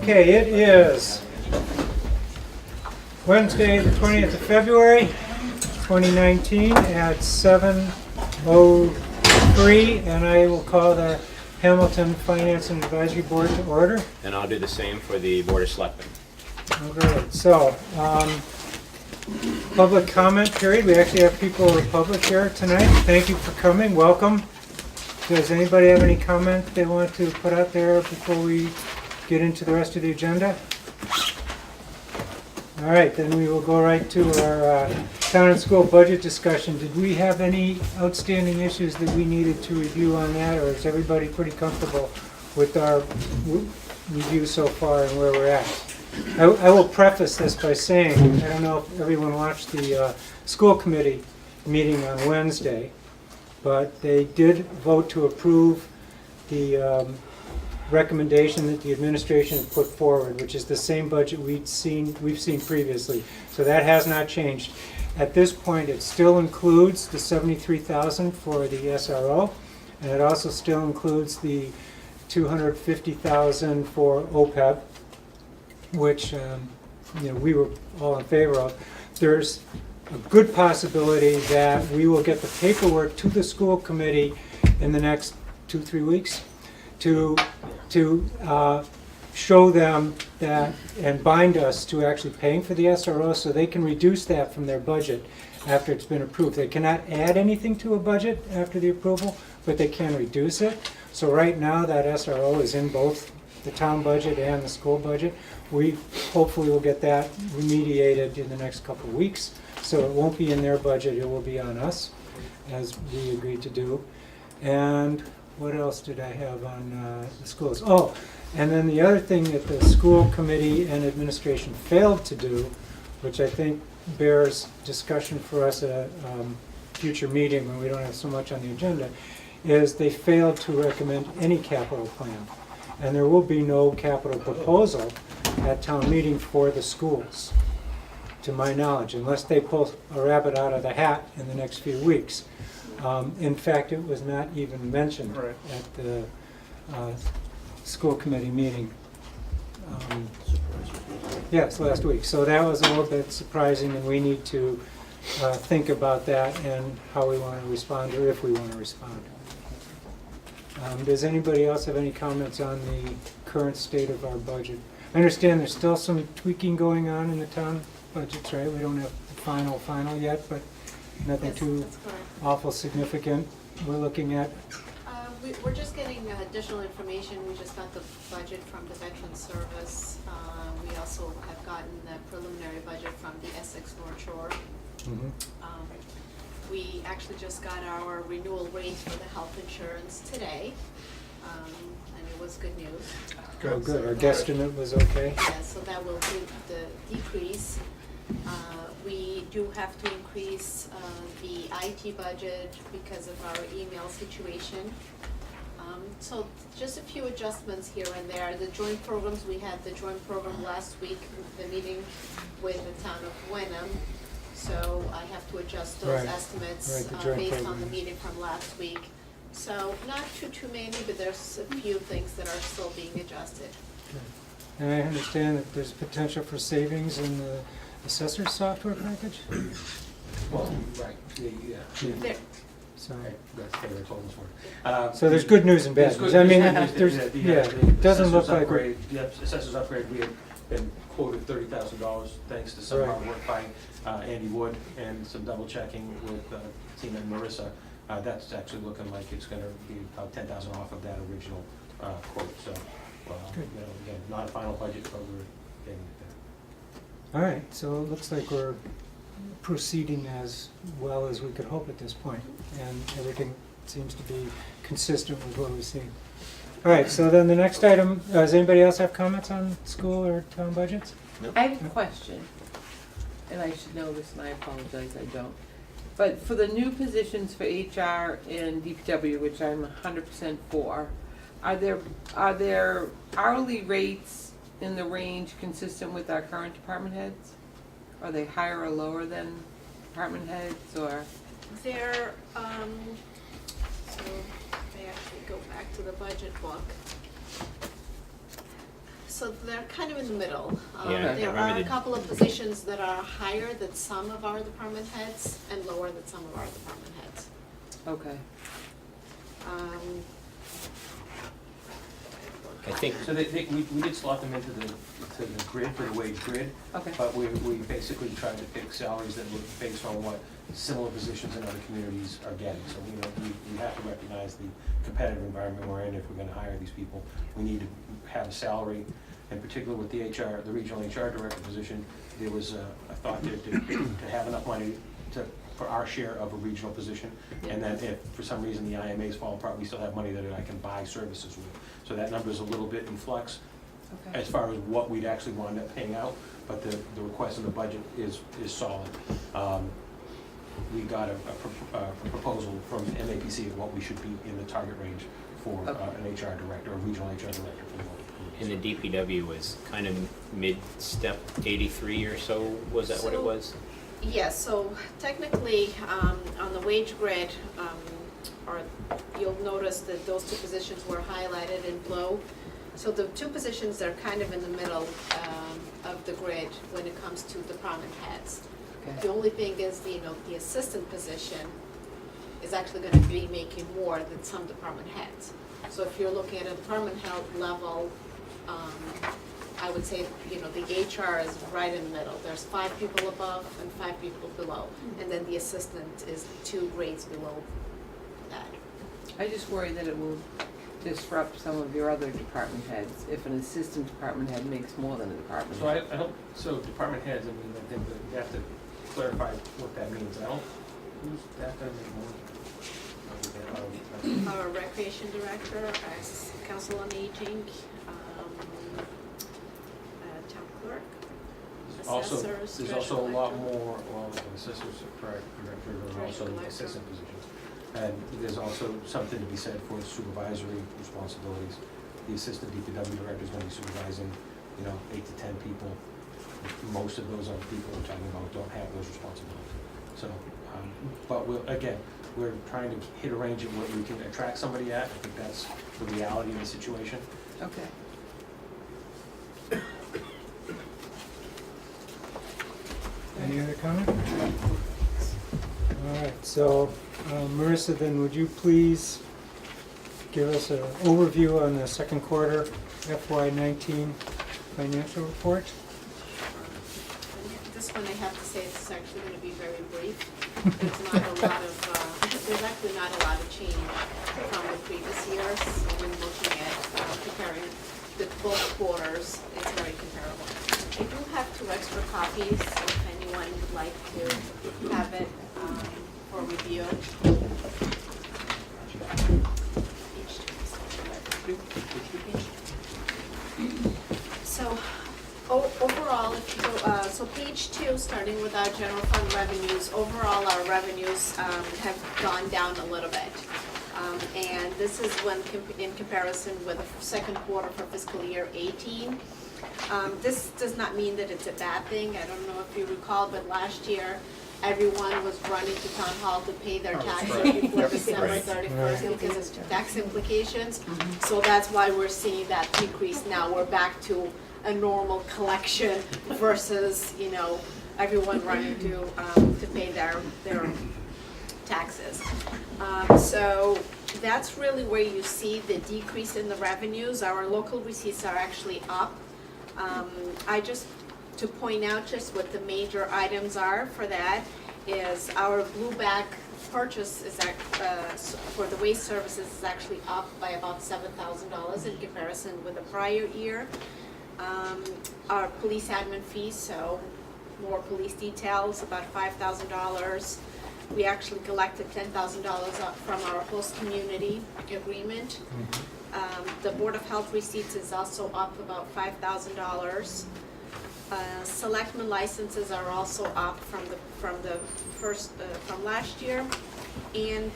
Okay, it is Wednesday, the 20th of February, 2019 at 7:03, and I will call the Hamilton Finance and Advisory Board to order. And I'll do the same for the Board of Selectmen. All right, so, public comment period. We actually have people of the public here tonight. Thank you for coming. Welcome. Does anybody have any comment they want to put out there before we get into the rest of the agenda? All right, then we will go right to our town and school budget discussion. Did we have any outstanding issues that we needed to review on that, or is everybody pretty comfortable with our review so far and where we're at? I will preface this by saying, I don't know if everyone watched the school committee meeting on Wednesday, but they did vote to approve the recommendation that the administration had put forward, which is the same budget we've seen previously. So that has not changed. At this point, it still includes the $73,000 for the SRO, and it also still includes the $250,000 for OPEB, which we were all in favor of. There's a good possibility that we will get the paperwork to the school committee in the next 2-3 weeks to show them that and bind us to actually paying for the SRO, so they can reduce that from their budget after it's been approved. They cannot add anything to a budget after the approval, but they can reduce it. So right now that SRO is in both the town budget and the school budget. We hopefully will get that remediated in the next couple of weeks. So it won't be in their budget, it will be on us, as we agreed to do. And what else did I have on the schools? Oh, and then the other thing that the school committee and administration failed to do, which I think bears discussion for us at a future meeting when we don't have so much on the agenda, is they failed to recommend any capital plan. And there will be no capital proposal at town meeting for the schools, to my knowledge, unless they pull a rabbit out of the hat in the next few weeks. In fact, it was not even mentioned at the school committee meeting. Yes, last week. So that was a little bit surprising, and we need to think about that and how we want to respond, or if we want to respond. Does anybody else have any comments on the current state of our budget? I understand there's still some tweaking going on in the town budgets, right? We don't have the final yet, but nothing too awful significant we're looking at. We're just getting additional information. We just got the budget from the Veterans Service. We also have gotten the preliminary budget from the Essex North Shore. Mm-hmm. We actually just got our renewal rates for the health insurance today, and it was good news. Oh, good. Our guesstimate was okay. Yeah, so that will give the decrease. We do have to increase the IT budget because of our email situation. So just a few adjustments here and there. The joint programs, we had the joint program last week, the meeting with the town of Wenham. So I have to adjust those estimates based on the meeting from last week. So not too many, but there's a few things that are still being adjusted. And I understand that there's potential for savings in the assessor software package? Well, right, There. So, that's what I told us for. so there's good news and bad news. I mean, it doesn't look like we're... The assessor's upgrade, we have been quoted $30,000 thanks to some hard work by Andy Wood and some double checking with Tina and Marissa. That's actually looking like it's going to be about $10,000 off of that original quote. So, again, not a final budget, but we're getting it there. All right, so it looks like we're proceeding as well as we could hope at this point, and everything seems to be consistent with what we've seen. All right, so then the next item, does anybody else have comments on school or town budgets? No. I have a question, and I should know this, and I apologize, I don't. But for the new positions for HR and DPW, which I'm 100% for, are there hourly rates in the range consistent with our current department heads? Are they higher or lower than department heads, or? There, so they actually go back to the budget book. So they're kind of in the middle. Yeah, I There remember are a the- couple of positions that are higher than some of our department heads and lower than some of our department heads. Okay. Um, I think, So we did slot them into the grid, for the wage grid, Okay. but we basically tried to pick salaries that were based on what similar positions in other communities are getting. So, you know, we have to recognize the competitive environment we're in if we're gonna hire these people. We need to have a salary, in particular with the HR, the regional HR director position, there was a thought there to have enough money for our share of a regional position. And then if for some reason the IMAs fall apart, we still have money that I can buy services with. So that number's a little bit in flux Okay. as far as what we'd actually wind up paying out, but the request in the budget is solid. We got a proposal from MAPC of what we should be in the target range for Okay. an HR director, a regional HR director for the local and the communities. DPW was kind of mid-step 83 or so, was that what it So- was? Yes, so technically, on the wage grid, or you'll notice that those two positions were highlighted in blue. So the two positions that are kind of in the middle of the grid when it comes to department heads. The Okay. only thing is, the assistant position is actually gonna be making more than some department heads. So if you're looking at a department head level, I would say, the HR is right in the middle. There's 5 people above and 5 people below. And then the assistant is 2 grades below that. I just worry that it will disrupt some of your other department heads if an assistant department head makes more than a department So head. I don't, so department heads, I mean, I think that you have to clarify what that means. I don't, who's that gonna make more? Our recreation director, council on aging, town clerk, Also, assessors, there's also a treasurer lot collector. more, well, assessors, correct, director, and Treasurer also collector. assistant positions. And there's also something to be said for supervisory responsibilities. The assistant DPW director is gonna be supervising, 8 to 10 people. Most of those other people we're talking about don't have those responsibilities. So, but we're trying to hit a range of what we can attract somebody at. I think that's the reality of the situation. Okay. Any other comment? All right, so Marissa, then would you please give us an overview on the second quarter FY19 financial report? This one, I have to say, it's actually gonna be very brief. There's not a lot of, there's actually not a lot of change from the previous years. When looking at comparing the both quarters, it's very comparable. I do have 2 extra copies, if anyone would like to have it for review. So, overall, if you go, so page 2, starting with our general fund revenues, overall our revenues have gone down a little bit. And this is when, in comparison with the second quarter for fiscal year 18. This does not mean that it's a bad thing. I don't know if you recall, but last year, everyone was running to town hall to pay their taxes before December Right. 31st because of tax implications. So that's why we're seeing that decrease now. We're back to a normal collection versus, everyone running to pay their taxes. So that's really where you see the decrease in the revenues. Our local receipts are actually up. To point out just what the major items are for that is our blueback purchase is for the waste services is actually up by about $7,000 in comparison with the prior year. Our police admin fees, so more police details, about $5,000. We actually collected $10,000 up from our host community agreement. The Board of Health receipts is also up about $5,000. Selectmen licenses are also up from last year, and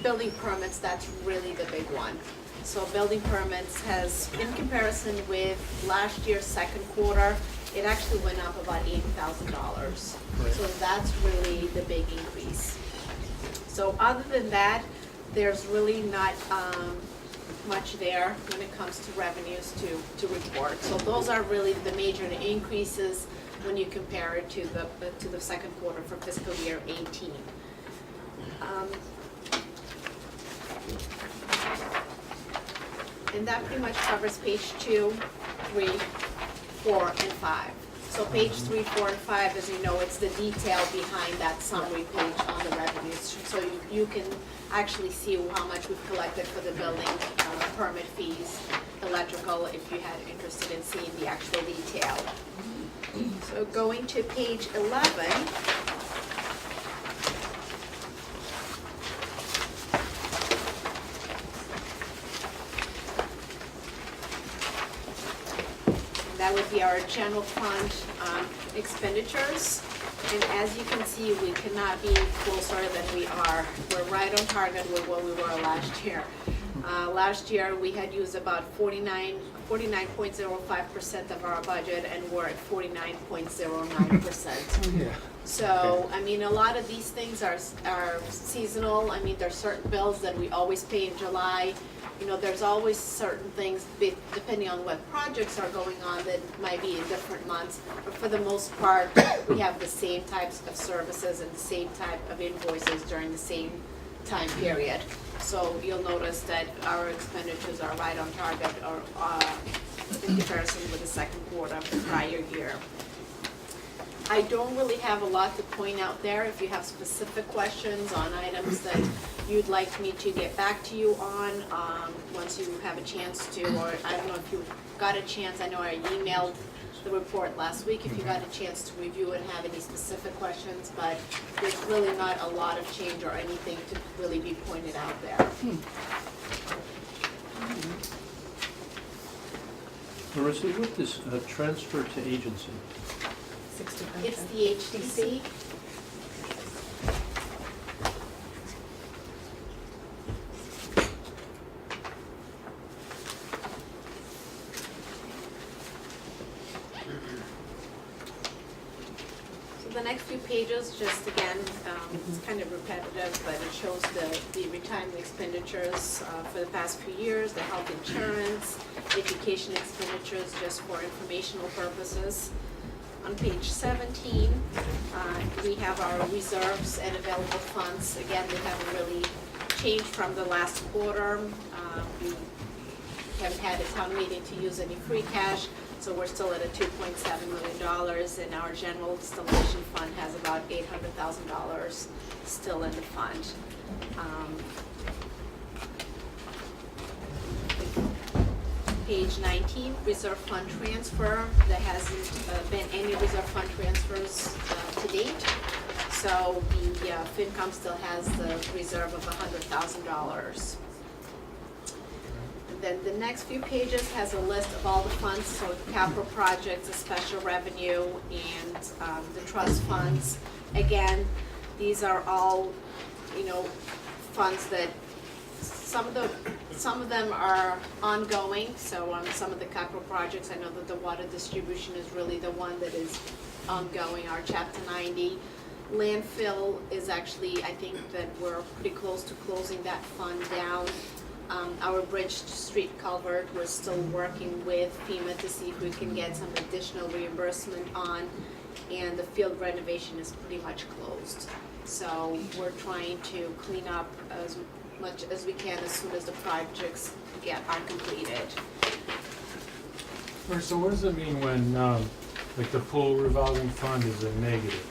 building permits, that's really the big one. So building permits has, in comparison with last year's second quarter, it actually went up about $80,000. So that's really the big increase. So other than that, there's really not much there when it comes to revenues to report. So those are really the major increases when you compare it to the second quarter for fiscal year 18. And that pretty much covers page 2, 3, 4, and 5. So page 3, 4, and 5, as you know, it's the detail behind that summary page on the revenues. So you can actually see how much we've collected for the building permit fees, electrical, if you had interested in seeing the actual detail. So going to page 11. That would be our general fund expenditures. And as you can see, we cannot be closer than we are. We're right on target with what we were last year. Last year, we had used about 49.05% of our budget, and we're at 49.09%. Yeah. So, I mean, a lot of these things are seasonal. I mean, there's certain bills that we always pay in July. You know, there's always certain things, depending on what projects are going on, that might be in different months. But for the most part, we have the same types of services and the same type of invoices during the same time period. So you'll notice that our expenditures are right on target or in comparison with the second quarter of the prior year. I don't really have a lot to point out there. If you have specific questions on items that you'd like me to get back to you on, once you have a chance to, or I don't know if you got a chance, I know I emailed the report last week, if you got a chance to review it and have any specific questions, but there's really not a lot of change or anything to really be pointed out there. Marissa, what is transfer to agency? It's the HTC. So the next few pages, just again, it's kind of repetitive, but it shows the retirement expenditures for the past few years, the health insurance, education expenditures, just for informational purposes. On page 17, we have our reserves and available funds. Again, they haven't really changed from the last quarter. We haven't had a town meeting to use any free cash, so we're still at a $2.7 million, and our general installation fund has about $800,000 still in the fund. Page 19, reserve fund transfer. There hasn't been any reserve fund transfers to date. So the FinCom still has the reserve of $100,000. And then the next few pages has a list of all the funds, so capital projects, the special revenue, and the trust funds. Again, these are all, you know, funds that some of them are ongoing, so on some of the capital projects, I know that the water distribution is really the one that is ongoing, our Chapter 90. Landfill is actually, I think that we're pretty close to closing that fund down. Our Bridge Street culvert, we're still working with FEMA to see if we can get some additional reimbursement on, and the field renovation is pretty much closed. So we're trying to clean up as much as we can as soon as the projects are completed. All right, so what does it mean when, like the pool revolving fund is a negative?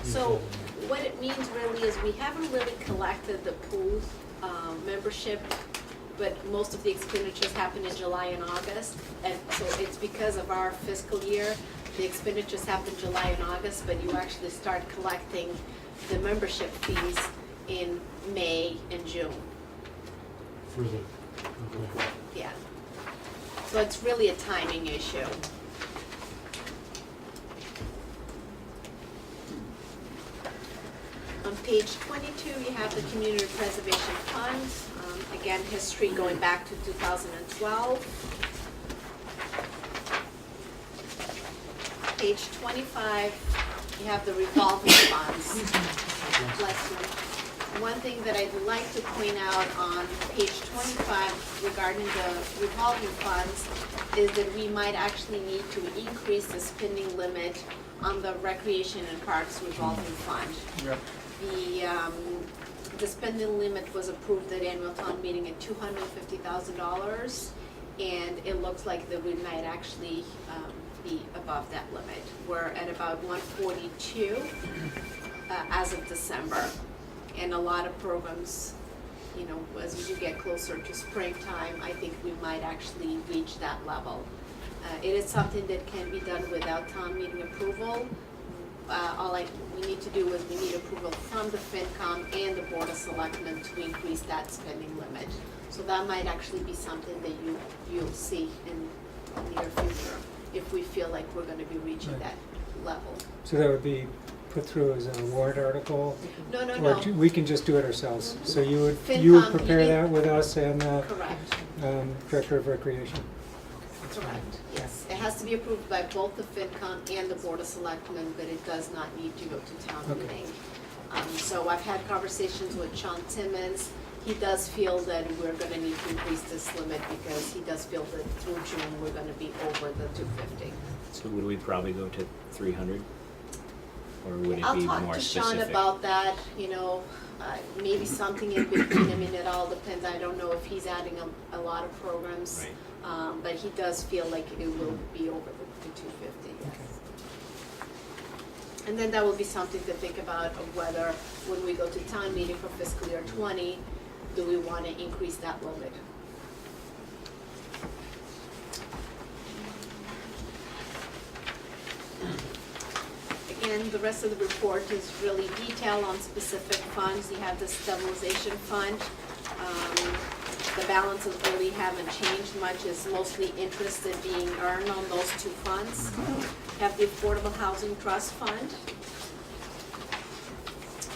So what it means really is we haven't really collected the pool membership, but most of the expenditures happen in July and August. And so it's because of our fiscal year, the expenditures happen July and August, but you actually start collecting the membership fees in May and June. For the, okay. Yeah. So it's really a timing issue. On page 22, you have the Community Preservation Fund. Again, history going back to 2012. Page 25, you have the revolving funds. Bless you. one thing that I'd like to point out on page 25 regarding the revolving funds is that we might actually need to increase the spending limit on the recreation and parks revolving fund. Yep. The spending limit was approved at annual town meeting at $250,000, and it looks like that we might actually be above that limit. We're at about 142 as of December, and a lot of programs, you know, as we get closer to springtime, I think we might actually reach that level. It is something that can be done without town meeting approval. We need to do is we need approval from the FinCom and the Board of Selectmen to increase that spending limit. So that might actually be something that you'll see in the near future, if we feel like we're gonna be reaching that level. So that would be put through as a warrant article? No, Or we can just do it ourselves? So you would FinCom, prepare you need- that with us and Correct, Director of Recreation? correct, yes. It has to be approved by both the FinCom and the Board of Selectmen, but it does not need to go to town Okay. meeting. So I've had conversations with Sean Timmons. He does feel that we're gonna need to increase this limit because he does feel that through June, we're gonna be over the 250. So would we probably go to 300? Or would it I'll be talk more to specific? Sean about that, you know, maybe something in between. I mean, it all depends. I don't know if he's adding a lot of programs. Right. But he does feel like it will be over the 250, yes. And then that will be something to think about of whether, when we go to town meeting for fiscal year 20, do we want to increase that limit? Again, the rest of the report is really detailed on specific funds. You have the stabilization fund. The balances really haven't changed much. It's mostly interest that being earned on those two funds. Have the Affordable Housing Trust Fund,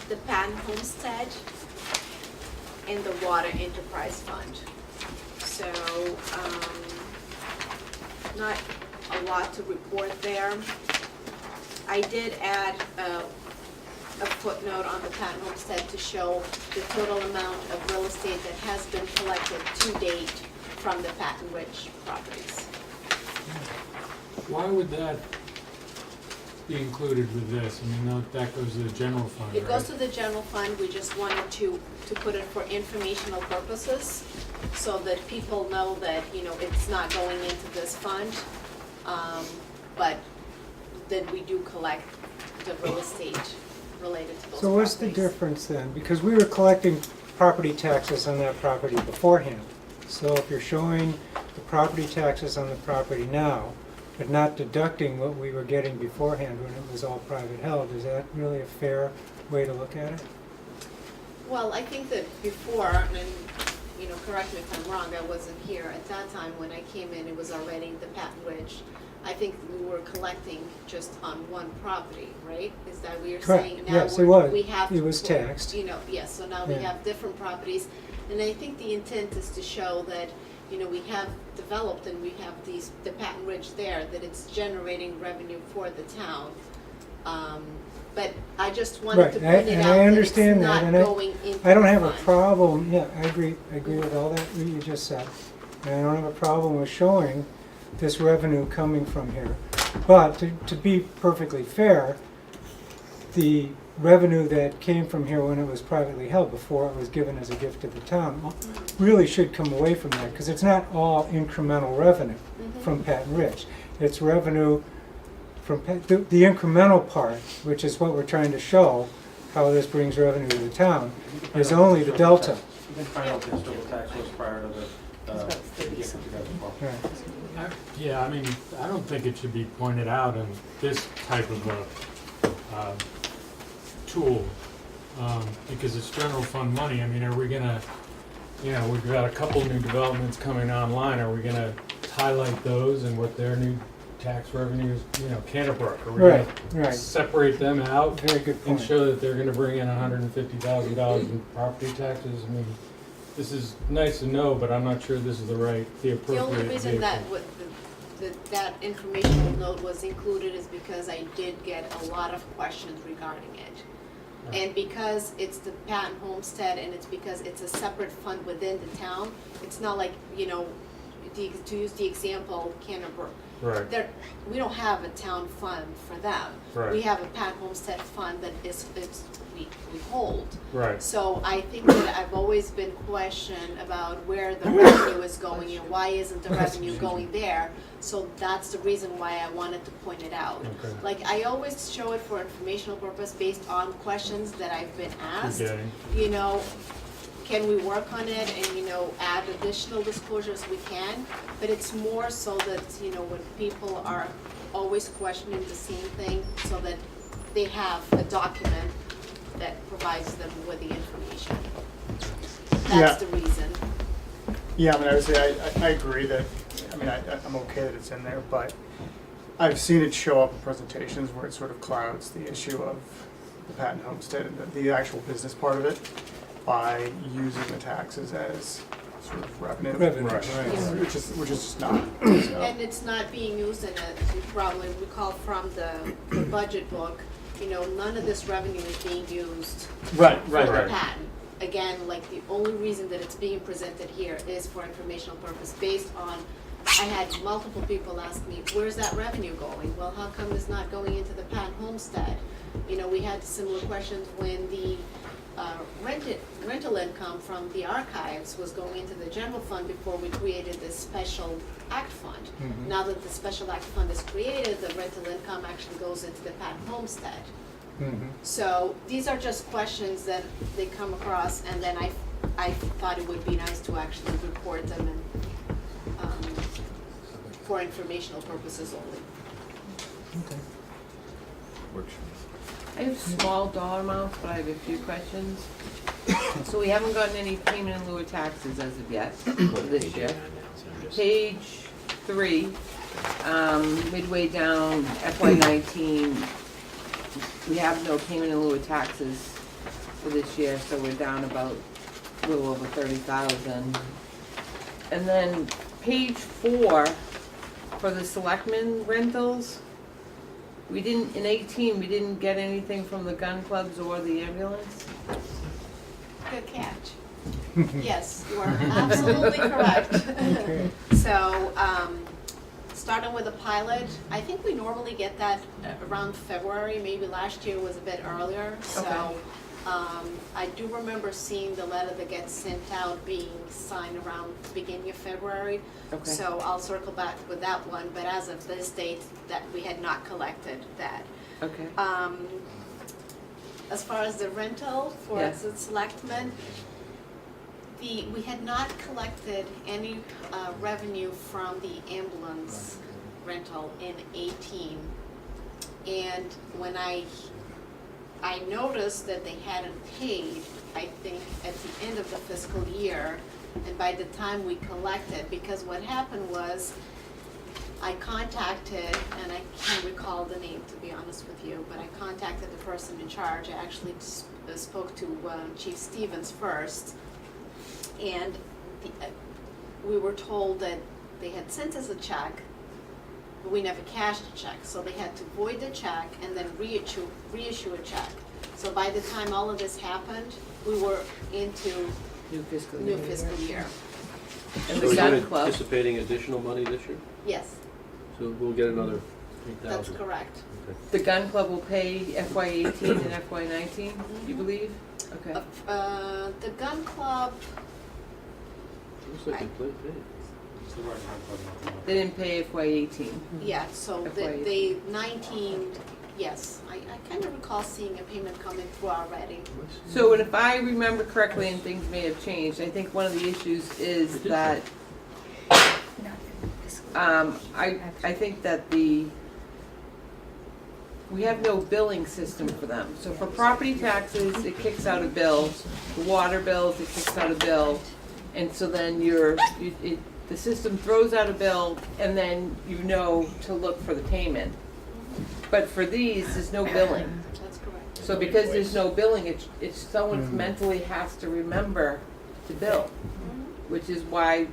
the Patent Homestead, and the Water Enterprise Fund. So, not a lot to report there. I did add a footnote on the Patent Homestead to show the total amount of real estate that has been collected to date from the Patent Ridge properties. Why would that be included with this? I mean, that goes to the general fund, It goes right? to the general fund. We just wanted to put it for informational purposes so that people know that, you know, it's not going into this fund, but that we do collect the real estate related to those So what's the properties. difference then? Because we were collecting property taxes on that property beforehand. So if you're showing the property taxes on the property now, but not deducting what we were getting beforehand when it was all private held, is that really a fair way to look at it? Well, I think that before, and, you know, correct me if I'm wrong, I wasn't here at that time. When I came in, it was already the Patent Ridge. I think we were collecting just on one property, right? Is that what you're Correct. saying? Now Yes, it was. we have It was to- taxed. You know, yes, so now we Yeah. have different properties. And I think the intent is to show that, you know, we have developed and we have the Patent Ridge there, that it's generating revenue for the town. But I just wanted Right, to I- point it and out I that it's understand that, not and going into the I don't have a fund. problem, yeah, I agree with all that you just said. And I don't have a problem with showing this revenue coming from here. But to be perfectly fair, the revenue that came from here when it was privately held, before it was given as a gift to the town, really should come away from that, because it's not all incremental revenue from Patent Ridge. It's revenue from, the incremental part, which is what we're trying to show, how this brings revenue to the town, is only the delta. You can find out the historical tax was prior to the gift of 2012. Right. Yeah, I mean, I don't think it should be pointed out in this type of a tool, because it's general fund money. I mean, are we gonna, you know, we've got a couple new developments coming online, are we gonna highlight those and what their new tax revenues, you know, Canterbrook, are we Right, gonna right. separate them out Very good and point. show that they're gonna bring in $150,000 in property taxes? I mean, this is nice to know, but I'm not sure this is the The appropriate only reason vehicle. that that informational note was included is because I did get a lot of questions regarding it. And because it's the patent homestead and it's because it's a separate fund within the town, it's not like, you know, to use the example, Canterbury. Right. We don't have a town fund for them. Right. We have a patent homestead fund that we hold. Right. So I think that I've always been questioned about where the revenue is going and why isn't the revenue going there. So that's the reason why I wanted to point it out. Okay. Like, I always show it for informational purpose based on questions that I've been asked. Okay. You know, can we work on it and, you know, add additional disclosures? We can, but it's more so that, you know, when people are always questioning the same thing, so that they have a document that provides them with the information. That's the reason. Yeah, I mean, I would say I agree that, I mean, I'm okay that it's in there, but I've seen it show up in presentations where it sort of clouds the issue of the patent homestead and the actual business part of it by using the taxes as sort of revenue. Revenue, Right. right. Which is just not. So. And it's not being used in as you probably recall from the budget book, you know, none of this revenue is being used Right, for right, the right. patent. Again, like, the only reason that it's being presented here is for informational purpose, based on, I had multiple people ask me, where's that revenue going? Well, how come it's not going into the patent homestead? You know, we had similar questions when the rental income from the archives was going into the general fund before we created this special act fund. Mhm. Now that the special act fund is created, the rental income actually goes into the patent homestead. Mhm. So these are just questions that they come across, and then I thought it would be nice to actually report them and, for informational purposes only. Okay. Works. I have small dollar amounts, but I have a few questions. So we haven't gotten any payment in lieu of taxes as of yet for this year. Page 3, midway down FY19, we have no payment in lieu of taxes for this year, so we're down about a little over 30,000. And then page 4, for the selectmen rentals, we didn't, in 18, we didn't get anything from the gun clubs or the ambulance? Good catch. Yes, you are absolutely correct. Okay. So, starting with the pilot, I think we normally get that around February, maybe last year was a bit earlier. So, Okay. I do remember seeing the letter that gets sent out being signed around the beginning of February. Okay. So I'll circle back with that one, but as of this date, that we had not collected that. Okay. As far as the rental for Yes. the selectmen, we had not collected any revenue from the ambulance rental in 18. And when I noticed that they hadn't paid, I think at the end of the fiscal year, and by the time we collected, because what happened was, I contacted, and I can't recall the name to be honest with you, but I contacted the person in charge. I actually spoke to Chief Stevens first, and we were told that they had sent us a check, but we never cashed the check, so they had to void the check and then reissue a check. So by the time all of this happened, we were into New fiscal new year. fiscal year. And So the you're gun club, anticipating additional money this year? Yes, So we'll get another that's 8,000? correct. Okay. the gun club will pay FY18 and FY19, you believe? Okay. The gun club, Looks like they paid. It's the right hand button. They didn't pay FY18. yeah, so FY18. the 19, yes, I kind of recall seeing a payment coming through already. So and if I remember correctly, and things may have changed, I think one of the issues is that, I think that we have no billing system for them. So for property taxes, it kicks out a bill, the water bills, it kicks out a bill, and so then the system throws out a bill, and then you know to look for the payment. But for these, there's no billing. That's correct. So because there's no billing, it's someone mentally has to remember to bill, which is why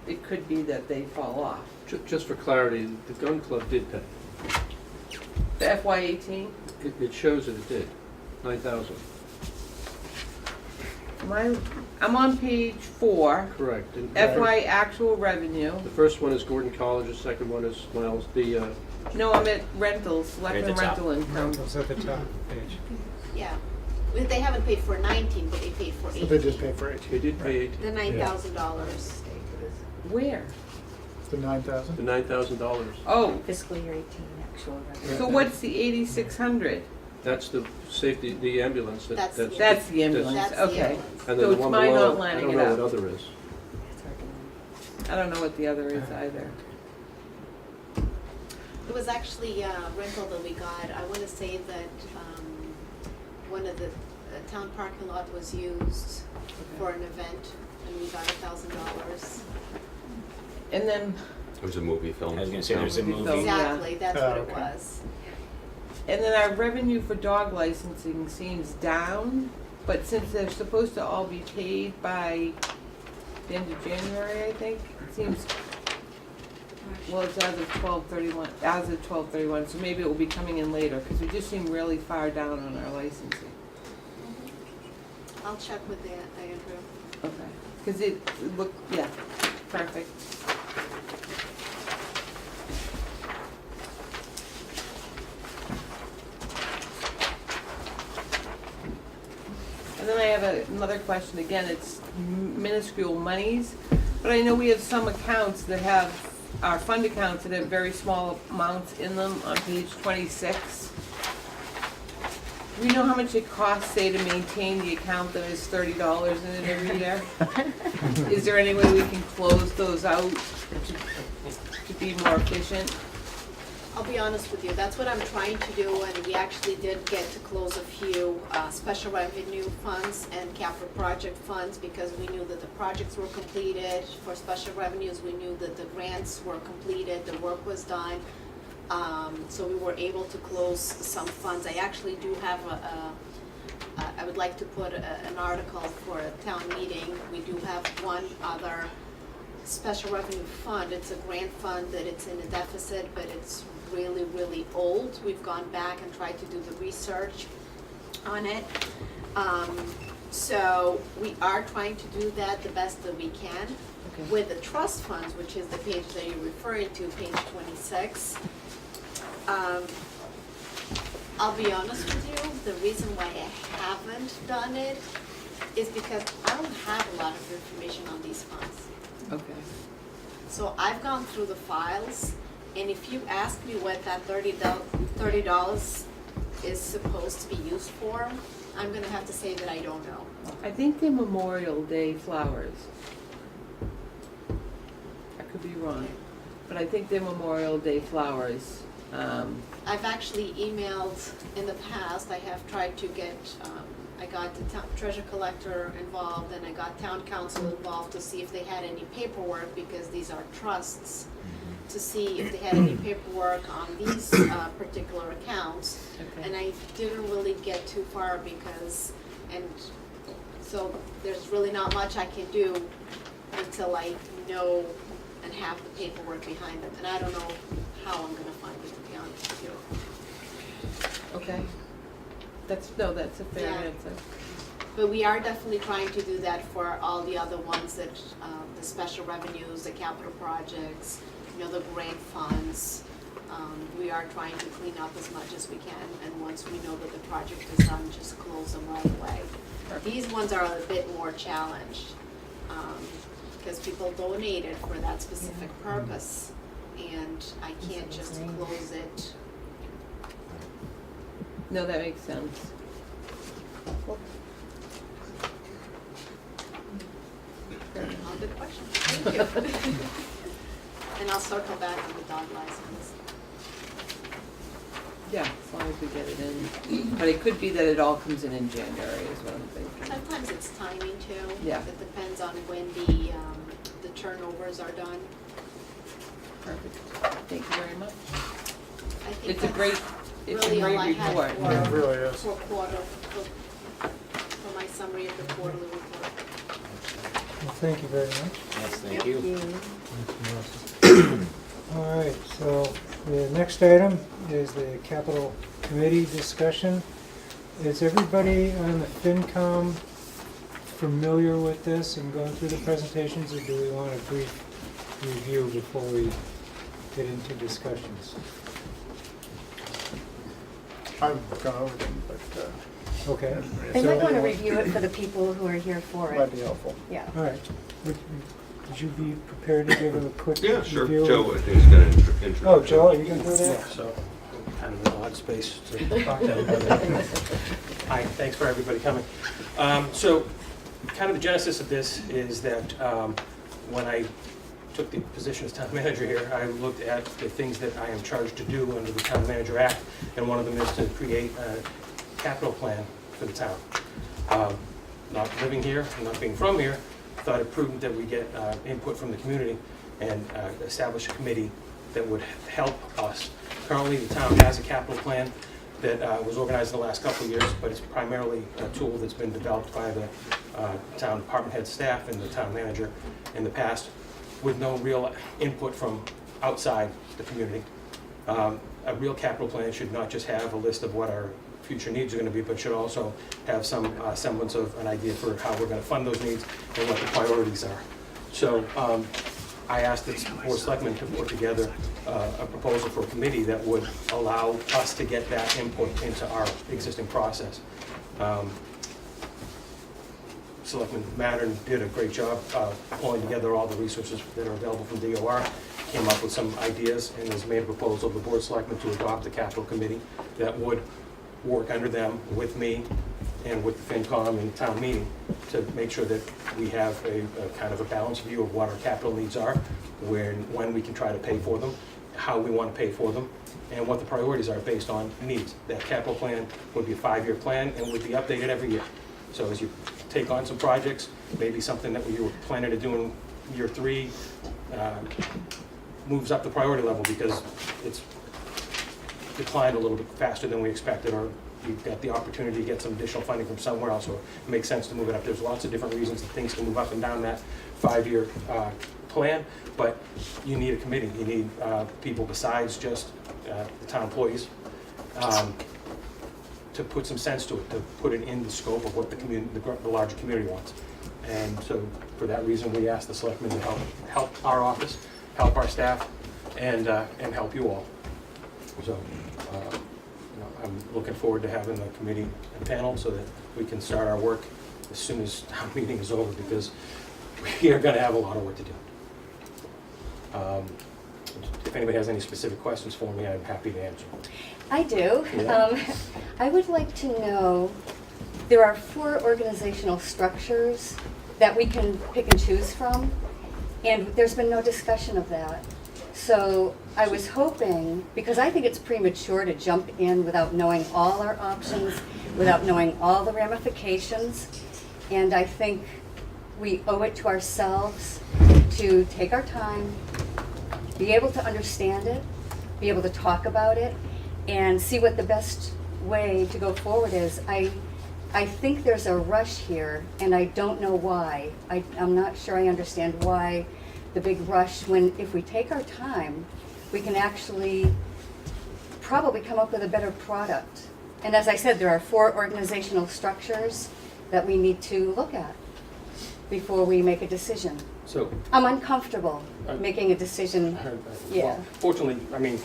it could be that they fall off. Just for clarity, the gun club did pay. The FY18, It shows that it did. 9,000. I'm on page 4, Correct. And FY actual revenue. the first one is Gordon College, the second one is Miles, No, I'm at rentals, selecting Right at the top. rental income. Rentals at the top page. Yeah. Well, they haven't paid for 19, but they paid for 18. So they just pay for 18. they did pay 8, The $9,000. Where? The 9,000? the $9,000. Oh, Fiscal year 18 actual revenue. so what's the 8,600? That's the safety, the ambulance. That's the- That's the ambulance, That's the okay. ambulance. And So then the it's one mine below, not I lining don't it know up. what other is. It's hard to know. I don't know what the other is either. It was actually a rental that we got. I want to say that one of the town parking lot was used for an event, and we got $1,000. And then, It was a movie film. I was gonna say, there's a Movie movie. film. Yeah. Exactly, that's Oh, what it okay. was. and then our revenue for dog licensing seems down, but since they're supposed to all be paid by the end of January, I think, it seems, well, it's as of 12/31, so maybe it will be coming in later, because we just seem really far down on our licensing. I'll check with Andrew. Okay. Because it looked, yeah, perfect. And then I have another question, again, it's minuscule monies, but I know we have some accounts that have, our fund accounts that have very small amounts in them on page 26. Do we know how much it costs, say, to maintain the account that has $30 in it every year? Is there any way we can close those out to be more efficient? I'll be honest with you, that's what I'm trying to do, and we actually did get to close a few special revenue funds and capital project funds because we knew that the projects were completed. For special revenues, we knew that the grants were completed, the work was done. So we were able to close some funds. I actually do have I would like to put an article for a town meeting. We do have one other special revenue fund. It's a grant fund that it's in a deficit, but it's really, really old. We've gone back and tried to do the research on it. So we are trying to do that the best that we can. Okay. With the trust funds, which is the page that you're referring to, page 26, I'll be honest with you, the reason why I haven't done it is because I don't have a lot of information on these funds. Okay. So I've gone through the files, and if you ask me what that $30 is supposed to be used for, I'm gonna have to say that I don't know. I think they're Memorial Day flowers. I could be wrong, but I think they're Memorial Day flowers. I've actually emailed in the past, I have tried to get, I got the treasure collector involved and I got town council involved to see if they had any paperwork, because these are trusts, to see if they had any paperwork on these particular accounts. Okay. And I didn't really get too far because, and so there's really not much I can do until I know and have the paperwork behind them. And I don't know how I'm gonna find it, to be honest with you. Okay. That's a fair Yeah. answer. But we are definitely trying to do that for all the other ones that, the special revenues, the capital projects, you know, the grant funds. We are trying to clean up as much as we can, and once we know that the project is done, just close them right away. These ones are a bit more challenged, because people donated for that specific purpose, and I can't just close it. No, that makes sense. All good questions, thank you. And I'll circle back on the dog license. Yeah, as long as we get it in. But it could be that it all comes in January is what I'm thinking. Sometimes it's timing too. Yeah. It depends on when the turnovers are done. Perfect. Thank you very much. I think It's a that's great, it's a really all great I had report. for- It really is. For my summary of the quarterly report. Well, thank you very much. Yes, thank you. Thanks, Melissa. All right, so the next item is the capital committee discussion. Is everybody on the FinCom familiar with this and going through the presentations, or do we want a brief review before we get into discussions? I've gone over them, but Okay. They So- might want to review it for the people who are here for might it. be helpful. Yeah. All right. Would you be prepared to give a quick review? Yeah, sure. Joe, I think, is going to introduce. Oh, Joe, are you going to do Yeah, that? so kind of an odd space to talk to everybody. Hi, thanks for everybody coming. So kind of the genesis of this is that when I took the position as town manager here, I looked at the things that I am charged to do under the Town Manager Act, and one of them is to create a capital plan for the town. Not living here, not being from here, thought it prudent that we get input from the community and establish a committee that would help us. Currently, the town has a capital plan that was organized in the last couple of years, but it's primarily a tool that's been developed by the town department head staff and the town manager in the past, with no real input from outside the community. A real capital plan should not just have a list of what our future needs are going to be, but should also have some semblance of an idea for how we're going to fund those needs and what the priorities are. So I asked the Board of Selectmen to put together a proposal for a committee that would allow us to get that input into our existing process. Selectman Mattern did a great job pulling together all the resources that are available from DOR, came up with some ideas, and has made a proposal to the Board of Selectmen to adopt a capital committee that would work under them with me and with the FinCom and the town meeting to make sure that we have a kind of a balanced view of what our capital needs are, when we can try to pay for them, how we want to pay for them, and what the priorities are based on needs. That capital plan would be a 5-year plan and would be updated every year. So as you take on some projects, maybe something that you were planning to do in year 3 moves up the priority level because it's declined a little bit faster than we expected, or you've got the opportunity to get some additional funding from somewhere else, or it makes sense to move it up. There's lots of different reasons that things can move up and down that 5-year plan, but you need a committee. You need people besides just the town employees to put some sense to it, to put it in the scope of what the community, the larger community wants. And so for that reason, we asked the selectmen to help our office, help our staff, and help you all. So I'm looking forward to having the committee and panel so that we can start our work as soon as our meeting is over, because we are going to have a lot of work to do. If anybody has any specific questions for me, I'm happy to answer. I do. Yeah. I would like to know, there are 4 organizational structures that we can pick and choose from, and there's been no discussion of that. So I was hoping, because I think it's premature to jump in without knowing all our options, without knowing all the ramifications, and I think we owe it to ourselves to take our time, be able to understand it, be able to talk about it, and see what the best way to go forward is. I think there's a rush here, and I don't know why. I'm not sure I understand why the big rush, when if we take our time, we can actually probably come up with a better product. And as I said, there are 4 organizational structures that we need to look at before we make a decision. So I'm uncomfortable making a decision Yeah. well, fortunately, I mean,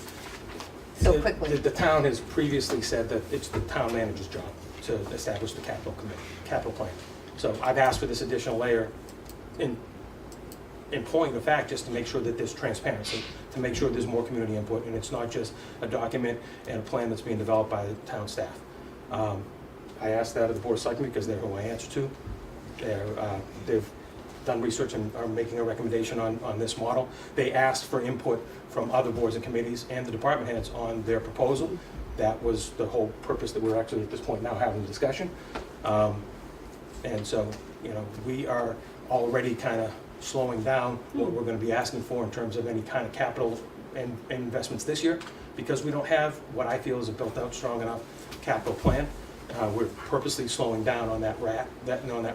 so quickly. The town has previously said that it's the town manager's job to establish the capital plan. So I've asked for this additional layer in point of fact, just to make sure that there's transparency, to make sure there's more community input, and it's not just a document and a plan that's being developed by the town staff. I asked that of the Board of Selectmen because they're who I answer to. They've done research and are making a recommendation on this model. They asked for input from other boards and committees and the department heads on their proposal. That was the whole purpose that we're actually at this point now having the discussion. And so, we are already kind of slowing down what we're going to be asking for in terms of any kind of capital and investments this year, because we don't have what I feel is a built-out, strong enough capital plan. We're purposely slowing down on that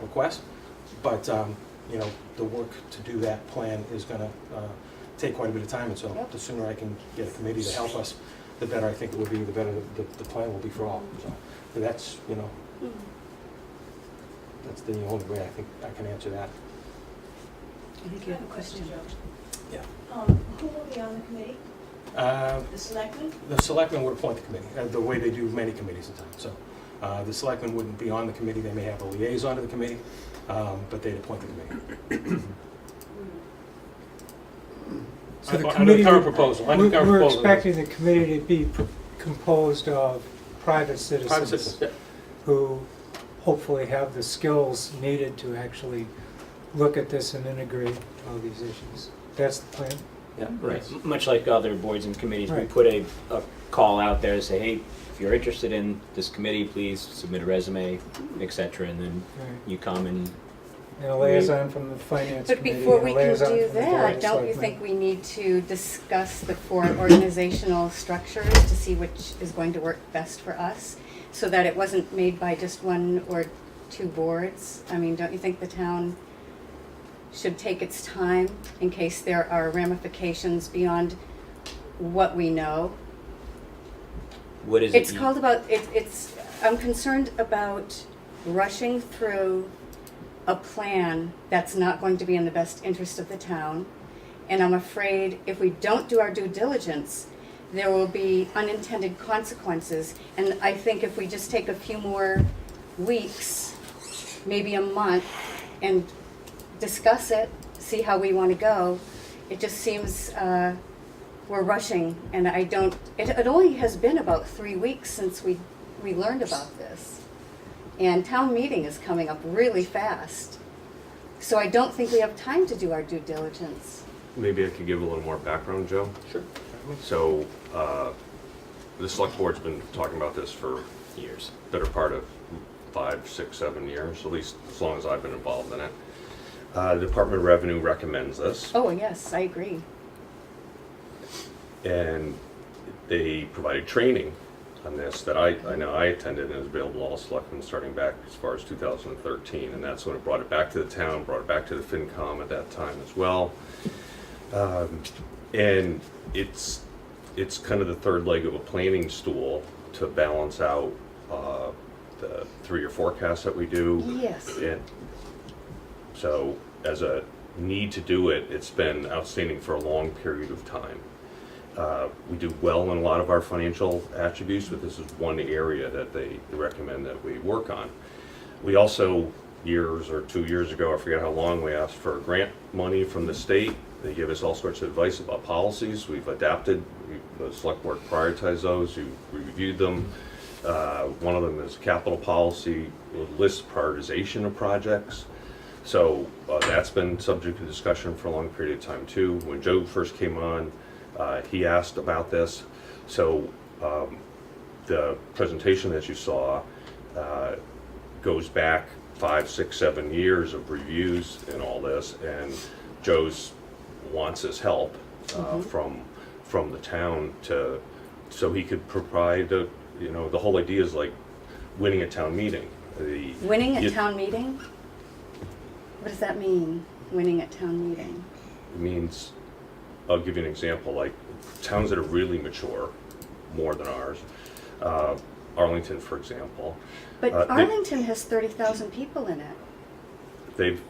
request, but the work to do that plan is going to take quite a bit of time, and so Yep. the sooner I can get a committee to help us the better I think it would be, the better the plan will be for all. So that's, you know, that's the only way I think I can answer that. I think you have a question. Yeah. Who will be on the committee? Uh, The selectmen? The selectmen would appoint the committee, the way they do many committees in town. So the selectmen wouldn't be on the committee, they may have a liaison to the committee, but they'd appoint the committee. So the Under committee the current would- proposal, under the current We're proposal. expecting the committee to be composed of private Private citizens citizens, yeah. who hopefully have the skills needed to actually look at this and integrate all these issues. That's the plan? Yeah. Right, much like other boards and committees, we Right. put a call out there to say, hey, if you're interested in this committee, please submit a resume, et cetera, and then Right. you come and And a liaison from the finance But committee. before and a we can liaison do from the board that, of don't you selectmen. think we need to discuss the 4 organizational structures to see which is going to work best for us? So that it wasn't made by just 1 or 2 boards? I mean, don't you think the town should take its time in case there are ramifications beyond what we know? what is it? It's called about, it's, I'm concerned about rushing through a plan that's not going to be in the best interest of the town. And I'm afraid if we don't do our due diligence, there will be unintended consequences. And I think if we just take a few more weeks, maybe a month, and discuss it, see how we want to go, it just seems we're rushing. And I don't, it only has been about 3 weeks since we learned about this. And town meeting is coming up really fast. So I don't think we have time to do our due diligence. Maybe I could give a little more background, Joe. Sure. So, the select board's been talking about this for years. better part of 5, 6, 7 years, at least as long as I've been involved in it. The Department of Revenue recommends this, Oh, yes, I agree. and they provided training on this that I know I attended and is available to all selectmen starting back as far as 2013, and that's when it brought it back to the town, brought it back to the FinCom at that time as well. And it's kind of the third leg of a planning stool to balance out the 3-year forecast that we do. Yes. And so as a need to do it, it's been outstanding for a long period of time. We do well in a lot of our financial attributes, but this is one area that they recommend that we work on. We also, years or 2 years ago, I forget how long, we asked for grant money from the state. They give us all sorts of advice about policies. We've adapted, the select board prioritized those, we reviewed them. One of them is capital policy, lists prioritization of projects. So that's been subject to discussion for a long period of time too. When Joe first came on, he asked about this. So the presentation that you saw goes back 5, 6, 7 years of reviews and all this, and Joe's wants his help from the town so he could provide the whole idea is like winning a town meeting. Winning at town meeting? What does that mean, winning at town meeting? Means, I'll give you an example, like towns that are really mature, more than ours, Arlington, for example. But Arlington has 30,000 people in it. They've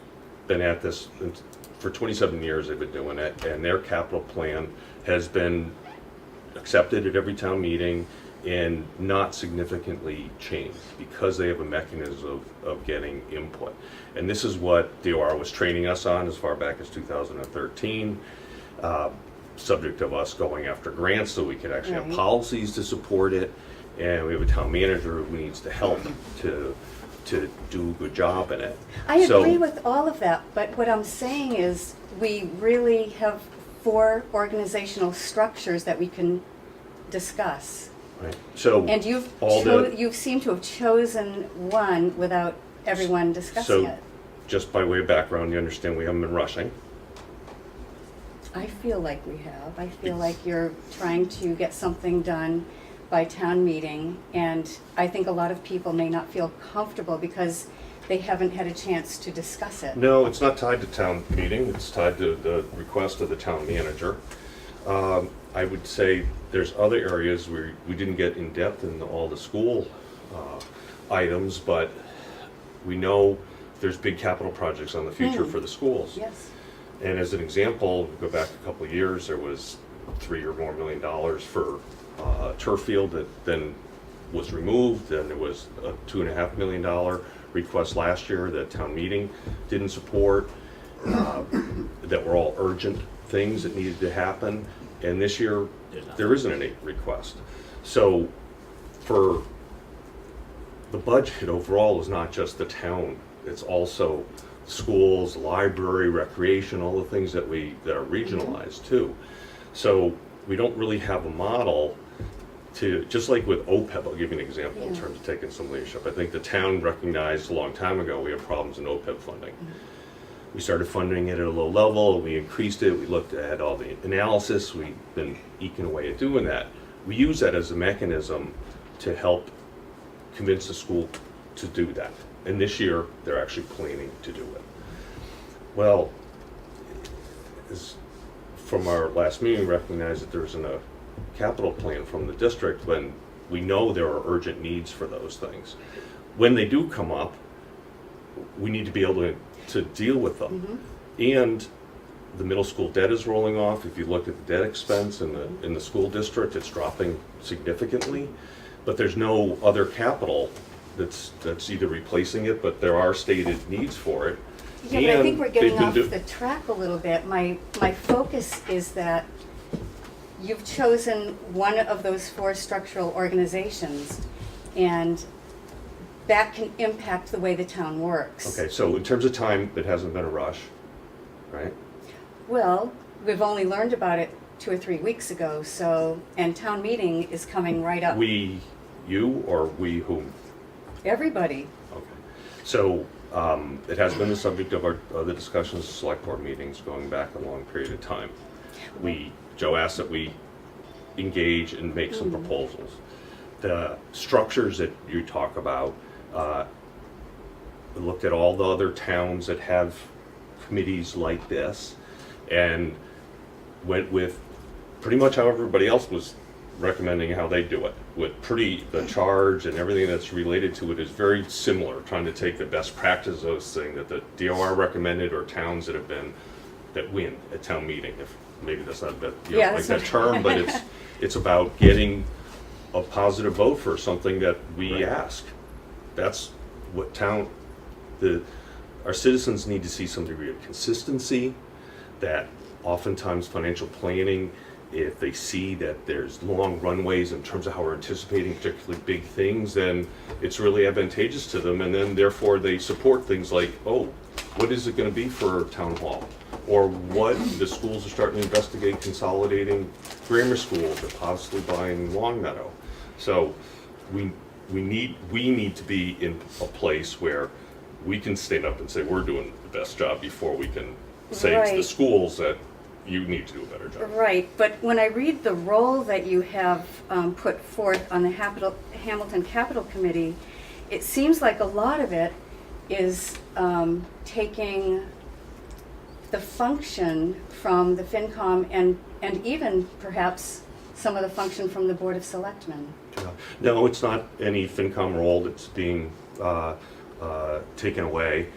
been at this for 27 years, they've been doing it, and their capital plan has been accepted at every town meeting and not significantly changed because they have a mechanism of getting input. And this is what DOR was training us on as far back as 2013, subject of us going after grants so we could actually have policies to support it. And we have a town manager who needs to help to do a good job in it. I agree with all of that, but what I'm saying is we really have 4 organizational structures that we can discuss. Right. So And you've seemed to have chosen one without everyone discussing it. Just by way of background, you understand we haven't been rushing. I feel like we have. I feel like you're trying to get something done by town meeting, and I think a lot of people may not feel comfortable because they haven't had a chance to discuss it. No, it's not tied to town meeting, it's tied to the request of the town manager. I would say there's other areas where we didn't get in depth in all the school items, but we know there's big capital projects on the future for the schools. Yes. And as an example, go back a couple of years, there was $3 or more million for a turf field that then was removed. Then there was a $2.5 million request last year that town meeting didn't support, that were all urgent things that needed to happen. And this year, there isn't any request. So for the budget overall is not just the town, it's also schools, library, recreation, all the things that are regionalized too. So we don't really have a model to, just like with OPEB, I'll give you an example in terms of taking some leadership. I think the town recognized a long time ago we have problems in OPEB funding. We started funding it at a low level, we increased it, we looked at all the analysis, we've been eking away at doing that. We use that as a mechanism to help convince the school to do that. And this year, they're actually planning to do it. Well, from our last meeting, we recognized that there isn't a capital plan from the district when we know there are urgent needs for those things. When they do come up, we need to be able to deal with them. And the middle school debt is rolling off. If you look at the debt expense in the school district, it's dropping significantly. But there's no other capital that's either replacing it, but there are stated needs for it. Yeah, but I think we're getting off the the track a little bit. My focus is that you've chosen one of those 4 structural organizations, and that can impact the way the town works. Okay, so in terms of time, it hasn't been a rush, right? Well, we've only learned about it 2 or 3 weeks ago, so, and town meeting is coming right up. You or we whom? Everybody. Okay. So it has been the subject of our other discussions, select board meetings going back a long period of time. Joe asked that we engage and make some proposals. The structures that you talk about, we looked at all the other towns that have committees like this and went with pretty much how everybody else was recommending how they do it. The charge and everything that's related to it is very similar, trying to take the best practice of those things that the DOR recommended or towns that win at town meeting. If maybe that's not that term, but it's about getting a positive vote for something that we ask. That's what our citizens need to see some degree of consistency, that oftentimes financial planning, if they see that there's long runways in terms of how we're anticipating particularly big things, then it's really advantageous to them, and then therefore they support things like, oh, what is it going to be for town hall? Or what the schools are starting to investigate consolidating grammar schools or possibly buying Long Meadow. So we need to be in a place where we can stand up and say we're doing the best job before we can say to the schools that you need to do a better job. Right, but when I read the role that you have put forth on the Hamilton Capital Committee, it seems like a lot of it is taking the function from the FinCom and even perhaps some of the function from the Board of Selectmen. No, it's not any FinCom role that's being taken away.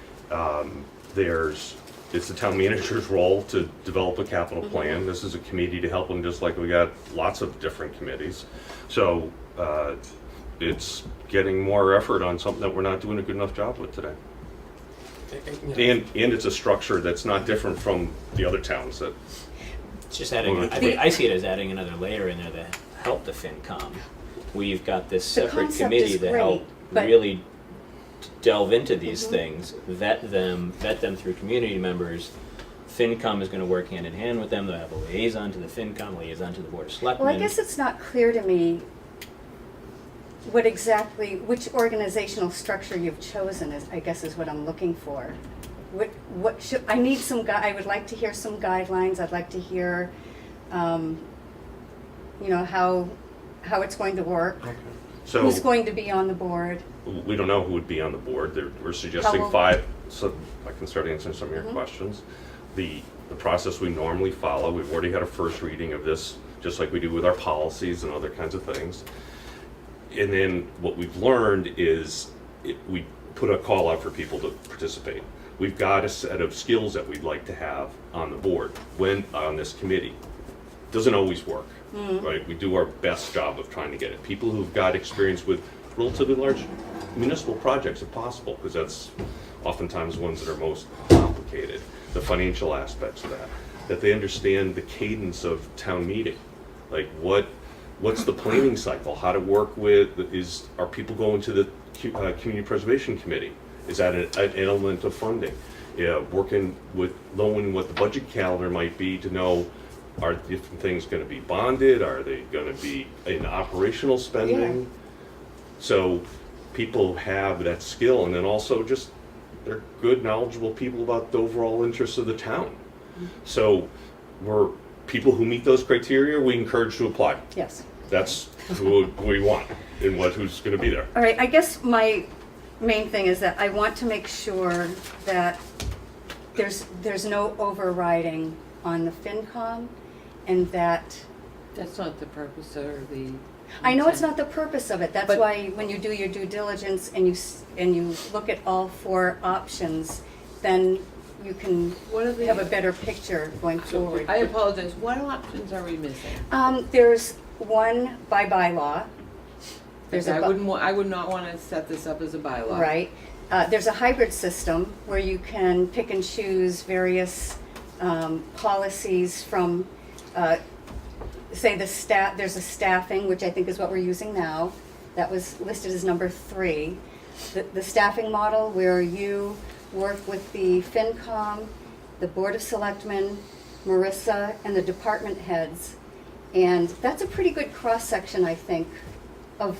It's the town manager's role to develop a capital plan. This is a committee to help them, just like we got lots of different committees. So it's getting more effort on something that we're not doing a good enough job with today. And it's a structure that's not different from the other towns that. It's just adding, I see it as adding another layer in there to help the FinCom. We've got this separate committee to help really delve into these things, vet them through community members. FinCom is going to work hand in hand with them. They'll have a liaison to the FinCom, liaison to the Board of Selectmen. Well, I guess it's not clear to me which organizational structure you've chosen is, I guess, is what I'm looking for. What should, I need I would like to hear some guidelines. I'd like to hear, how it's going to work. Okay. So who's going to be on the board? We don't know who would be on the board. We're suggesting 5, so I can start answering some of your questions. The process we normally follow, we've already had a first reading of this just like we do with our policies and other kinds of things. And then what we've learned is we put a call out for people to participate. We've got a set of skills that we'd like to have on the board, on this committee. Doesn't always work, right? We do our best job of trying to get it. People who've got experience with relatively large municipal projects if possible, because that's oftentimes the ones that are most complicated. The financial aspects of that they understand the cadence of town meeting. Like what's the planning cycle? How to work with, are people going to the Community Preservation Committee? Is that an element of funding? Yeah, working with knowing what the budget calendar might be to know, are different things going to be bonded? Are they going to be in operational spending? Yeah. So people have that skill, and then also just they're good, knowledgeable people about the overall interests of the town. So we're people who meet those criteria, we encourage to apply. Yes. That's who we want and who's going to be there. All right, I guess my main thing is that I want to make sure that there's no overriding on the FinCom, and that That's not the purpose or the. I know it's not the purpose of it. That's But- why when you do your due diligence and you look at all 4 options, then you can What are the? have a better picture going forward. I apologize, what options are we missing? There's one by bylaw. There's I a wouldn't I would not want to set this up as a bylaw. Right. There's a hybrid system where you can pick and choose various policies from, say there's a staffing, which I think is what we're using now. That was listed as number 3. The staffing model where you work with the FinCom, the Board of Selectmen, Marissa, and the department heads. And that's a pretty good cross-section, I think, of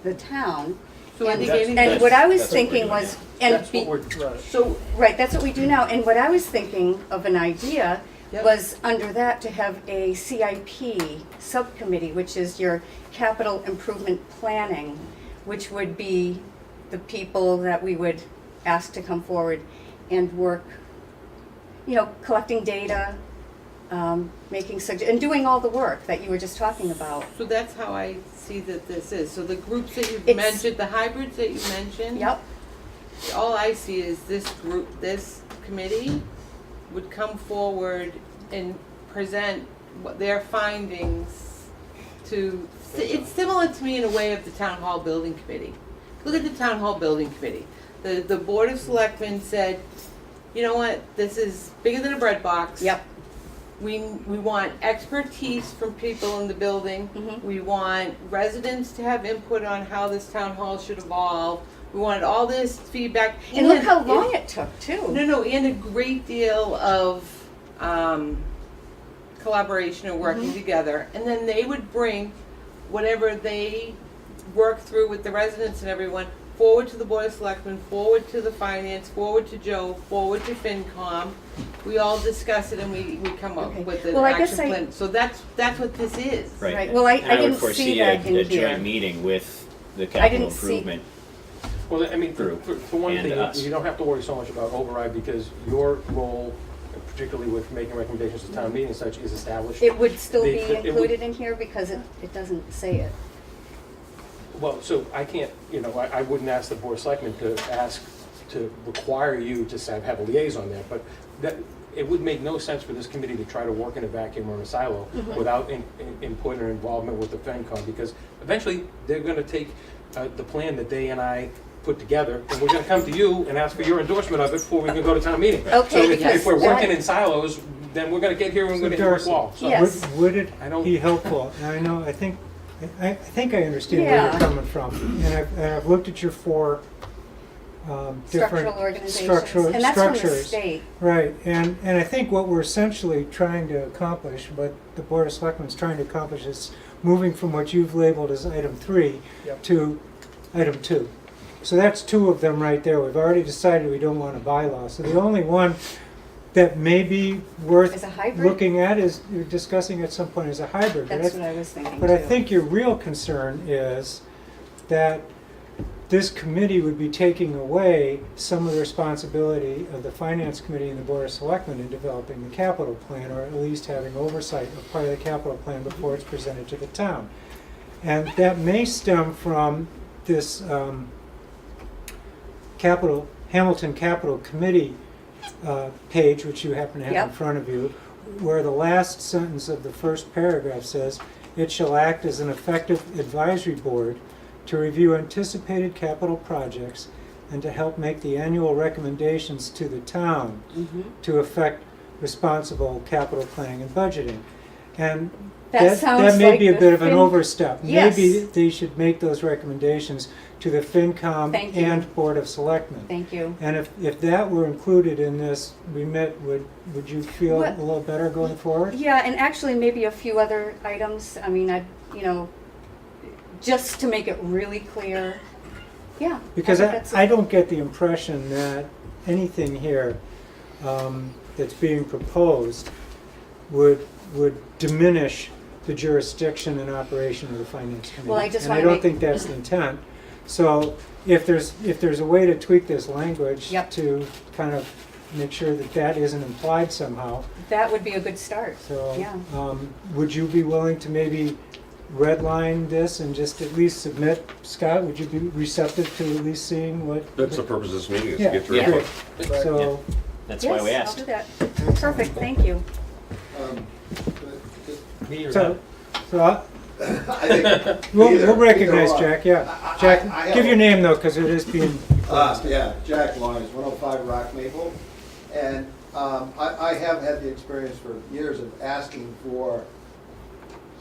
the town. So are And they that's- getting? and what I was That's what we're thinking doing was, and That's what we're, So, right, that's what we do now. And what I was thinking of an idea Yep. was under that to have a CIP subcommittee, which is your capital improvement planning, which would be the people that we would ask to come forward and work, collecting data, making and doing all the work that you were just talking about. so that's how I see that this is. So the groups that you It's- mentioned, the hybrids that you mentioned. Yep. All I see is this committee would come forward and present what their findings to, it's similar to me in a way of the town hall building committee. Look at the town hall building committee. The Board of Selectmen said, you know what, this is bigger than a bread box. Yep. We want expertise from people in the building. Mhm. We want residents to have input on how this town hall should evolve. We wanted all this feedback. And look how long it took, too. No, and a great deal of collaboration and working together. And then they would bring whatever they work through with the residents and everyone forward to the Board of Selectmen, forward to the Finance, forward to Joe, forward to FinCom. We all discuss it and we come up Okay. with an Well, I guess action plan. So that's what this is. Right. Well, I And would didn't see foresee that in a here. joint meeting with the I capital didn't see- improvement. well, I mean, Group for one and thing, us. you don't have to worry so much about override because your role, particularly with making recommendations to town meeting and such, is established. It would still be It would- included in here because it doesn't say it. Well, so I can't, I wouldn't ask the Board of Selectmen to require you to have a liaison there, but that, it would make no sense for this committee to try to work in a vacuum or in a silo without input or involvement with the FinCom, because eventually they're gonna take the plan that they and I put together, and we're gonna come to you and ask for your endorsement of it before we can go to town meeting. Okay, So because if we're working that- in silos, then we're gonna get here and we're gonna So hit a Darcy, wall. So- Yes. Would it I don't- be helpful, and I think I understand where Yeah. you're coming from, and I've looked at your 4 different Structural organizations. structural And that's from the structures. state. Right, and I think what we're essentially trying to accomplish, what the Board of Selectmen is trying to accomplish is moving from what you've labeled as item 3 Yep. to item 2. So that's 2 of them right there. We've already decided we don't want a bylaw. So the only one that may be worth As a hybrid? looking at is, you're discussing at some point as a hybrid. That's what I was thinking, But I too. think your real concern is that this committee would be taking away some of the responsibility of the Finance Committee and the Board of Selectmen in developing the capital plan, or at least having oversight of part of the capital plan before it's presented to the town. And that may stem from this Hamilton Capital Committee page, which you happen to have in Yep. front of you, where the last sentence of the first paragraph says, "It shall act as an effective advisory board to review anticipated capital projects and to help make the annual recommendations to the town to effect responsible capital planning and budgeting." And That sounds that may like be a the bit of an Fin- overstep. Yes. Maybe they should make those recommendations to the FinCom Thank you. and Board of Selectmen. Thank you. And if that were included in this remit, would you feel What- a little better going forward? Yeah, and actually maybe a few other items, I mean, just to make it really clear. Yeah. Because think that's I don't get the impression that anything here that's being proposed would diminish the jurisdiction and operation of the Finance Committee. Well, I just And I wanna don't make- think that's the intent. So if there's a way to tweak this language Yep. to kind of make sure that that isn't implied somehow, That would be a good start. so Yeah. would you be willing to maybe redline this and just at least submit, Scott, would you be receptive to at least seeing what? That's the purpose of this meeting, is to Yeah, get your Yeah. input. great. So, That's why we Yes, asked. I'll do that. Perfect, thank you. so I- I think we'll either- recognize either or. Jack, yeah. I Jack, have give a- your name though, because it is being. Yeah, Jack Lyons, 105 Rock Maple. And I have had the experience for years of asking for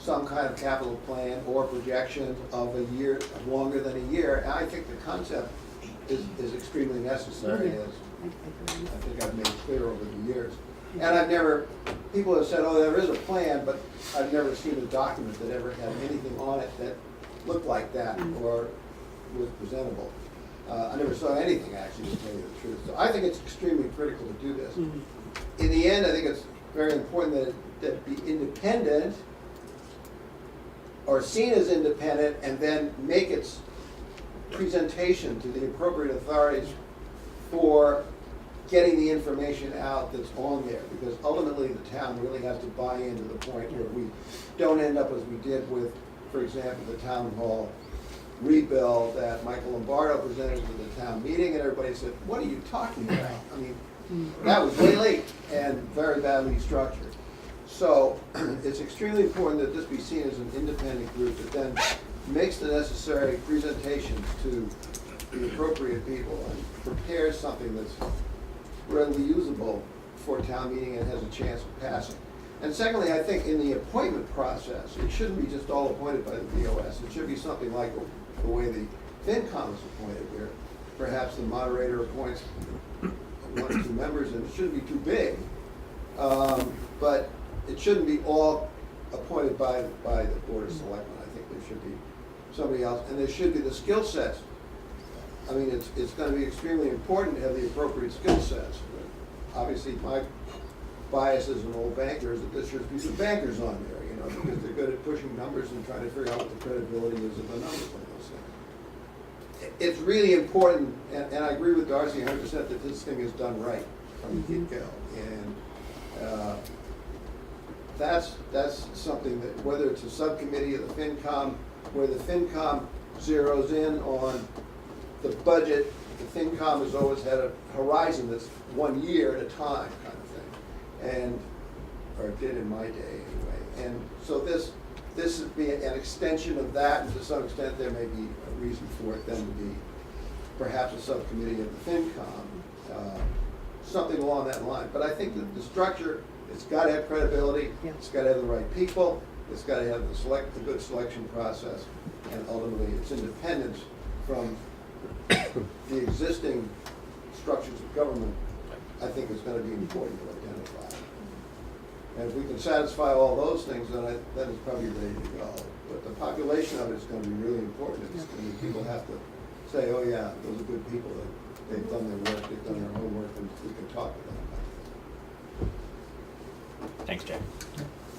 some kind of capital plan or projection of a year, longer than a year. And I think the concept is extremely necessary, as I think I've made clear over the years. And I've never, people have said, oh, there is a plan, but I've never seen a document that ever had anything on it that looked like that or was presentable. I never saw anything, actually, to tell you the truth. So I think it's extremely critical to do this. In the end, I think it's very important that it be independent or seen as independent, and then make its presentation to the appropriate authorities for getting the information out that's on there, because ultimately the town really has to buy into the point where we don't end up as we did with, for example, the town hall rebuild that Michael Lombardo presented to the town meeting, and everybody said, what are you talking about? I mean, that was way late and very badly structured. So it's extremely important that this be seen as an independent group that then makes the necessary presentations to the appropriate people and prepares something that's readily usable for town meeting and has a chance of passing. And secondly, I think in the appointment process, it shouldn't be just all appointed by the BOS. It should be something like the way the FinCom is appointed, where perhaps the moderator appoints one or two members, and it shouldn't be too big. But it shouldn't be all appointed by the Board of Selectmen. I think there should be somebody else, and there should be the skill sets. I mean, it's going to be extremely important to have the appropriate skill sets. But obviously, my bias as an old banker is that there should be some bankers on there, you know, because they're good at pushing numbers and trying to figure out what the credibility is of the numbers on those things. It's really important, and I agree with Darcy 100% that this thing is done right from the get-go. And that's something that, whether it's a subcommittee of the FinCom, where the FinCom zeroes in on the budget, the FinCom has always had a horizon that's 1 year at a time kind of thing, or it did in my day anyway. And so this would be an extension of that, and to some extent there may be a reason for it then to be perhaps a subcommittee of the FinCom, something along that line. But I think that the structure, it's got to have credibility, it's got to have the right people, it's got to have the good selection process, and ultimately its independence from the existing structures of government, I think is going to be important to identify. And if we can satisfy all those things, then it's probably ready to go. But the population of it is going to be really important. People have to say, oh yeah, those are good people, they've done their work, they've done their homework, and we can talk to them about it. Thanks, Jack.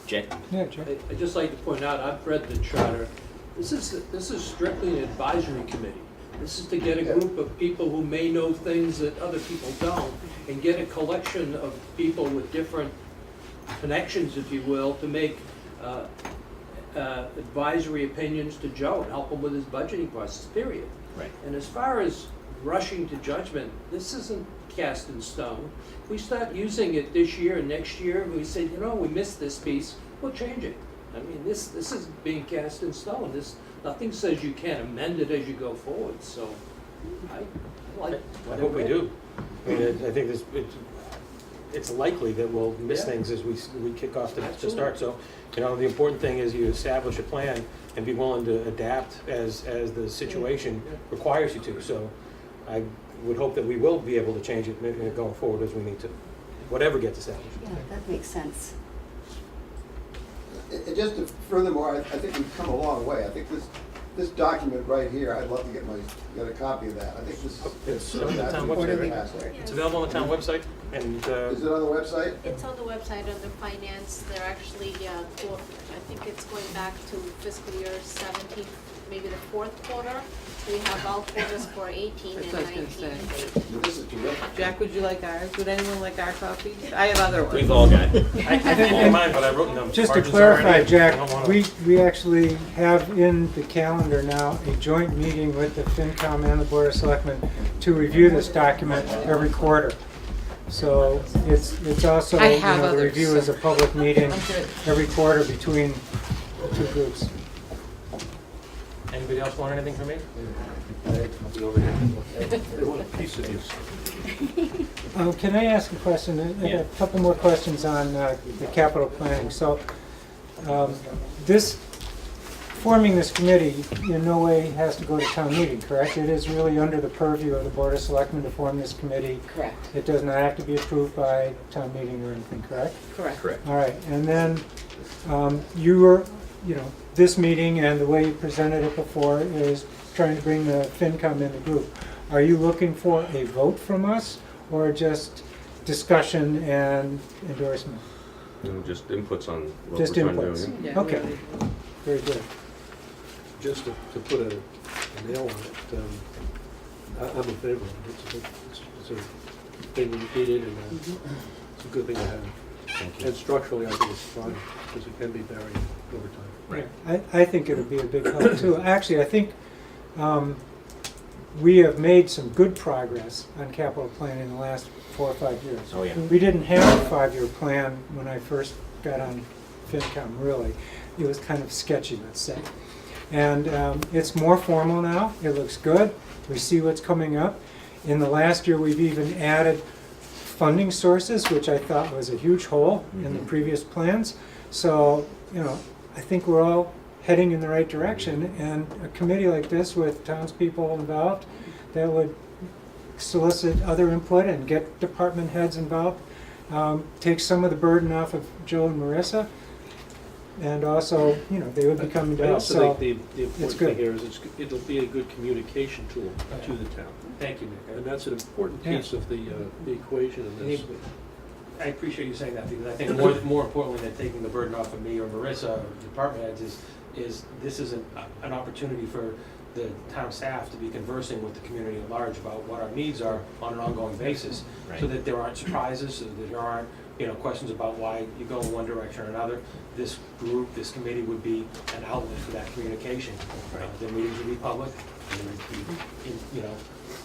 Jay? Yeah, Jack. I'd just like to point out, I've read the charter. This is strictly an advisory committee. This is to get a group of people who may know things that other people don't, and get a collection of people with different connections, if you will, to make advisory opinions to Joe and help him with his budgeting process, period. Right. And as far as rushing to judgment, this isn't cast in stone. If we start using it this year and next year, and we say, you know, we missed this piece, we'll change it. I mean, this is being cast in stone. Nothing says you can't amend it as you go forward, so I like I hope we do. I mean, I think it's likely that we'll miss Yeah. things as we kick off to Absolutely. start. So, you know, the important thing is you establish a plan and be willing to adapt as the situation requires you to. So I would hope that we will be able to change it going forward as we need to, whatever gets established. Yeah, that makes sense. And just to, furthermore, I think we've come a long way. I think this document right here, I'd love to get a copy of that. I think this. It's on the that's town website, right? fantastic. It's available on the town website, and Is it on the website? It's on the website under finance. They're actually, I think it's going back to fiscal year 17, maybe the fourth quarter. We have all quarters for 18 and That's what I 19. was gonna This is terrific. Jack, would you like ours? Would anyone like our copies? I have other ones. We've all got. I didn't mind, but I wrote them. Just to Margins are clarify, already- I Jack, don't wanna- we actually have in the calendar now a joint meeting with the FinCom and the Board of Selectmen to review this document every quarter. So it's also, I you have know, the others, review so- is a public meeting I'm good. every quarter between the two groups. Anybody else want anything from me? They want a piece of this. Can I ask a question? I have a couple more questions on the capital planning. So forming this committee in no way has to go to town meeting, correct? It is really under the purview of the Board of Selectmen to form this committee. Correct. It does not have to be approved by town meeting or anything, correct? Correct. Correct. All right, and then you were, this meeting and the way you presented it before is trying to bring the FinCom in the group. Are you looking for a vote from us or just discussion and endorsement? Just inputs on what Just we're trying inputs. to do. Yeah, Okay. really. Very good. Just to put a nail on it, I'm in favor of it. It's a thing we needed, and it's a good thing to have. Thank you. And structurally, I think it's fine, because it can be varied over time. Right. I think it would be a big help too. Actually, I think we have made some good progress on capital planning in the last 4 or 5 years. Oh, yeah. We didn't have a 5-year plan when I first got on FinCom, really. It was kind of sketchy, let's say. And it's more formal now. It looks good. We see what's coming up. In the last year, we've even added funding sources, which I thought was a huge hole in the previous plans. So, I think we're all heading in the right direction. And a committee like this with townspeople involved that would solicit other input and get department heads involved takes some of the burden off of Joe and Marissa. And also, they would be coming to I us. also So think the it's important good. thing here is it'll be a good communication tool to the town. Thank you, Nick. And that's an important Yeah. piece of the equation in this. I appreciate you saying that, because I think more importantly than taking the burden off of me or Marissa or department heads is this is an opportunity for the town staff to be conversing with the community at large about what our needs are on an ongoing basis, so Right. that there aren't surprises, so that there aren't questions about why you go in one direction or another. This group, this committee would be an outlet for that communication. The meetings would be public, and it would be,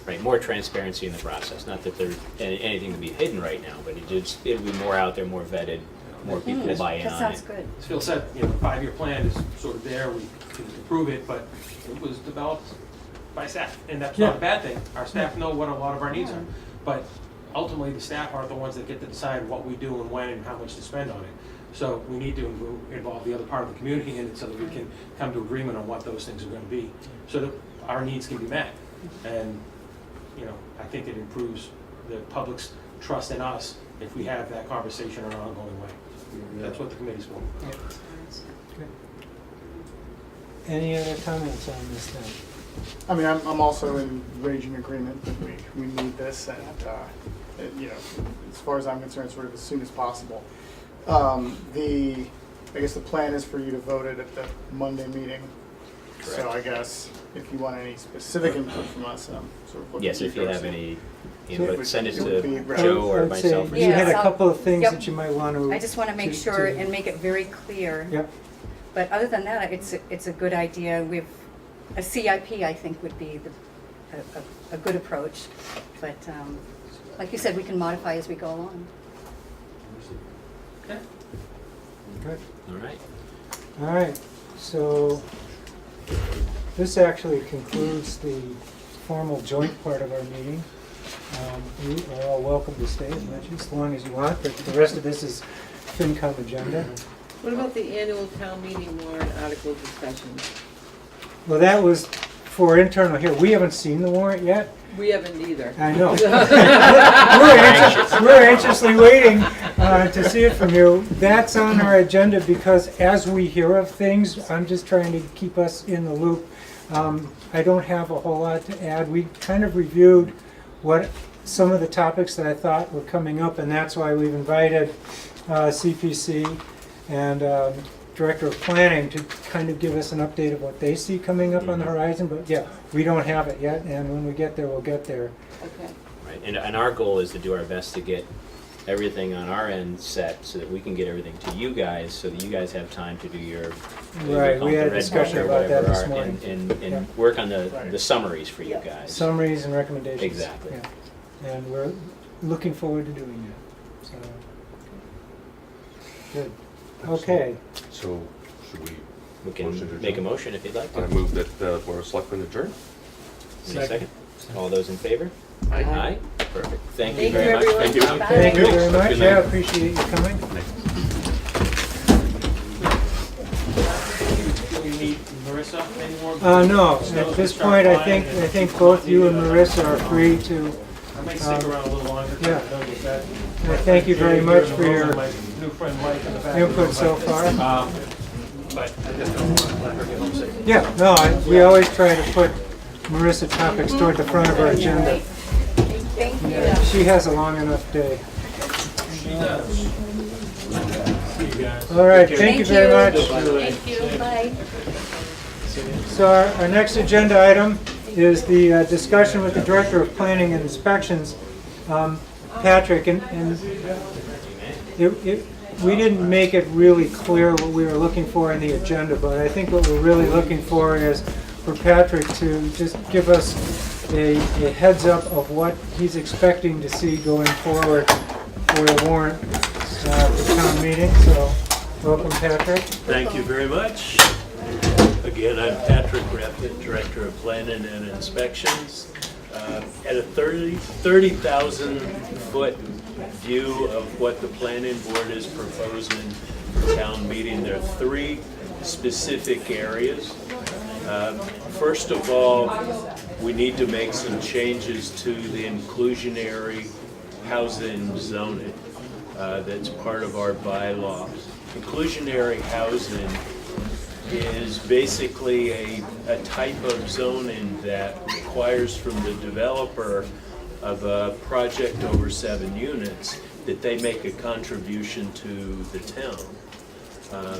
Right, more transparency in the process. Not that there's anything to be hidden right now, but it'll be more out there, more vetted, more people will buy in That on sounds it. good. as Phil said, the 5-year plan is sort of there, we can approve it, but it was developed by staff, and that's not a bad thing. Our staff know what a lot of our needs are, but ultimately, the staff aren't the ones that get to decide what we do and when and how much to spend on it. So we need to involve the other part of the community in it so that we can come to agreement on what those things are gonna be, so that our needs can be met. And, I think it improves the public's trust in us if we have that conversation in an ongoing way. That's what the committee's for. any other comments on this then? I mean, I'm also in raging agreement that we need this, and as far as I'm concerned, sort of as soon as possible. I guess the plan is for you to vote it at the Monday meeting. So I guess if you want any specific input from us, sort of looking Yes, to if you have Darcy. any input, send it It would be to great. Joe or I'd say myself. or You had a Yeah. couple of things Yep. that you might want to. I just want to make sure and make it very clear. Yep, But other than that, it's a good idea. A CIP, I think, would be a good approach. But like you said, we can modify as we go along. Okay. good. All right. All right, so this actually concludes the formal joint part of our meeting. You are all welcome to stay as long as you want, but the rest of this is FinCom agenda. What about the annual town meeting warrant article discussion? Well, that was for internal here. We haven't seen the warrant yet. We haven't either. I know. We're anxiously waiting to see it from you. That's on our agenda because as we hear of things, I'm just trying to keep us in the loop. I don't have a whole lot to add. We kind of reviewed what some of the topics that I thought were coming up, and that's why we've invited CPC and Director of Planning to kind of give us an update of what they see coming up on the horizon. But yeah, we don't have it yet, and when we get there, we'll get there. Okay. Right. And our goal is to do our best to get everything on our end set so that we can get everything to you guys so that you guys have time to do your Right, we had a red discussion book or about that whatever this are, morning. and Yeah. work on the Right. summaries for you Yeah. guys. Summaries and recommendations. Exactly. Yeah. And we're looking forward to doing that. So, good. Okay. So, should we, We can Motion to make a adjourn. motion if you'd like to. I move that the Board of Selectmen adjourn? Any second? All those in favor? Aye. Perfect. Thank you Thank you, very much. everyone. Thank you. Bye. Thank you very much. Good Yeah, night. appreciate you coming. Do we need Marissa anymore? No, at this point, I think both you and Marissa are free to, I might stick around a little longer. yeah. I know you've got- thank you very much for Here in the your room, my new friend Mike in the back of the input room, so but, far. But I just don't want to let her get home sick. Yeah, no, we always try to put Marissa topics toward the front of our agenda. Thank you. Yeah, she has a long enough day. She does. See you guys. All right, thank you very much. Thank you. Bye. So our next agenda item is the discussion with the Director of Planning and Inspections, Patrick, and we didn't make it really clear what we were looking for in the agenda, but I think what we're really looking for is for Patrick to just give us a heads up of what he's expecting to see going forward for the warrant for town meeting. So, welcome, Patrick. Thank you very much. Again, I'm Patrick Rapid, Director of Planning and Inspections. At a 30,000 foot view of what the planning board is proposing for town meeting, there are three specific areas. First of all, we need to make some changes to the inclusionary housing zoning that's part of our bylaw. Inclusionary housing is basically a type of zoning that requires from the developer of a project over 7 units that they make a contribution to the town.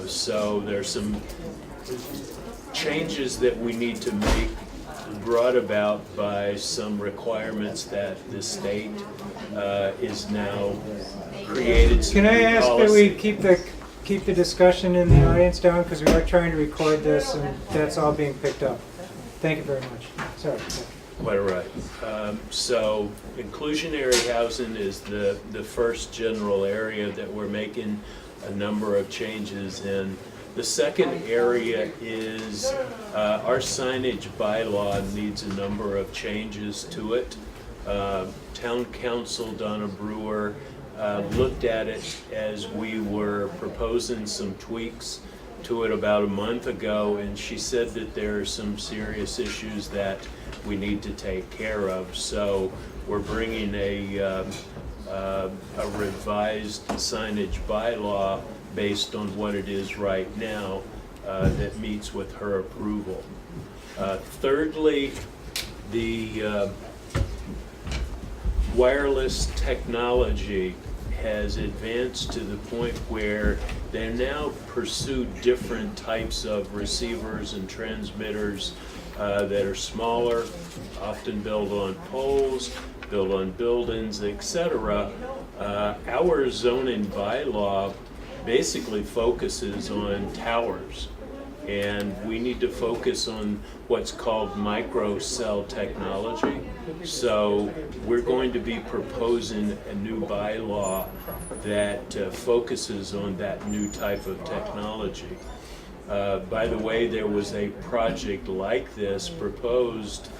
So there's some changes that we need to make brought about by some requirements that the state is now created. Can I ask that we policy. keep the discussion in the audience down, because we are trying to record this and that's all being picked up. Thank you very much. Sorry. Quite all right. So inclusionary housing is the first general area that we're making a number of changes in. The second area is our signage bylaw needs a number of changes to it. Town Council Donna Brewer looked at it as we were proposing some tweaks to it about a month ago, and she said that there are some serious issues that we need to take care of. So we're bringing a revised signage bylaw based on what it is right now that meets with her approval. Thirdly, the wireless technology has advanced to the point where they now pursue different types of receivers and transmitters that are smaller, often built on poles, built on buildings, etc. Our zoning bylaw basically focuses on towers. And we need to focus on what's called micro cell technology. So we're going to be proposing a new bylaw that focuses on that new type of technology. By the way, there was a project like this proposed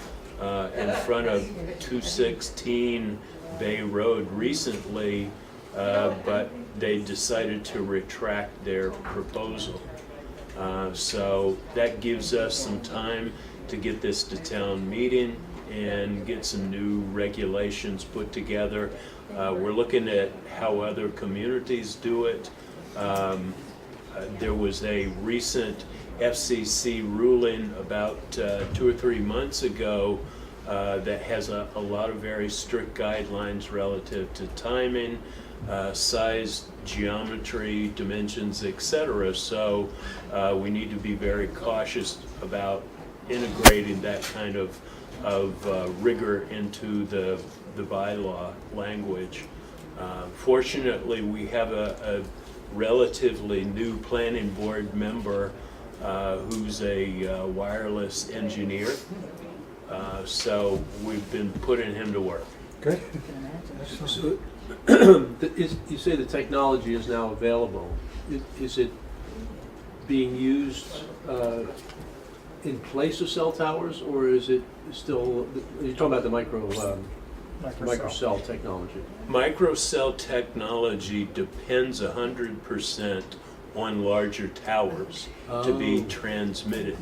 in front of 216 Bay Road recently, but they decided to retract their proposal. So that gives us some time to get this to town meeting and get some new regulations put together. We're looking at how other communities do it. There was a recent FCC ruling about 2 or 3 months ago that has a lot of very strict guidelines relative to timing, size, geometry, dimensions, etc. So we need to be very cautious about integrating that kind of rigor into the bylaw language. Fortunately, we have a relatively new planning board member who's a wireless engineer. So we've been putting him to work. Good. So, you say the technology is now available. Is it being used in place of cell towers, or is it still, you're talking about the microcell technology? Microcell technology depends 100% on larger towers to be transmitted.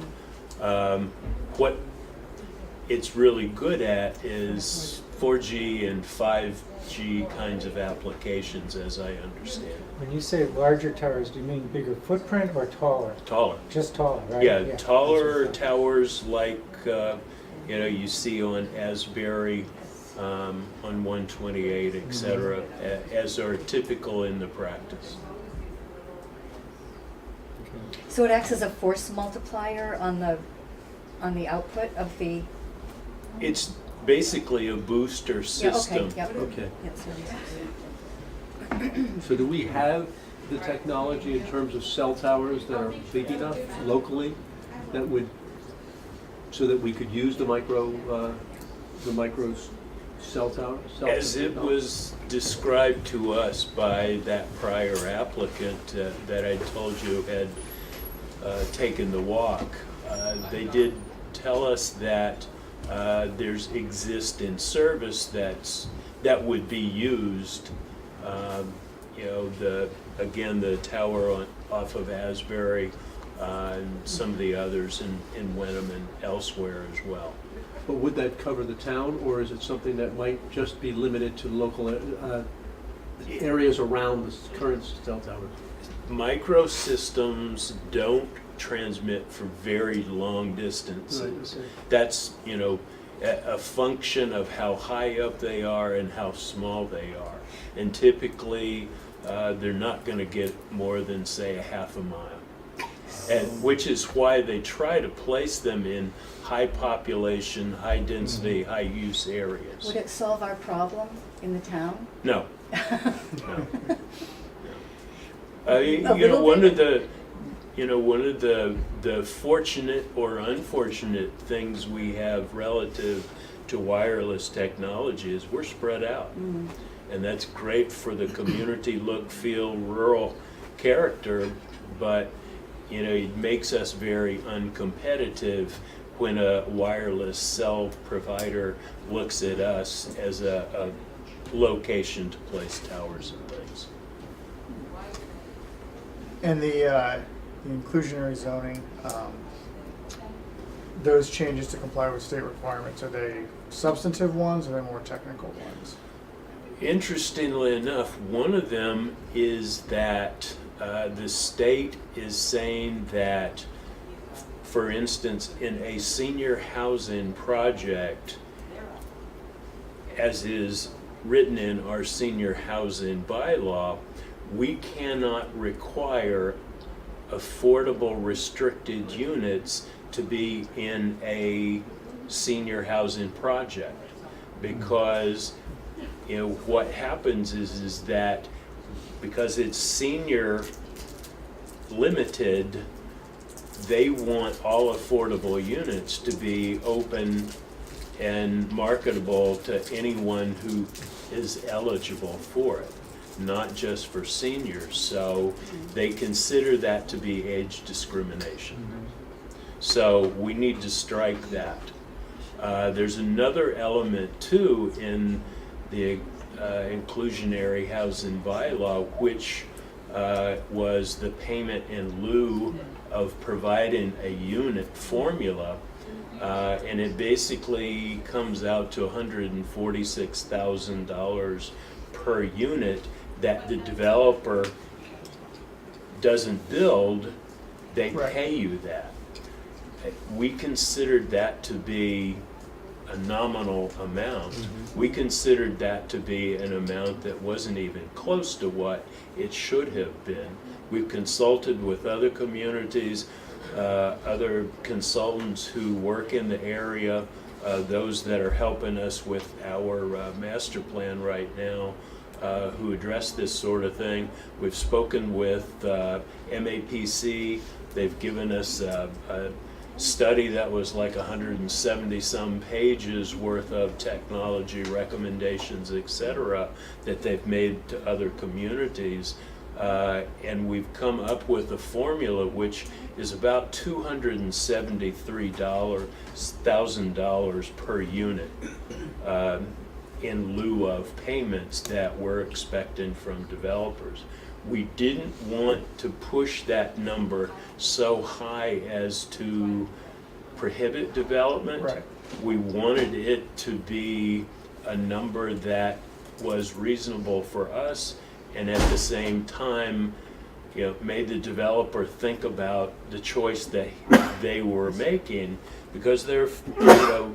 What it's really good at is 4G and 5G kinds of applications, as I understand. When you say larger towers, do you mean bigger footprint or taller? Taller. Just taller, right? Yeah, taller towers like you see on Asbury, on 128, etc., as are typical in the practice. So it acts as a force multiplier on the output of the. It's basically a booster system. Yeah, okay, Okay. Yep. So do we have the technology in terms of cell towers that are big enough locally that would, so that we could use the micro cell tower? As it was described to us by that prior applicant that I told you had taken the walk, they did tell us that there's exist in service that would be used. The tower off of Asbury and some of the others in Wenham and elsewhere as well. But would that cover the town, or is it something that might just be limited to local areas around the current cell towers? Microsystems don't transmit for very long distances. Right, okay. That's, a function of how high up they are and how small they are. And typically, they're not going to get more than, say, a half a mile. And which is why they try to place them in high population, high density, high use areas. Would it solve our problem in the town? No. No. One of the fortunate or unfortunate things we have relative to wireless technology is we're spread out. And that's great for the community look, feel, rural character, but it makes us very uncompetitive when a wireless cell provider looks at us as a location to place towers and things. And the inclusionary zoning, those changes to comply with state requirements, are they substantive ones or are they more technical ones? Interestingly enough, one of them is that the state is saying that, for instance, in a senior housing project, as is written in our senior housing bylaw, we cannot require affordable restricted units to be in a senior housing project, because what happens is that because it's senior limited, they want all affordable units to be open and marketable to anyone who is eligible for it, not just for seniors. So they consider that to be age discrimination. So we need to strike that. There's another element too in the inclusionary housing bylaw, which was the payment in lieu of providing a unit formula, and it basically comes out to $146,000 per unit that the developer doesn't build, they pay you that. We considered that to be a nominal amount. We considered that to be an amount that wasn't even close to what it should have been. We've consulted with other communities, other consultants who work in the area, those that are helping us with our master plan right now, who address this sort of thing. We've spoken with MAPC. They've given us a study that was like 170 some pages worth of technology recommendations, etc., that they've made to other communities, and we've come up with a formula which is about $273,000 per unit in lieu of payments that we're expecting from developers. We didn't want to push that number so high as to prohibit development. Right. We wanted it to be a number that was reasonable for us, and at the same time, made the developer think about the choice that they were making, because there are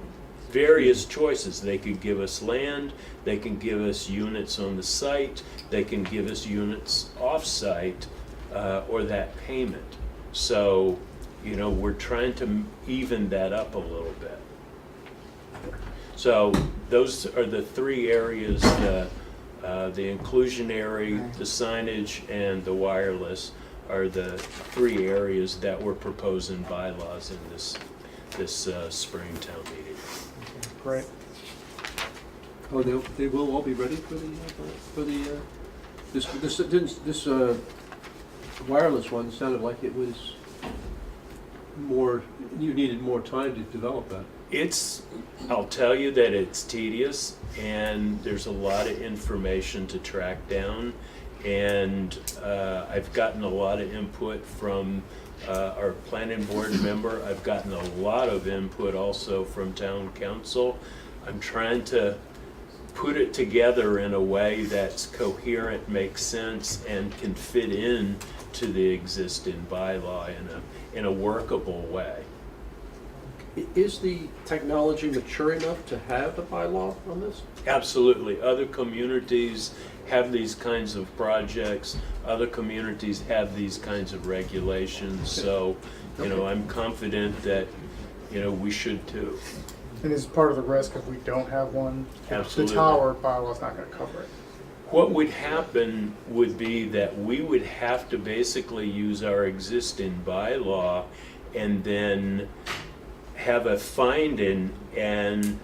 various choices. They could give us land, they can give us units on the site, they can give us units off-site, or that payment. So, we're trying to even that up a little bit. So those are the three areas, the inclusionary, the signage, and the wireless are the three areas that we're proposing bylaws in this spring town meeting. Great. Oh, they will all be ready for this wireless one sounded like it was more, you needed more time to develop that. I'll tell you that it's tedious, and there's a lot of information to track down, and I've gotten a lot of input from our planning board member. I've gotten a lot of input also from town council. I'm trying to put it together in a way that's coherent, makes sense, and can fit in to the existing bylaw in a workable way. Is the technology mature enough to have a bylaw on this? Absolutely. Other communities have these kinds of projects. Other communities have these kinds of regulations. So, I'm confident that, we should too. And is part of the risk if we don't have one? Absolutely. The tower bylaw's not going to cover it. What would happen would be that we would have to basically use our existing bylaw and then have a finding and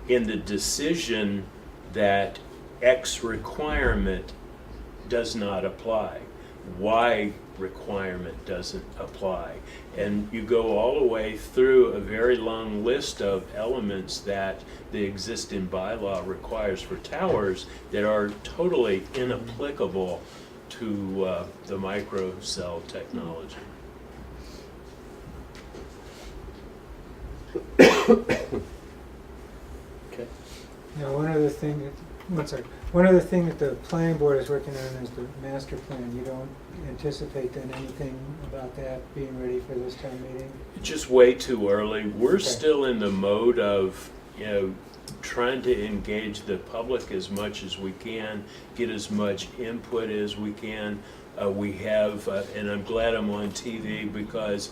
in the decision that X requirement does not apply, Y requirement doesn't apply. And you go all the way through a very long list of elements that the existing bylaw requires for towers that are totally inapplicable to the microcell technology. Okay. Now, one other thing that the planning board is working on is the master plan. You don't anticipate then anything about that being ready for this town meeting? Just way too early. We're still in the mode of, trying to engage the public as much as we can, get as much input as we can. We have, and I'm glad I'm on TV because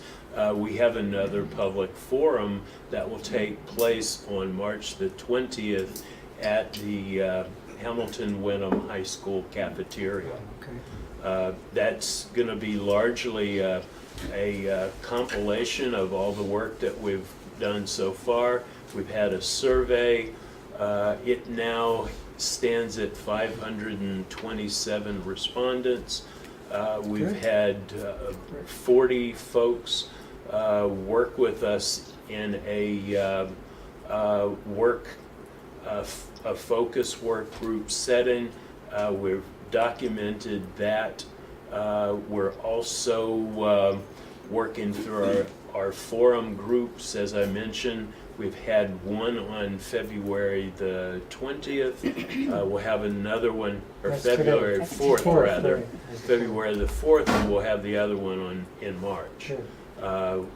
we have another public forum that will take place on March the 20th at the Hamilton Wenham High School cafeteria. Okay. That's going to be largely a compilation of all the work that we've done so far. We've had a survey. It now stands at 527 respondents. We've Good. had 40 folks work with us in a focus work group setting. We've documented that. We're also working through our forum groups, as I mentioned. We've had one on February the 20th. We'll have another one, or That's February today. 4th, Fourth, rather. right. February the 4th, and we'll have the other one in March, Good.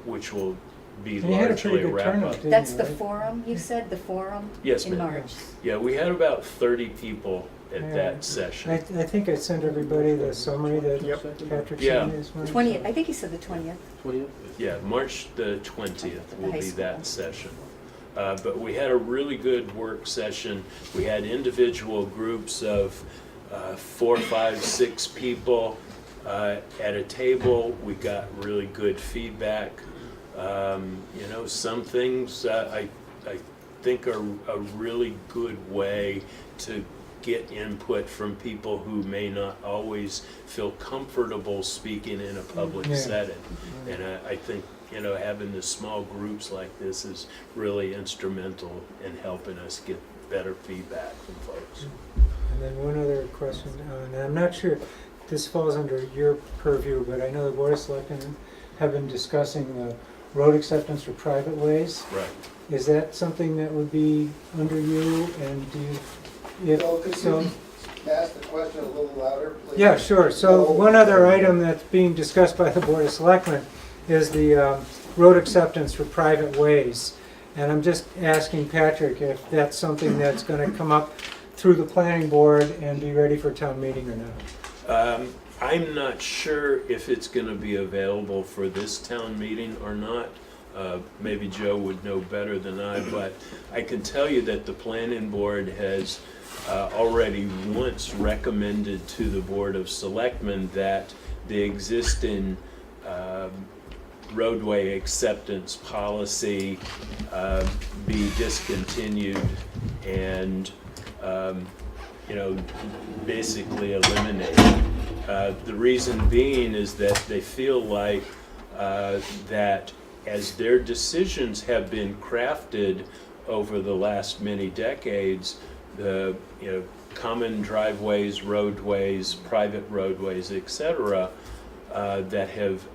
which will be And you had a pretty largely a good wrap turnout, up. didn't That's you, the right? forum, you said, the forum? Yes, In ma'am. March. Yeah, we had about 30 people at Yeah. that session. I think I sent everybody the summary that Patrick Yeah. sent me this morning. 20th, I think he said the 20th. Yeah, March the 20th will high be that school. session. But we had a really good work session. We had individual groups of 4, 5, 6 people at a table. We got really good feedback. You know, some things I think are a really good way to get input from people who may not always feel comfortable speaking in a public Yeah. setting. And I think, you know, having the small groups like this is really instrumental in helping us get better feedback from folks. And then one other question, and I'm not sure this falls under your purview, but I know the Board of Selectmen have been discussing the road acceptance for private ways. Right. Is that something that would be under you, and do you, So if could so? you ask the question a little louder, please? Yeah, sure. So one other item that's being discussed by the Board of Selectmen is the road acceptance for private ways. And I'm just asking Patrick if that's something that's going to come up through the planning board and be ready for town meeting or not. I'm not sure if it's going to be available for this town meeting or not. Maybe Joe would know better than I, but I can tell you that the planning board has already once recommended to the Board of Selectmen that the existing roadway acceptance policy be discontinued and, you know, basically eliminated. The reason being is that they feel like that as their decisions have been crafted over the last many decades, the common driveways, roadways, private roadways, etc., that have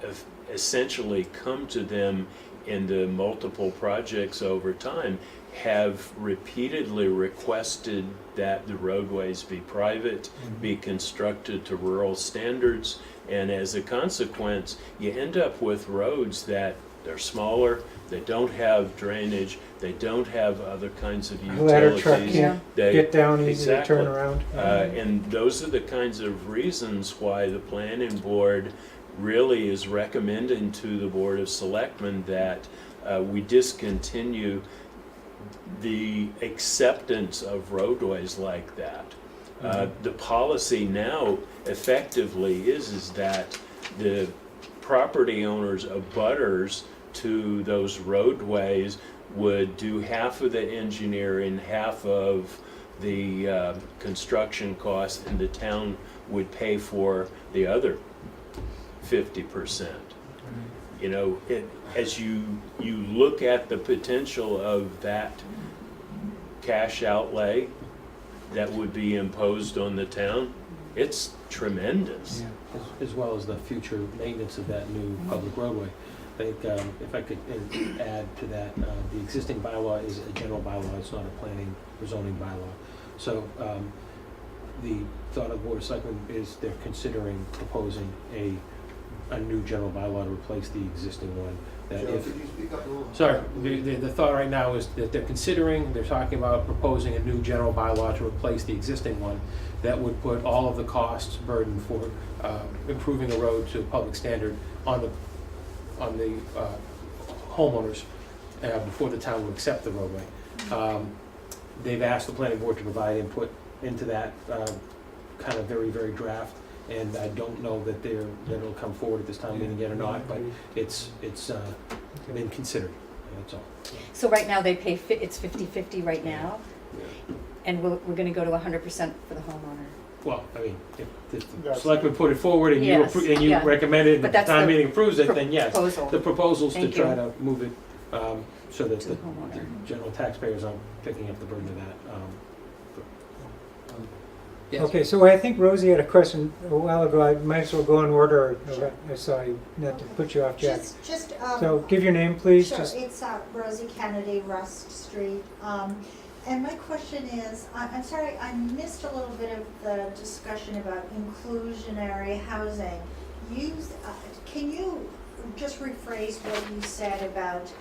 essentially come to them in the multiple projects over time, have repeatedly requested that the roadways be private, be constructed to rural standards, and as a consequence, you end up with roads that they're smaller, they don't have drainage, they don't have other kinds of A ladder truck utilities. can't They- get down easy to Exactly. turn around. And those are the kinds of reasons why the planning board really is recommending to the Board of Selectmen that we discontinue the acceptance of roadways like that. The policy now effectively is that the property owners, abutters to those roadways would do half of the engineering, half of the construction costs, and the town would pay for the other 50%. You know, as you look at the potential of that cash outlay that would be imposed on the town, it's tremendous. As well as the future maintenance of that new public roadway. I think if I could add to that, the existing bylaw is a general bylaw, it's not a planning or zoning bylaw. So the thought of Board of Selectmen is they're considering proposing a a new general bylaw to replace the existing one. That Joe, if, could you speak up a little? sorry, the thought right now is that they're talking about proposing a new general bylaw to replace the existing one that would put all of the costs burden for improving a road to public standard on the homeowners before the town will accept the roadway. They've asked the planning board to provide input into that kind of very, very draft, and I don't know that it'll come forward at this town meeting yet or not, but it's been considered, that's all. So right now, they pay, it's 50/50 right now, and we're gonna go to 100% for the homeowner. Well, I mean, if the That's- selectmen put it forward and Yes, you yeah. recommend it, and But the that's town the meeting approves it, then yes. Proposal. The proposal's to Thank try you. to move it so that To the the homeowner. general taxpayers aren't picking up the burden of that. Yes. Okay, so I think Rosie had a question a while ago. I might as well go in order. I saw you, not to put you off, Jack. Just, So give your name, please. sure, Just it's Rosie Kennedy, Rust Street. And my question is, I'm sorry, I missed a little bit of the discussion about inclusionary housing. Can you just rephrase what you said about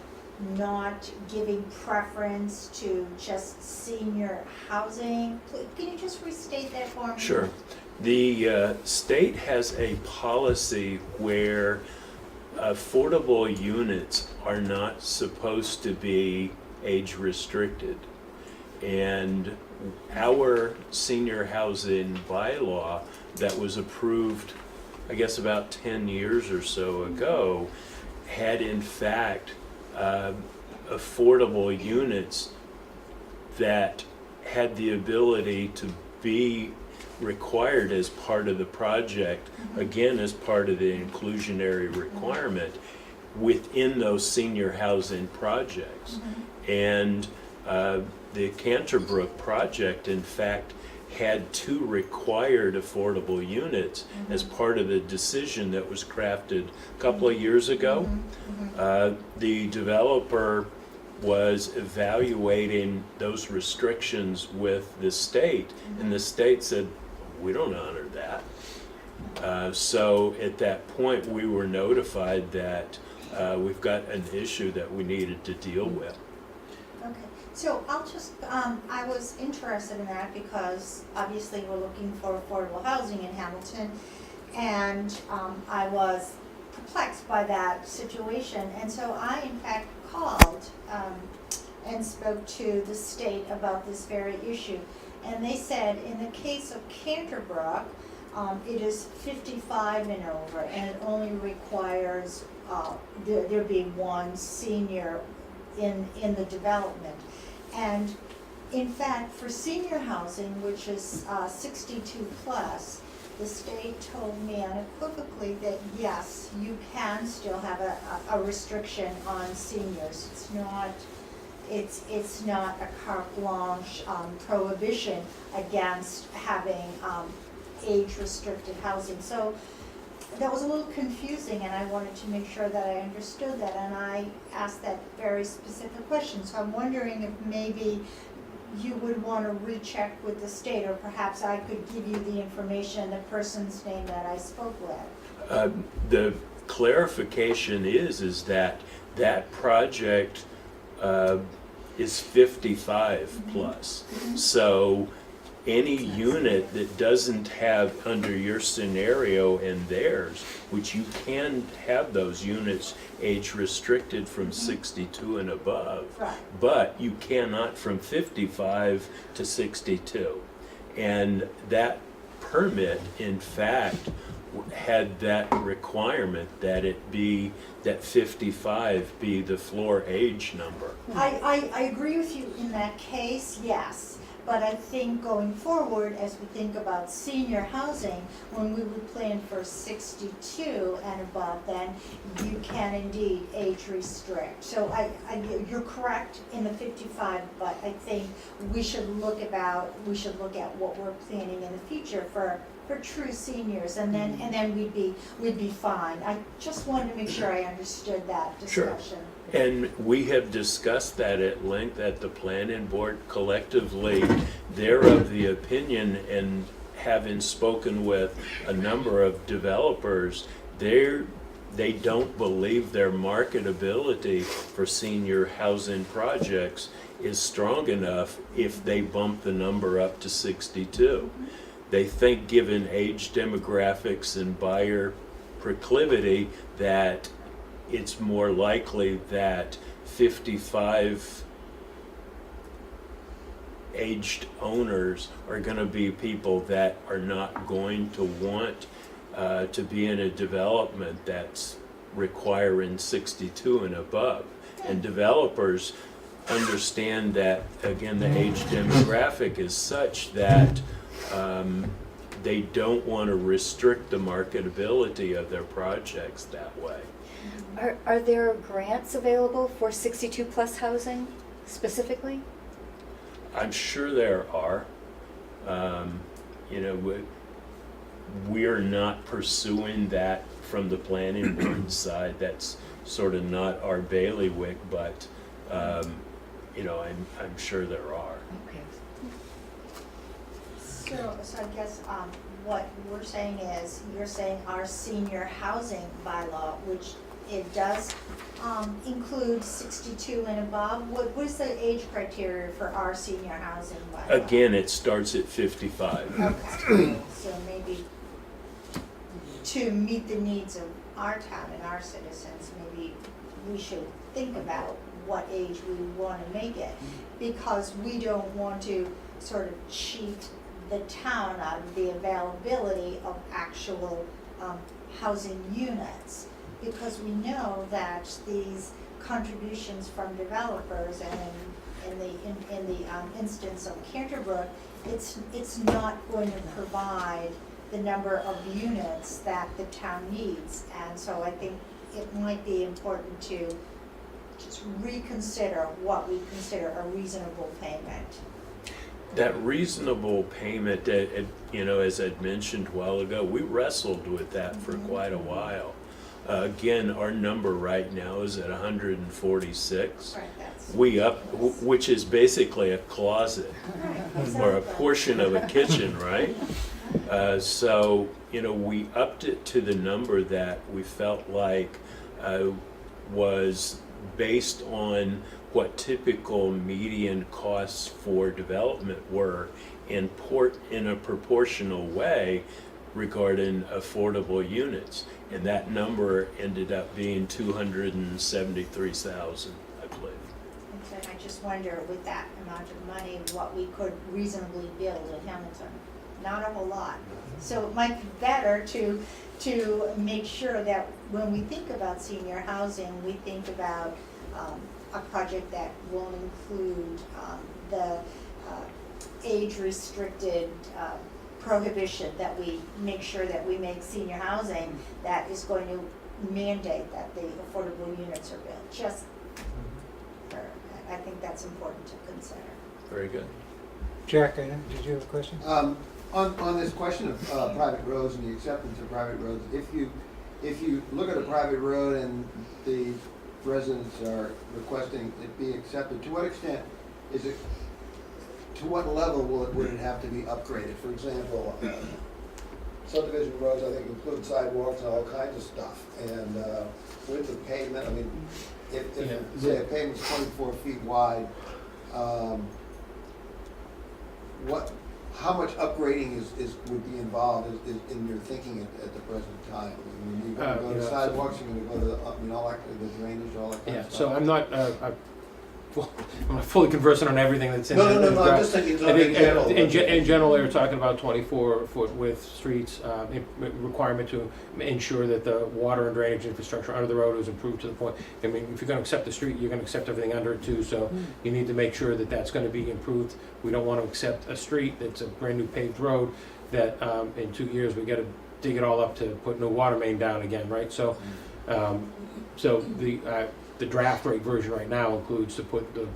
not giving preference to just senior housing? Can you just restate that for me? Sure. The state has a policy where affordable units are not supposed to be age restricted. And our senior housing bylaw that was approved, I guess about 10 years or so ago, had in fact affordable units that had the ability to be required as part of the project, again as part of the inclusionary requirement within those senior housing projects. And the Canterbrook project, in fact, had 2 required affordable units as part of the decision that was crafted a couple of years ago. The developer was evaluating those restrictions with the state, and the state said, we don't honor that. So at that point, we were notified that we've got an issue that we needed to deal with. Okay, so I'll just, I was interested in that because obviously we're looking for affordable housing in Hamilton. And I was perplexed by that situation. And so I in fact called and spoke to the state about this very issue. And they said in the case of Canterbrook, it is 55 and over, and it only requires there be one senior in the development. And in fact, for senior housing, which is 62 plus, the state told me unequivocally that yes, you can still have a restriction on seniors. It's not a carte blanche prohibition against having age-restricted housing. So that was a little confusing, and I wanted to make sure that I understood that, and I asked that very specific question. So I'm wondering if maybe you would want to recheck with the state, or perhaps I could give you the information, the person's name that I spoke with. The clarification is that that project is 55 plus. So any unit that doesn't have, under your scenario and theirs, which you can have those units age restricted from 62 and above, Right. but you cannot from 55 to 62. And that permit, in fact, had that requirement that it be, that 55 be the floor age number. I agree with you in that case, yes. But I think going forward, as we think about senior housing, when we would plan for 62 and above, then you can indeed age restrict. So you're correct in the 55, but I think we should look at what we're planning in the future for true seniors, and then we'd be fine. I just wanted to make sure I understood that discussion. And we have discussed that at length at the planning board collectively. They're of the opinion, and having spoken with a number of developers, they don't believe their marketability for senior housing projects is strong enough if they bump the number up to 62. They think, given age demographics and buyer proclivity, that it's more likely that 55 aged owners are going to be people that are not going to want to be in a development that's requiring 62 and above. And developers understand that, again, the age demographic is such that they don't want to restrict the marketability of their projects that way. Are there grants available for 62 plus housing specifically? I'm sure there are. You know, we're not pursuing that from the planning board side. That's sort of not our bailiwick, but you know, I'm sure there are. Okay. So I guess what we're saying is, you're saying our senior housing bylaw, which it does include 62 and above. What is the age criteria for our senior housing bylaw? Again, it starts at 55. Okay, so maybe to meet the needs of our town and our citizens, maybe we should think about what age we want to make it, because we don't want to sort of cheat the town out of the availability of actual housing units, because we know that these contributions from developers, and in the instance of Canterbrook, it's not going to provide the number of units that the town needs. And so I think it might be important to just reconsider what we consider a reasonable payment. That reasonable payment, you know, as I'd mentioned a while ago, we wrestled with that for quite a while. Again, our number right now is at 146. Right, that's. Which is basically a closet or a portion of a kitchen, right? So, you know, we upped it to the number that we felt like was based on what typical median costs for development were in a proportional way regarding affordable units. And that number ended up being 273,000, I believe. And so I just wonder, with that amount of money, what we could reasonably build in Hamilton. Not a whole lot. So it might be better to make sure that when we think about senior housing, we think about a project that won't include the age-restricted prohibition, that we make sure that we make senior housing that is going to mandate that the affordable units are built. Just for, I think that's important to consider. Very good. Jack, did you have a question? On this question of private roads and the acceptance of private roads, if you look at a private road and the residents are requesting it be accepted, to what extent is it, to what level would it have to be upgraded? For example, subdivision roads, I think, include sidewalks and all kinds of stuff, and width of pavement. I mean, if say a pavement's 24 feet wide, how much upgrading would be involved in your thinking at the present time? I mean, you're going to go to sidewalks, you're going to go to all that, the drainage, all that kind of stuff. So I'm not fully conversant on everything that's in No, the I'm just thinking I think in general. in general, they were talking about 24-foot width streets, requirement to ensure that the water and drainage infrastructure under the road is improved to the point. I mean, if you're going to accept the street, you're going to accept everything under it too, so you need to make sure that that's going to be improved. We don't want to accept a street that's a brand new paved road that in 2 years we got to dig it all up to put new water main down again, right? So, the draft rate version right now includes to put the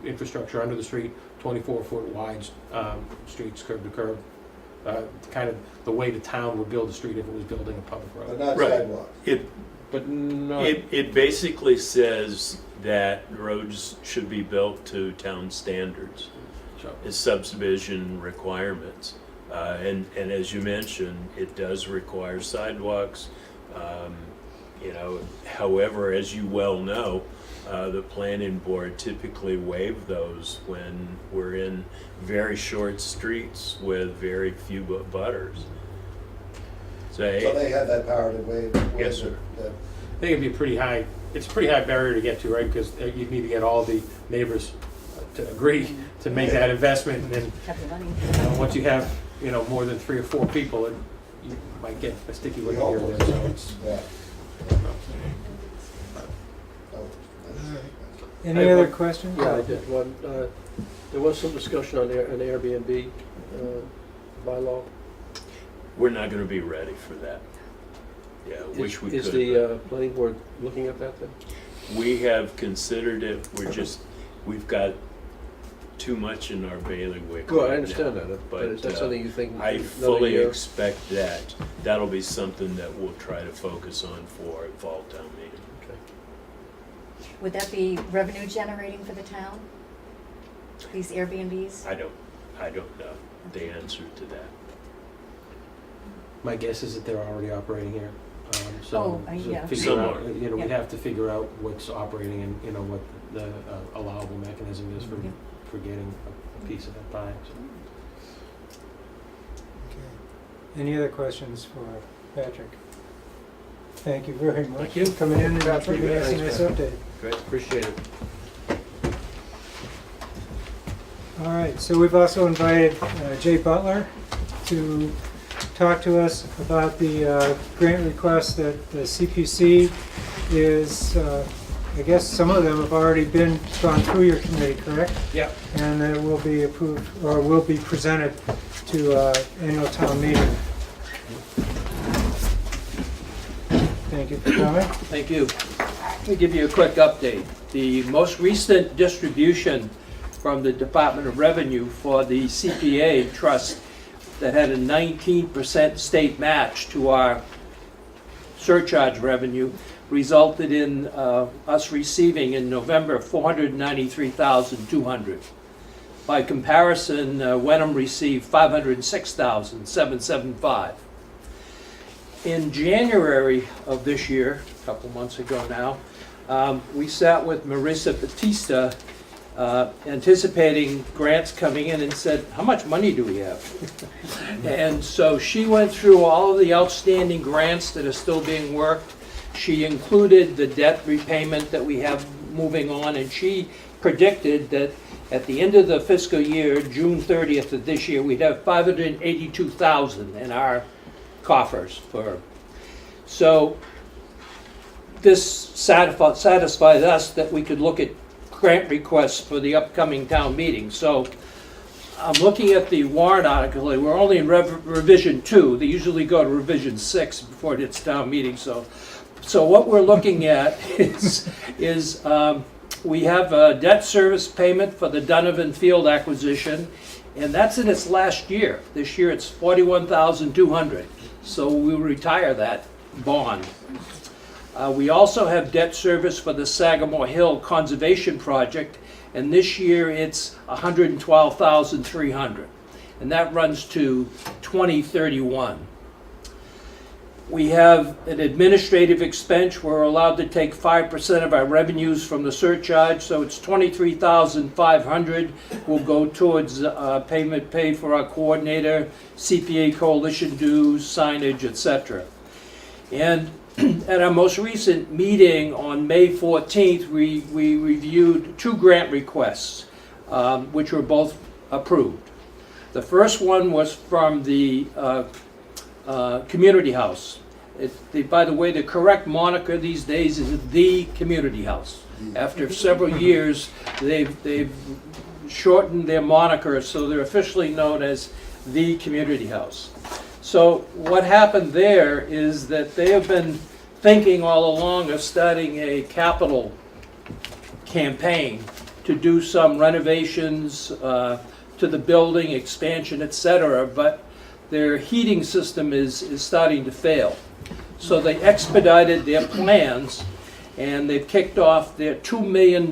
infrastructure under the street, 24-foot wide streets, curb to curb, kind of the way the town would build a street if it was building a public road. But not Right. sidewalks. But no. It basically says that roads should be built to town standards, as subdivision requirements. And as you mentioned, it does require sidewalks, You know, however, as you well know, the planning board typically waive those when we're in very short streets with very few butters. So they have that power to waive. Yes, sir. I think it'd be pretty high, it's a pretty high barrier to get to, right? Because you need to get all the neighbors to agree to make that investment. And then, Have the money. once you have, more than 3 or 4 people, you might get a sticky wicket here or there. So it's, Yeah. Any I other have questions? Yeah, I did one. There was some discussion on an Airbnb bylaw. We're not going to be ready for that. Yeah, wish we could. Is the planning board looking at that then? We have considered it, we've got too much in our bailiwick. Well, I right understand now, that, but is that something you think? I another fully year? expect that. That'll be something that we'll try to focus on for a fall town meeting. Okay. Would that be revenue generating for the town? These Airbnbs? I don't know the answer to that. my guess is that they're already operating here. Yeah. Figure out, Somewhere. we Yeah. have to figure out what's operating and, what the allowable mechanism is Yeah. for getting a piece of that pie. So. Okay. Any other questions for Patrick? Thank you very much. Thank you. for coming in and Patrick, giving us a thanks, nice Patrick. update. Great. Appreciate it. All right, so we've also invited Jay Butler to talk to us about the grant requests that the CPC is, I guess some of them have already gone through your committee, correct? Yeah. And it will be approved, or will be presented to annual town meeting. Thank you for coming. Thank you. Let me give you a quick update. The most recent distribution from the Department of Revenue for the CPA trust that had a 19% state match to our surcharge revenue resulted in us receiving in November $493,200. By comparison, Wenham received $506,775. In January of this year, a couple months ago now, we sat with Marissa Batista anticipating grants coming in and said, how much money do we have? And so she went through all of the outstanding grants that are still being worked. She included the debt repayment that we have moving on, and she predicted that at the end of the fiscal year, June 30th of this year, we'd have $582,000 in our coffers for. So this satisfied us that we could look at grant requests for the upcoming town meeting. So I'm looking at the warrant article. We're only in revision 2. They usually go to revision 6 before it hits town meeting. So what we're looking at is we have a debt service payment for the Donovan Field acquisition, and that's in its last year. This year it's $41,200. So we'll retire that bond. We also have debt service for the Sagamore Hill Conservation Project, and this year it's $112,300, and that runs to 2031. We have an administrative expense. We're allowed to take 5% of our revenues from the surcharge, so it's $23,500 will go towards payment paid for our coordinator, CPA coalition dues, signage, etc. And at our most recent meeting on May 14th, we reviewed 2 grant requests, which were both approved. The first one was from the Community House. By the way, the correct moniker these days is the Community House. After several years, they've shortened their moniker, so they're officially known as the Community House. So what happened there is that they have been thinking all along of starting a capital campaign to do some renovations to the building, expansion, etc., but their heating system is starting to fail. So they expedited their plans, and they've kicked off their $2 million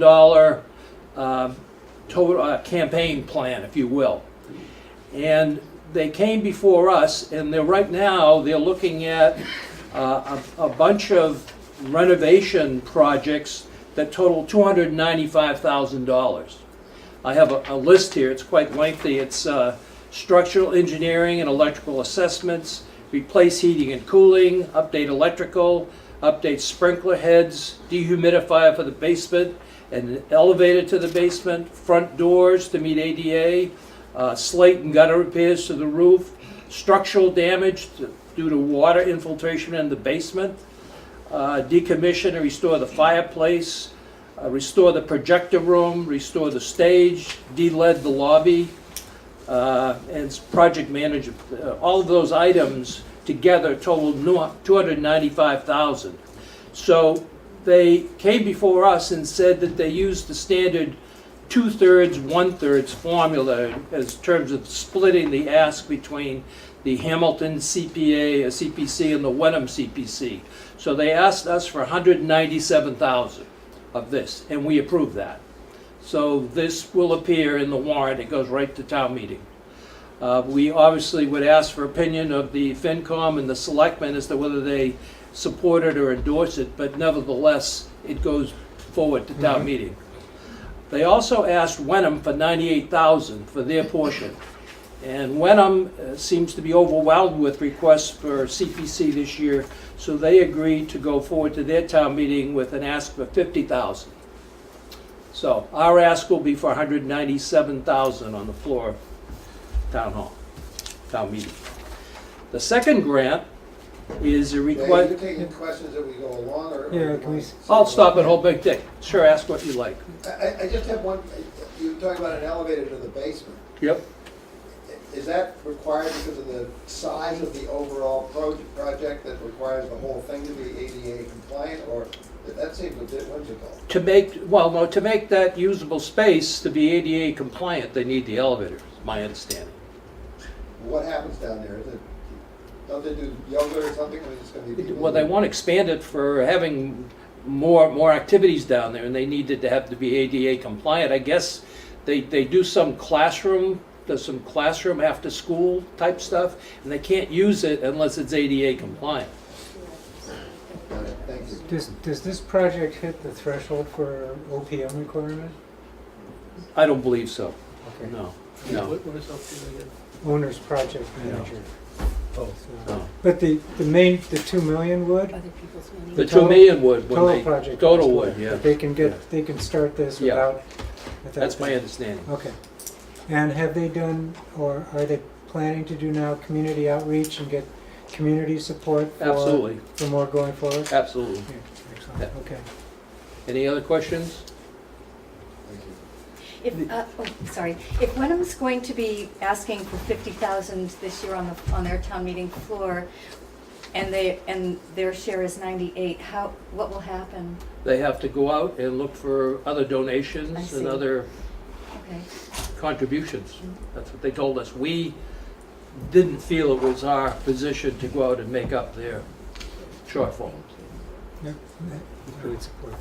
total campaign plan, if you will. And they came before us, and right now they're looking at a bunch of renovation projects that total $295,000. I have a list here, it's quite lengthy. It's structural engineering and electrical assessments, replace heating and cooling, update electrical, update sprinkler heads, dehumidifier for the basement, and an elevator to the basement, front doors to meet ADA, slate and gutter repairs to the roof, structural damage due to water infiltration in the basement, decommission and restore the fireplace, restore the projector room, restore the stage, de-lead the lobby, and project manager. All of those items together totaled $295,000. So they came before us and said that they used the standard 2/3, 1/3 formula as terms of splitting the ask between the Hamilton CPA, CPC, and the Wenham CPC. So they asked us for $197,000 of this, and we approved that. So this will appear in the warrant. It goes right to town meeting. We obviously would ask for opinion of the FinCom and the selectmen as to whether they support it or endorse it, but nevertheless, it goes forward to town meeting. They also asked Wenham for $98,000 for their portion. And Wenham seems to be overwhelmed with requests for CPC this year, so they agreed to go forward to their town meeting with an ask for $50,000. So our ask will be for $197,000 on the floor of town hall, town meeting. The second grant is a Jay, request. you taking questions as we go along, or? Yeah, can we? I'll stop at whole big thing. Sure, ask what you like. I just have one, you were talking about an elevator to the basement. Yep. Is that required because of the size of the overall project that requires the whole thing to be ADA compliant, or that seems a bit whimsical? To make that usable space to be ADA compliant, they need the elevator, is my understanding. What happens down there? Don't they do yoga or something? I mean, it's gonna be people. Well, they want to expand it for having more activities down there, and they needed to have to be ADA compliant. I guess they do some classroom after school type stuff, and they can't use it unless it's ADA compliant. Got it, thank you. Does this project hit the threshold for OPM requirement? I don't believe so. Okay. No. What is up to again? Owner's project manager. Oh, No. But the 2 million would? Other people's money. The 2 million would, when Total they, project. total cost would, yeah. But they can start this Yeah. without. That's my that. understanding. Okay. And have they done, or are they planning to do now community outreach and get community support Absolutely, for more going forward? absolutely. Yeah, excellent, Yeah. okay. Any other questions? If, if Wenham's going to be asking for 50,000 this year on their town meeting floor, and their share is 98, what will happen? They have to go out and look for other I donations see. and other Okay. contributions. That's what they told us. We didn't feel it was our position to go out and make up their shortfall. Yeah, I would support that.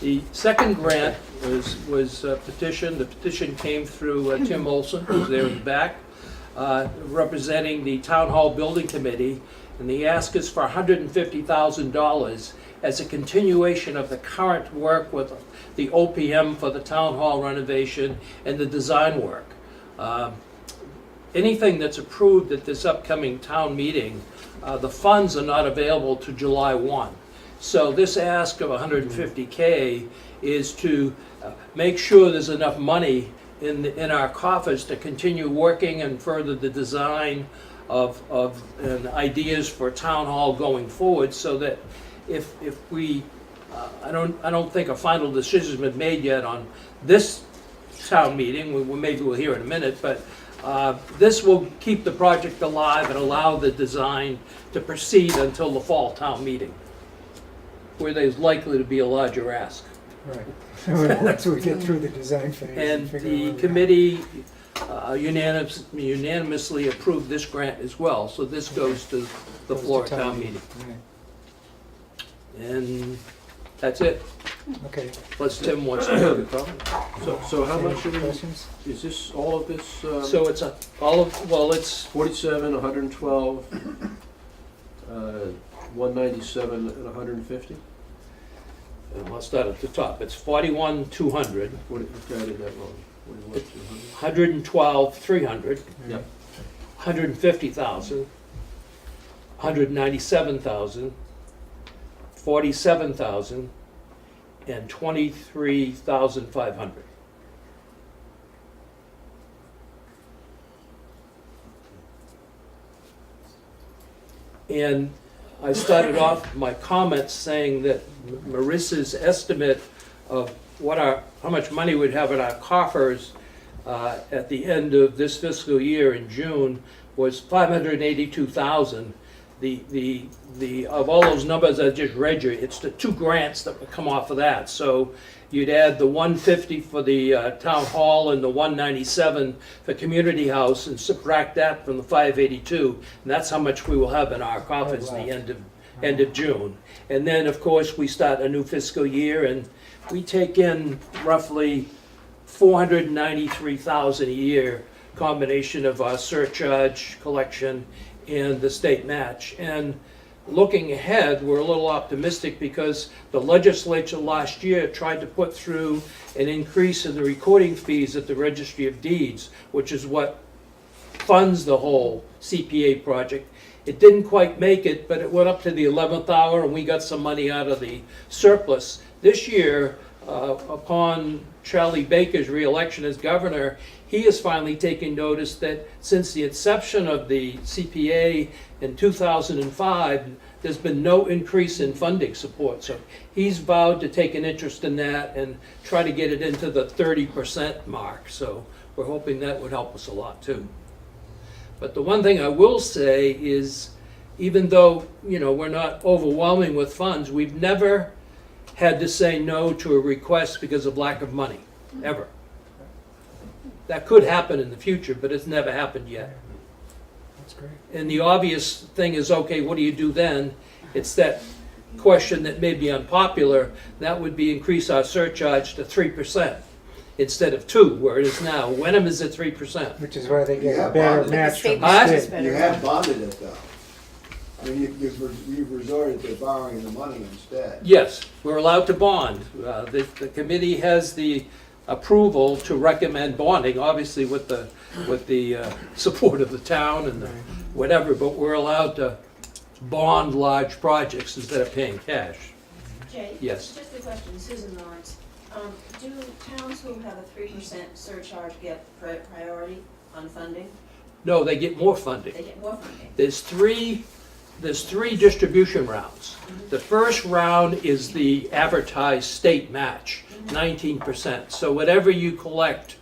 The second grant was a petition. The petition came through Tim Olson, who's there in the back, representing the Town Hall Building Committee, and the ask is for $150,000 as a continuation of the current work with the OPM for the Town Hall renovation and the design work. Anything that's approved at this upcoming town meeting, the funds are not available to July 1. So this ask of $150K is to make sure there's enough money in our coffers to continue working and further the design of and ideas for town hall going forward, so that if we, I don't think a final decision's been made yet on this town meeting. Maybe we'll hear in a minute, but this will keep the project alive and allow the design to proceed until the fall town meeting, where there's likely to be a larger ask. Right. Once we get through the design phase. And figure out the where we're at. committee unanimously approved this grant as well, so this goes to the Goes to floor town meeting. Right. And that's it, Okay. unless Tim wants to make a comment. So how Any much questions? is this, all of this, So it's all of, well, it's, 47, 112? 197 and 150? And I'll start at the top. It's 41,200. What, okay, I did that wrong. 41,200. 112,300. Yep. 150,000. 197,000. 47,000. And 23,500. And I started off my comments saying that Marissa's estimate of how much money we'd have in our coffers at the end of this fiscal year in June was 582,000. Of all those numbers I just read you, it's the 2 grants that would come off of that. So you'd add the 150 for the town hall and the 197 for community house and subtract that from the 582, and that's how much we will have in our coffers at the end of June. And then, of course, we start a new fiscal year, and we take in roughly 493,000 a year, combination of our surcharge collection and the state match. And looking ahead, we're a little optimistic because the legislature last year tried to put through an increase in the recording fees at the Registry of Deeds, which is what funds the whole CPA project. It didn't quite make it, but it went up to the 11th hour and we got some money out of the surplus. This year, upon Charlie Baker's re-election as governor, he has finally taken notice that since the inception of the CPA in 2005, there's been no increase in funding support. So he's vowed to take an interest in that and try to get it into the 30% mark. So we're hoping that would help us a lot too. But the one thing I will say is, even though, you know, we're not overwhelming with funds, we've never had to say no to a request because of lack of money, ever. That could happen in the future, but it's never happened yet. That's great. And the obvious thing is, okay, what do you do then? It's that question that may be unpopular. That would be increase our surcharge to 3% instead of 2%, where it is now. Wenham is at 3%. Which is why they get Yeah, a better bonded. match from Huh? the state. You have bonded it though. I mean, you've resorted to borrowing the money instead. Yes, we're allowed to bond. The committee has the approval to recommend bonding, obviously with the support of the town and the whatever, but we're allowed to bond large projects instead of paying cash. Jay? Yes. Just a question, Susan Lawrence. Do towns who have a 3% surcharge get priority on funding? No, they get more funding. They get more funding? There's three distribution rounds. The first round is the advertised state match, 19%. So whatever you collect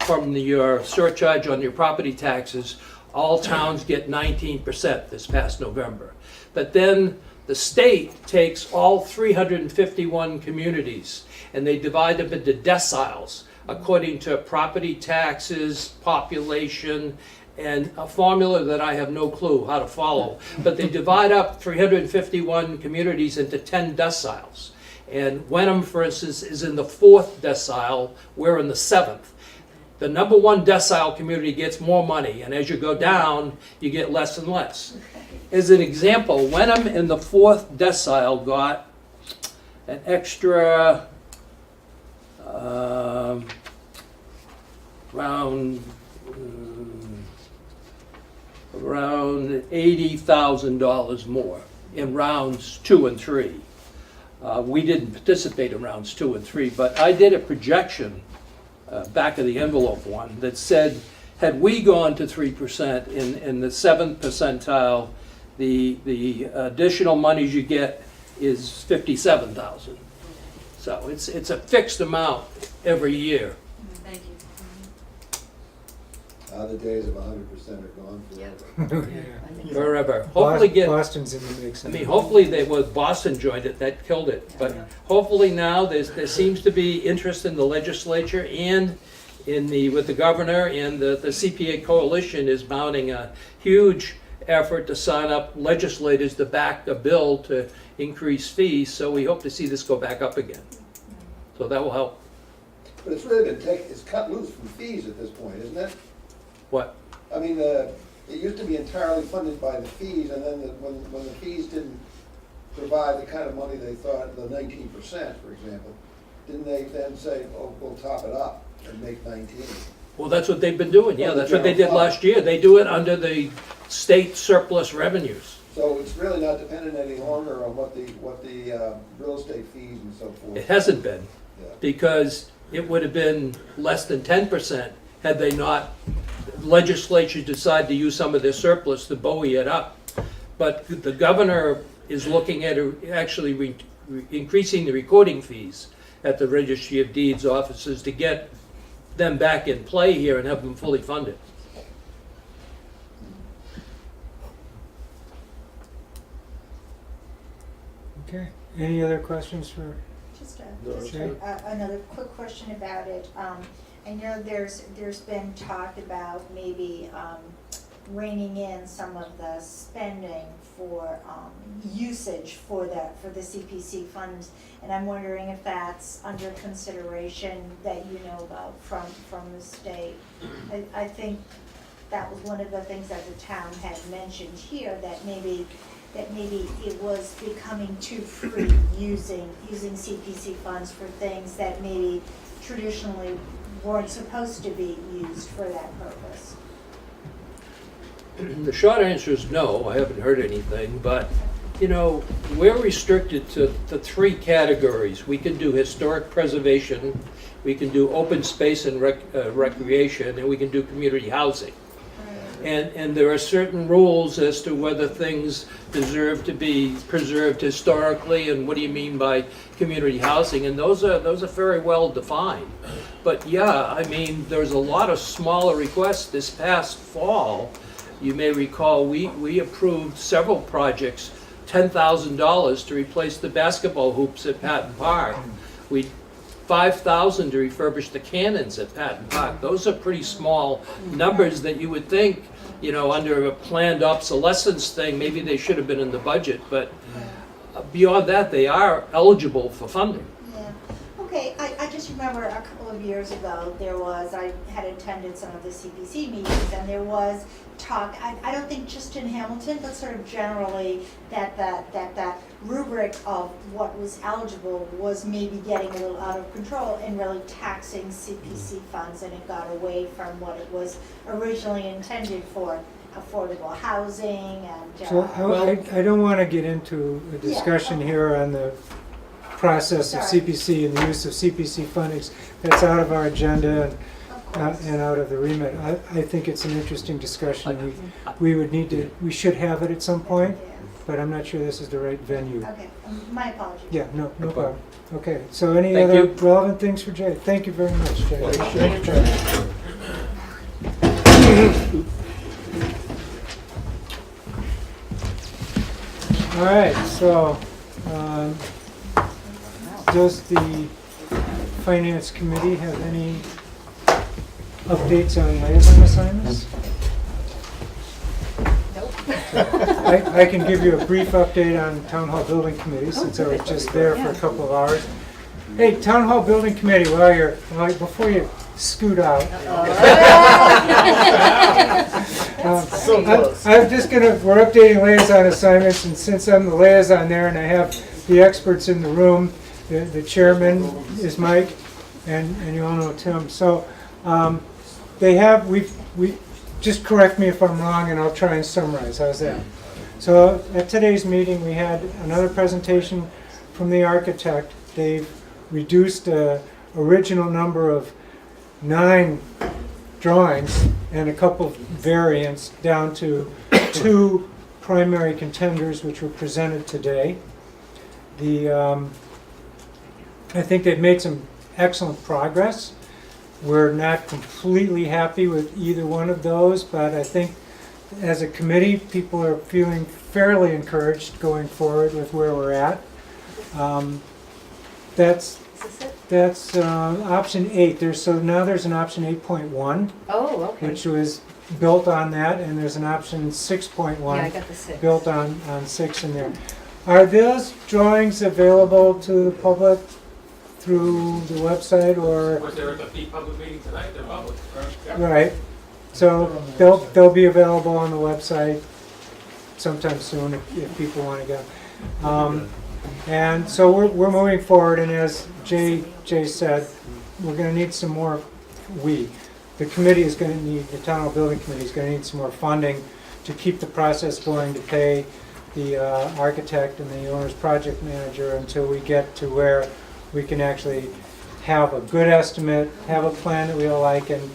from your surcharge on your property taxes, all towns get 19% this past November. But then the state takes all 351 communities and they divide them into deciles according to property taxes, population, and a formula that I have no clue how to follow. But they divide up 351 communities into 10 deciles. And Wenham, for instance, is in the 4th decile, we're in the 7th. The number 1 decile community gets more money, and as you go down, you get less and less. As an example, Wenham in the 4th decile got an extra around $80,000 more in rounds 2 and 3. We didn't participate in rounds 2 and 3, but I did a projection, back of the envelope one, that said, had we gone to 3% in the 7th percentile, the additional monies you get is $57,000. So it's a fixed amount every year. Thank you. The days of 100% are gone forever. Forever. Hopefully get. Boston's in the mix. I mean, hopefully Boston joined it, that killed it. But hopefully now there seems to be interest in the legislature and with the governor, and the CPA coalition is mounting a huge effort to sign up legislators to back a bill to increase fees. So we hope to see this go back up again. So that will help. But it's really been it's cut loose from fees at this point, isn't it? What? I mean, it used to be entirely funded by the fees, and then when the fees didn't provide the kind of money they thought, the 19%, for example, didn't they then say, oh, we'll top it up and make 19? Well, that's what they've been doing, yeah, Well, the that's what they did general fund. last year. They do it under the state surplus revenues. So it's really not dependent any longer on what the real estate fees and so forth. It hasn't been, Yeah. because it would have been less than 10% had they not, legislature decided to use some of their surplus to buoy it up. But the governor is looking at actually increasing the recording fees at the Registry of Deeds offices to get them back in play here and have them fully funded. Okay, any other questions for? Just Sure. another quick question about it. I know there's been talk about maybe reining in some of the spending for usage for the CPC funds, and I'm wondering if that's under consideration that you know about from the state. I think that was one of the things that the town had mentioned here, that maybe it was becoming too free using CPC funds for things that maybe traditionally weren't supposed to be used for that purpose. The short answer is no, I haven't heard anything, but, you know, we're restricted to the three categories. We can do historic preservation, we can do open space and recreation, and we can do community housing. And there are certain rules as to whether things deserve to be preserved historically, and what do you mean by community housing, and those are very well defined. But yeah, I mean, there's a lot of smaller requests. This past fall, you may recall, we approved several projects, $10,000 to replace the basketball hoops at Patton Park. We $5,000 to refurbish the cannons at Patton Park. Those are pretty small numbers that you would think, you know, under a planned obsolescence thing, maybe they should have been in the budget, but beyond that, they are eligible for funding. Yeah. Okay, I just remember a couple of years ago, I had attended some of the CPC meetings, and there was talk, I don't think just in Hamilton, but sort of generally, that rubric of what was eligible was maybe getting a little out of control and really taxing CPC funds, and it got away from what it was originally intended for, affordable housing and. So I don't want to get into a discussion here on the process of Sorry. CPC and the use of CPC fundings. That's out of our agenda and out of the remit. I think it's an interesting discussion. We should have it at some point, but I'm not sure this is the right venue. Okay, my apologies. Yeah, no problem. Okay, so any Thank other you. relevant things for Jay? Thank you very much, Jay. Thank you. All right, so does the Finance Committee have any updates on liaison assignments? I can give you a brief update on Town Hall Building Committee, since I was just there for a couple of hours. Hey, Town Hall Building Committee, before you scoot out. So close. We're updating liaison assignments, and since I'm the liaison there and I have the experts in the room, the chairman is Mike, and you all know Tim. So just correct me if I'm wrong and I'll try and summarize. How's that? So at today's meeting, we had another presentation from the architect. They've reduced the original number of 9 drawings and a couple of variants down to 2 primary contenders, which were presented today. I think they've made some excellent progress. We're not completely happy with either one of those, but I think as a committee, people are feeling fairly encouraged going forward with where we're at. That's option 8. Now there's an option 8.1, Oh, okay. which was built on that, and there's an option 6.1 Yeah, I got the 6. built on 6 in there. Are those drawings available to the public through the website or? Was there at the public meeting tonight? They're public. Right. So they'll be available on the website sometime soon if people want to go. And so we're moving forward, and as Jay said, we're going to need some more, the committee is going to need, the town hall building committee is going to need some more funding to keep the process going, to pay the architect and the owner's project manager until we get to where we can actually have a good estimate, have a plan that we all like, and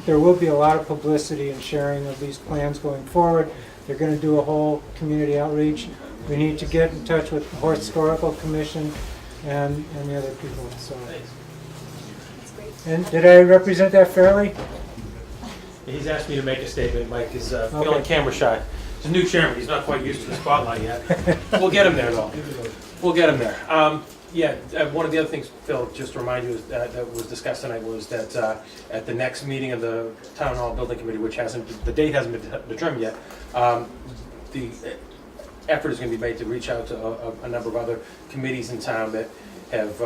there will be a lot of publicity and sharing of these plans going forward. They're going to do a whole community outreach. We need to get in touch with the Historical Commission and the other people. So, and did I represent that fairly? He's asked me to make a statement. Mike is feeling camera shy. He's a new chairman. He's not quite used to the spotlight yet. We'll get him there, though. We'll get him there. One of the other things, Phil, just to remind you, that was discussed tonight was that at the next meeting of the Town Hall Building Committee, which the date hasn't been determined yet, the effort is going to be made to reach out to a number of other committees in town that have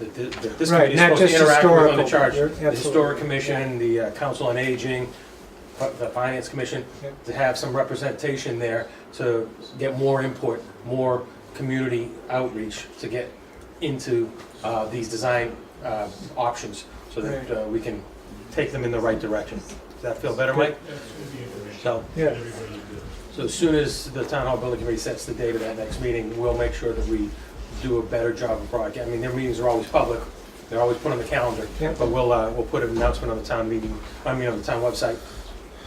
that this committee is supposed to interact with on the charge. The Historic Commission, the Council on Aging, the Finance Commission, to have some representation there to get more input, more community outreach to get into these design options so that we can take them in the right direction. Does that feel better, Mike? So, yeah. So as soon as the Town Hall Building Committee sets the date of that next meeting, we'll make sure that we do a better job of broadcasting. I mean, their meetings are always public. They're always put on the calendar. Yeah. But we'll put an announcement on the town meeting, on the town website.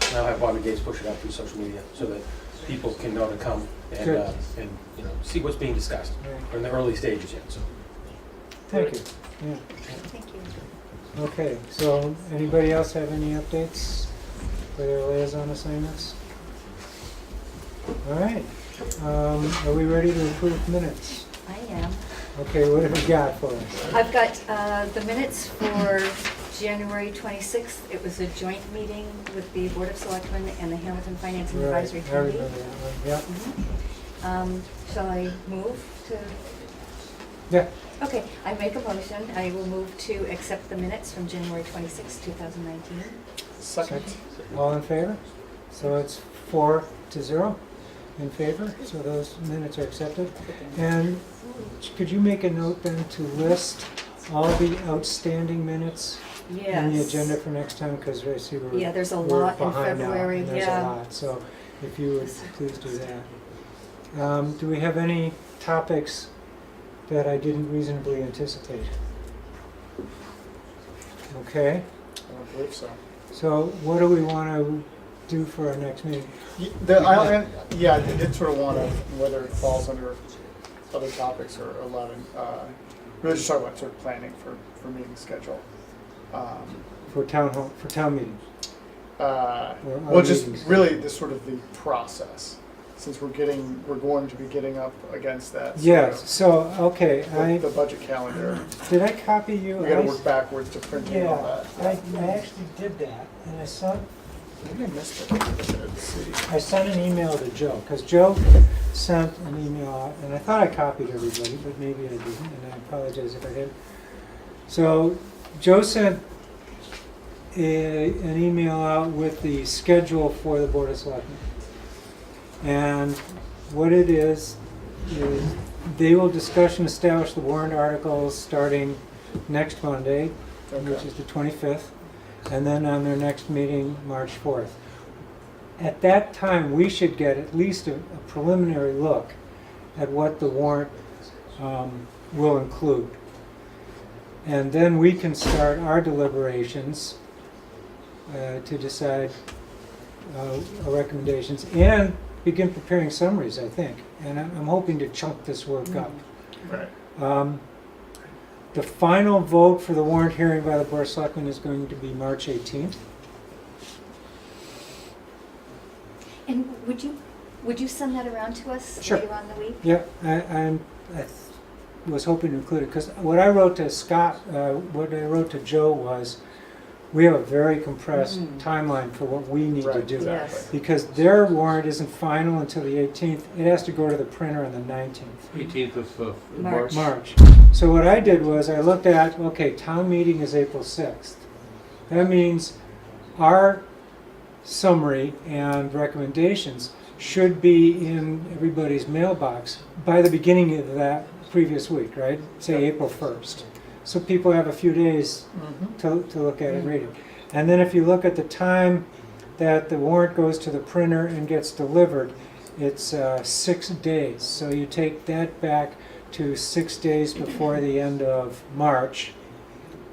And I'll have Bobby Gates push it out through social media so that people can know to come and see what's being discussed. We're in the early stages yet. So. Thank you. Yeah. Thank you. Okay, so anybody else have any updates for their liaison assignments? All right. Are we ready to approve minutes? I am. Okay, what have we got for us? I've got the minutes for January 26th. It was a joint meeting with the Board of Selectmen and the Hamilton Finance and Advisory I Committee. remember that one, yeah. Shall I move to? Yeah. Okay, I make a motion. I will move to accept the minutes from January 26th, 2019. Second. All in favor? So it's 4-0 in favor, so those minutes are accepted. And could you make a note then to list all the outstanding minutes in the agenda for next time? Because I see we're there's a we're lot in behind now, February. and there's a lot. So if you would please do that. Do we have any topics that I didn't reasonably anticipate? Okay. I don't believe so. So what do we want to do for our next meeting? I did sort of want to, whether it falls under other topics or 11, really just talk about sort of planning for meeting schedule. For town meeting? Well, just really the sort of the process, since we're going to be getting up against that. Yes, so, okay, The budget calendar. did I copy you? We gotta work backwards to printing all Yeah, that. I actually did that, and Maybe I missed it. Let's see. I sent an email to Joe, because Joe sent an email out, and I thought I copied everybody, but maybe I didn't, and I apologize if I did. So Joe sent an email out with the schedule for the Board of Selectmen. And what it is they will discuss and establish the warrant articles starting next Monday, which is the 25th, and then on their next meeting, March 4th. At that time, we should get at least a preliminary look at what the warrant will include. And then we can start our deliberations to decide our recommendations and begin preparing summaries, I think. And I'm hoping to chunk this work up. Right. The final vote for the warrant hearing by the Board of Selectmen is going to be March 18th. And would you send that around to us Sure. later on in the week? Yeah, I was hoping to include it, because what I wrote to Scott, what I wrote to Joe was, we have a very compressed timeline for what we need to do. Yes. Because their warrant isn't final until the 18th. It has to go to the printer on the 19th. 18th of March. March. So what I did was I looked at, okay, town meeting is April 6th. That means our summary and recommendations should be in everybody's mailbox by the beginning of that previous week, right? Say April 1st. So people have a few days to look at it and read it. And then if you look at the time that the warrant goes to the printer and gets delivered, it's 6 days. So you take that back to 6 days before the end of March.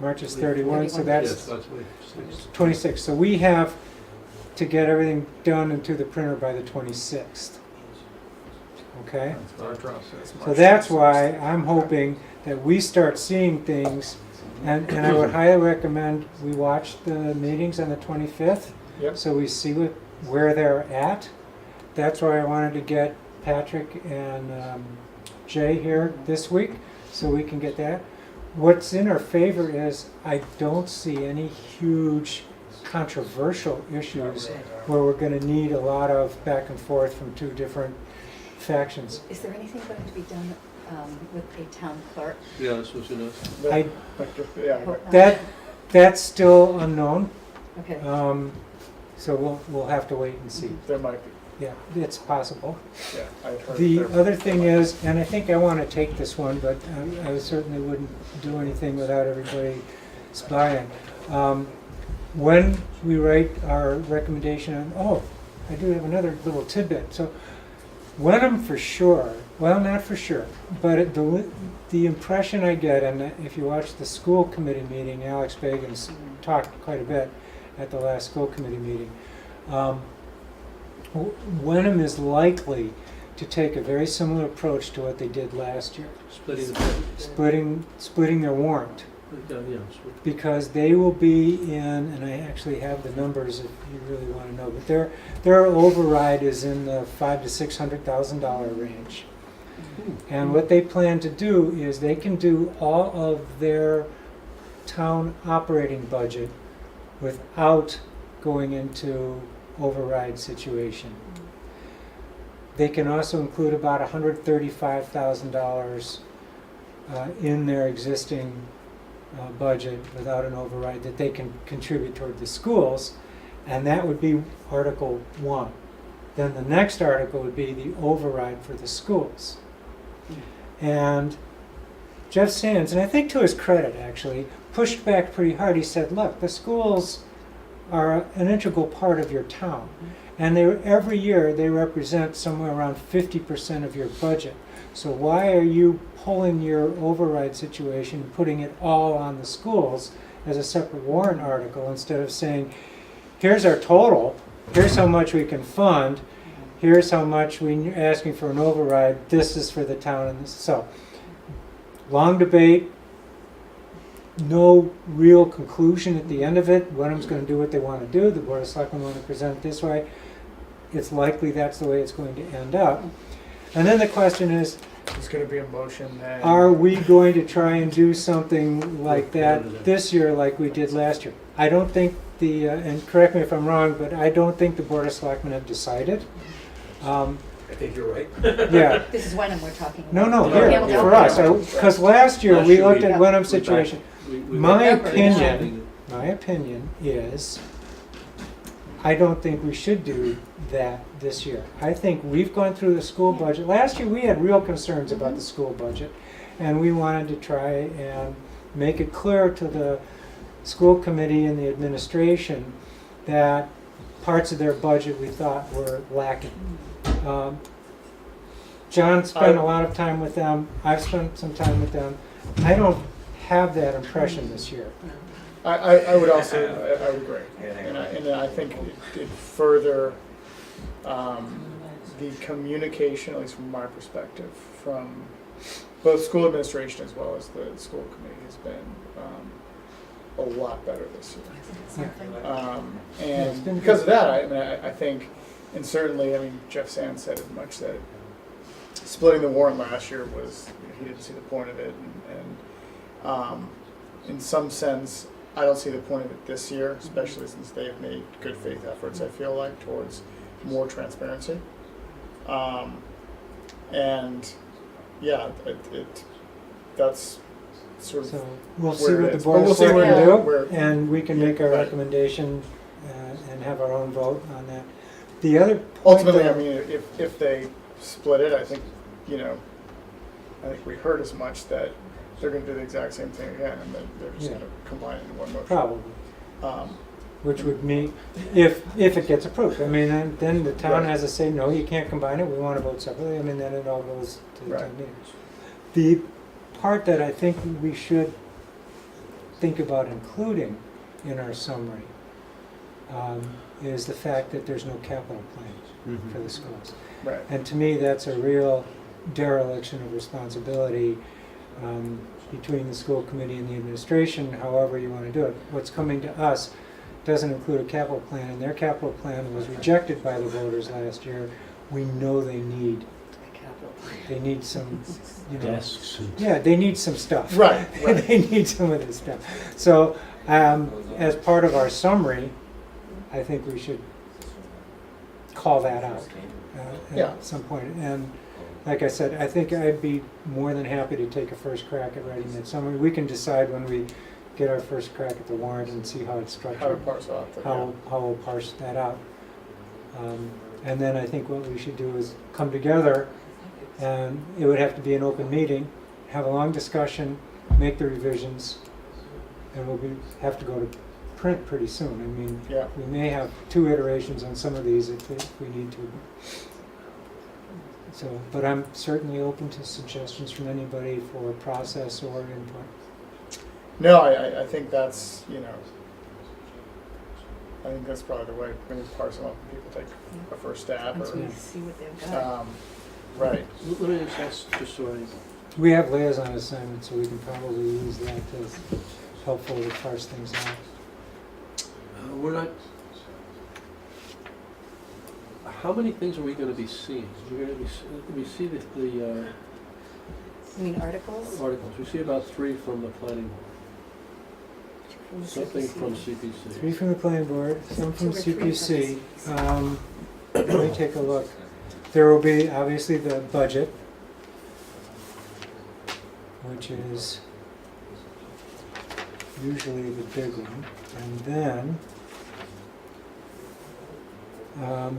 March is 31, so that's 26. So we have to get everything done into the printer by the 26th. Okay? So that's why I'm hoping that we start seeing things, and I would highly recommend we watch the meetings on the 25th, Yep. so we see where they're at. That's why I wanted to get Patrick and Jay here this week, so we can get that. What's in our favor is I don't see any huge controversial issues where we're going to need a lot of back and forth from two different factions. Is there anything going to be done with a town clerk? Yeah, that's what it is. I- Yeah, That's still unknown, Okay. so we'll have to wait and see. there might be, Yeah, it's possible. yeah, I've heard. The there- other thing is, and I think I want to take this one, but I certainly wouldn't do anything without everybody spying. When we write our recommendation on, oh, I do have another little tidbit. So Wenham for sure, well, not for sure, but the impression I get, and if you watch the school committee meeting, Alex Bagan's talked quite a bit at the last school committee meeting. Wenham is likely to take a very similar approach to what they did last year, Splitting the. splitting their warrant, Yeah, because they will be in, and I actually have the numbers if you really want to know, but their override is in the $500,000 to $600,000 range. And what they plan to do is they can do all of their town operating budget without going into override situation. They can also include about $135,000 in their existing budget without an override that they can contribute toward the schools, and that would be Article 1. Then the next article would be the override for the schools. And Jeff Sands, and I think to his credit actually, pushed back pretty hard. He said, look, the schools are an integral part of your town, and every year they represent somewhere around 50% of your budget. So why are you pulling your override situation and putting it all on the schools as a separate warrant article instead of saying, here's our total, here's how much we can fund, here's how much we're asking for an override, this is for the town. And this. So, long debate, no real conclusion at the end of it. Wenham's going to do what they want to do. The Board of Selectmen want to present it this way. It's likely that's the way it's going to end up. And then the question is, It's gonna be a motion that. are we going to try and do something like that this year like we did last year? I don't think and correct me if I'm wrong, but I don't think the Board of Selectmen have decided. I think you're right. Yeah. This is Wenham we're talking No, about. no, here, Hamilton. for us. Because last year Last we year looked we- at Wenham's situation. We My remember opinion, is, I don't think we should do that this year. I think we've gone through the school budget. Last year, we had real concerns about the school budget, and we wanted to try and make it clear to the school committee and the administration that parts of their budget we thought were lacking. John spent a lot of time with them. I've spent some time with them. I don't have that impression this year. I would also, I would agree. And I think it further, the communication, at least from my perspective, from both school administration as well as the school committee has been a lot better this year. And because of that, I think, and certainly, Jeff Sands said as much, that splitting the warrant last year was, he didn't see the point of it, and in some sense, I don't see the point of it this year, especially since they have made good faith efforts, I feel like, towards more transparency. And yeah, that's sort of So we'll see where it what the is. Board But of we'll see where Selectmen it do, is. Where- and we can make our Right. recommendation and have our own vote on that. The other point Ultimately, though- I mean, if they split it, I think, you know, I think we heard as much that they're gonna do the exact same thing again, and that they're just Yeah. gonna combine it into one motion. Probably, Um, which would mean, if it gets approved, I mean, then the town Right. has to say, no, you can't combine it, we want to vote separately, I mean, then it all goes to the Right. town meeting. The part that I think we should think about including in our summary is the fact that there's no capital plan for the schools. Right. And to me, that's a real dereliction of responsibility between the school committee and the administration, however you want to do it. What's coming to us doesn't include a capital plan, and their capital plan was rejected by the voters last year. We know they need some, you know. Desks. Yeah, they need some stuff. Right, right. They need some of this stuff. So, as part of our summary, I think we should call that out Yeah. at some point. And like I said, I think I'd be more than happy to take a first crack at writing that summary. We can decide when we get our first crack at the warrant and see how it's How to structured, parse off the, how we'll parse that out. And then I think what we should do is come together, and it would have to be an open meeting, have a long discussion, make the revisions, and have to go to print pretty soon. I mean, yeah. we may have 2 iterations on some of these if we need to. So, but I'm certainly open to suggestions from anybody for process or input. No, I think that's, you know, I think that's probably the way, when you parse them up, and people take a first stab Once we or, see what they've got. right. Let me just ask, just so I, We have liaison assignments, so we can probably use that as helpful to parse things out. we're not, how many things are we gonna be seeing? We're gonna be, we see the You mean articles? articles, we see about 3 from the planning board, From something CPC. from CPC. 3 from the planning board, some from 2 or 3 from CPC. Let me take a look. There will be obviously the budget, which is usually the big one. And then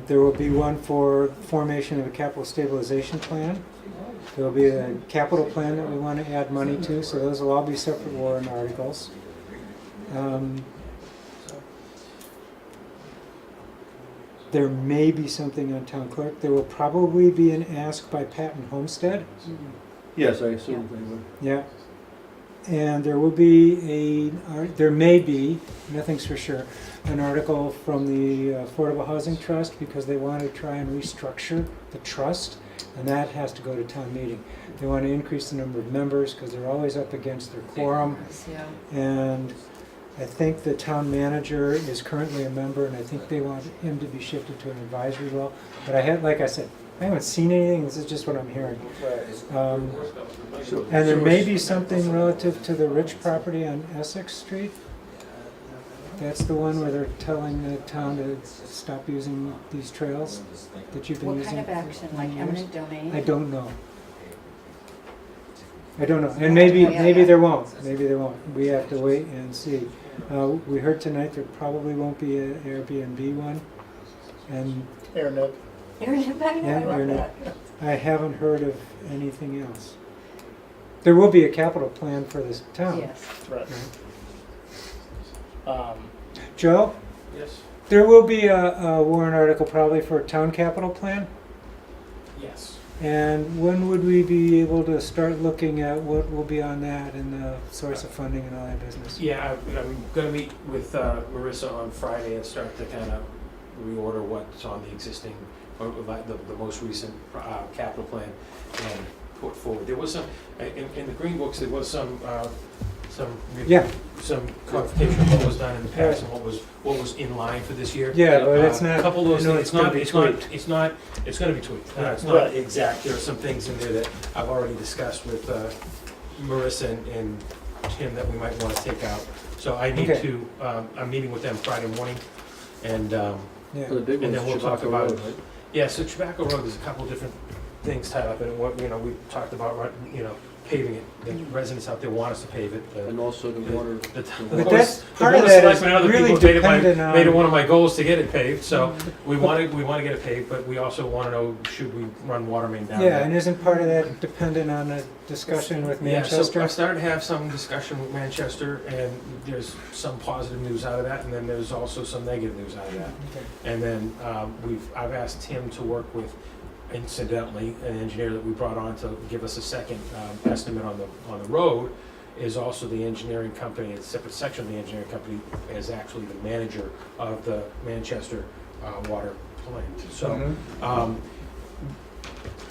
there will be one for formation of a capital stabilization plan. There will be a capital plan that we want to add money to, so those will all be separate warrant articles. There may be something on town clerk. There will probably be an ask by Patton Homestead. Yes, I assume they would. Yeah. And there will be there may be, nothing's for sure, an article from the Affordable Housing Trust because they want to try and restructure the trust, and that has to go to town meeting. They want to increase the number of members because they're always up against their quorum. Yeah. And I think the town manager is currently a member, and I think they want him to be shifted to an advisory role. But like I said, I haven't seen anything, this is just what I'm hearing. And there may be something relative to the Rich property on Essex Street. That's the one where they're telling the town to stop using these trails that you've been What using. kind of action, like eminent domain? I don't know. I don't know, and maybe there won't, maybe there won't. We have to wait and see. We heard tonight there probably won't be an Airbnb one, and Internet. Internet, I know, yeah, I love internet. that. I haven't heard of anything else. There will be a capital plan for this town. Yes. Right. Joe, Yes? there will be a warrant article probably for a town capital plan. Yes. And when would we be able to start looking at what will be on that and the source of funding and all that business? Yeah, I'm gonna meet with Marissa on Friday and start to kind of reorder what's on the existing, or like the most recent capital plan and put forward. There was some, in the green books, there was some Yeah. some clarification of what was done in the past and what was in line for this year. Yeah, but it's not, A couple of those you know, things, it's gonna be tweaked. it's gonna be tweaked. It's not Right. exact. There are some things in there that I've already discussed with Marissa and Tim that we might want to take out. So I need Okay. to, I'm meeting with them Friday morning, and Yeah. For the big and ones, then we'll talk Tobacco about Road, right? yeah. So Tobacco Road, there's a couple different things tied up in it. What we talked about, paving it. The residents out there want us to pave it. And also the water. But that's, part of that is really dependent on. Made it one of my goals to get it paved, so we want to get it paved, but we also want to know, should we run water main down there? Yeah, and isn't part of that dependent on a discussion with Yeah, so Manchester? I've started to have some discussion with Manchester, and there's some positive news out of that, and then there's also some negative news out of that. Okay. And then I've asked him to work with, incidentally, an engineer that we brought on to give us a second estimate on the road, is also the engineering company, a separate section of the engineering company, is actually the manager of the Manchester water plant. So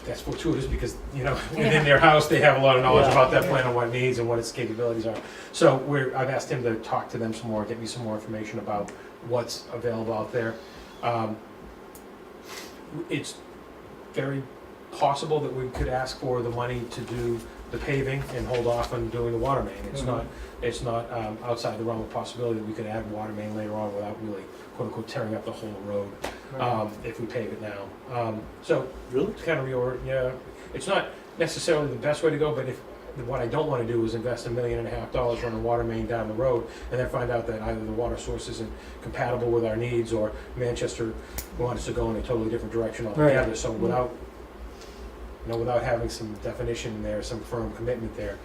that's fortuitous because, within their house, they have a lot of knowledge about that plant and what it needs and what its capabilities are. So I've asked him to talk to them some more, get me some more information about what's available out there. It's very possible that we could ask for the money to do the paving and hold off on doing the water main. It's not outside the realm of possibility that we could add water main later on without really, quote unquote, tearing up the whole road, if we pave it now. So Really? it's kind of it's not necessarily the best way to go, but what I don't want to do is invest $1.5 million running water main down the road and then find out that either the water source isn't compatible with our needs or Manchester wants us to go in a totally different direction altogether. Right. So without having some definition there, some firm commitment there,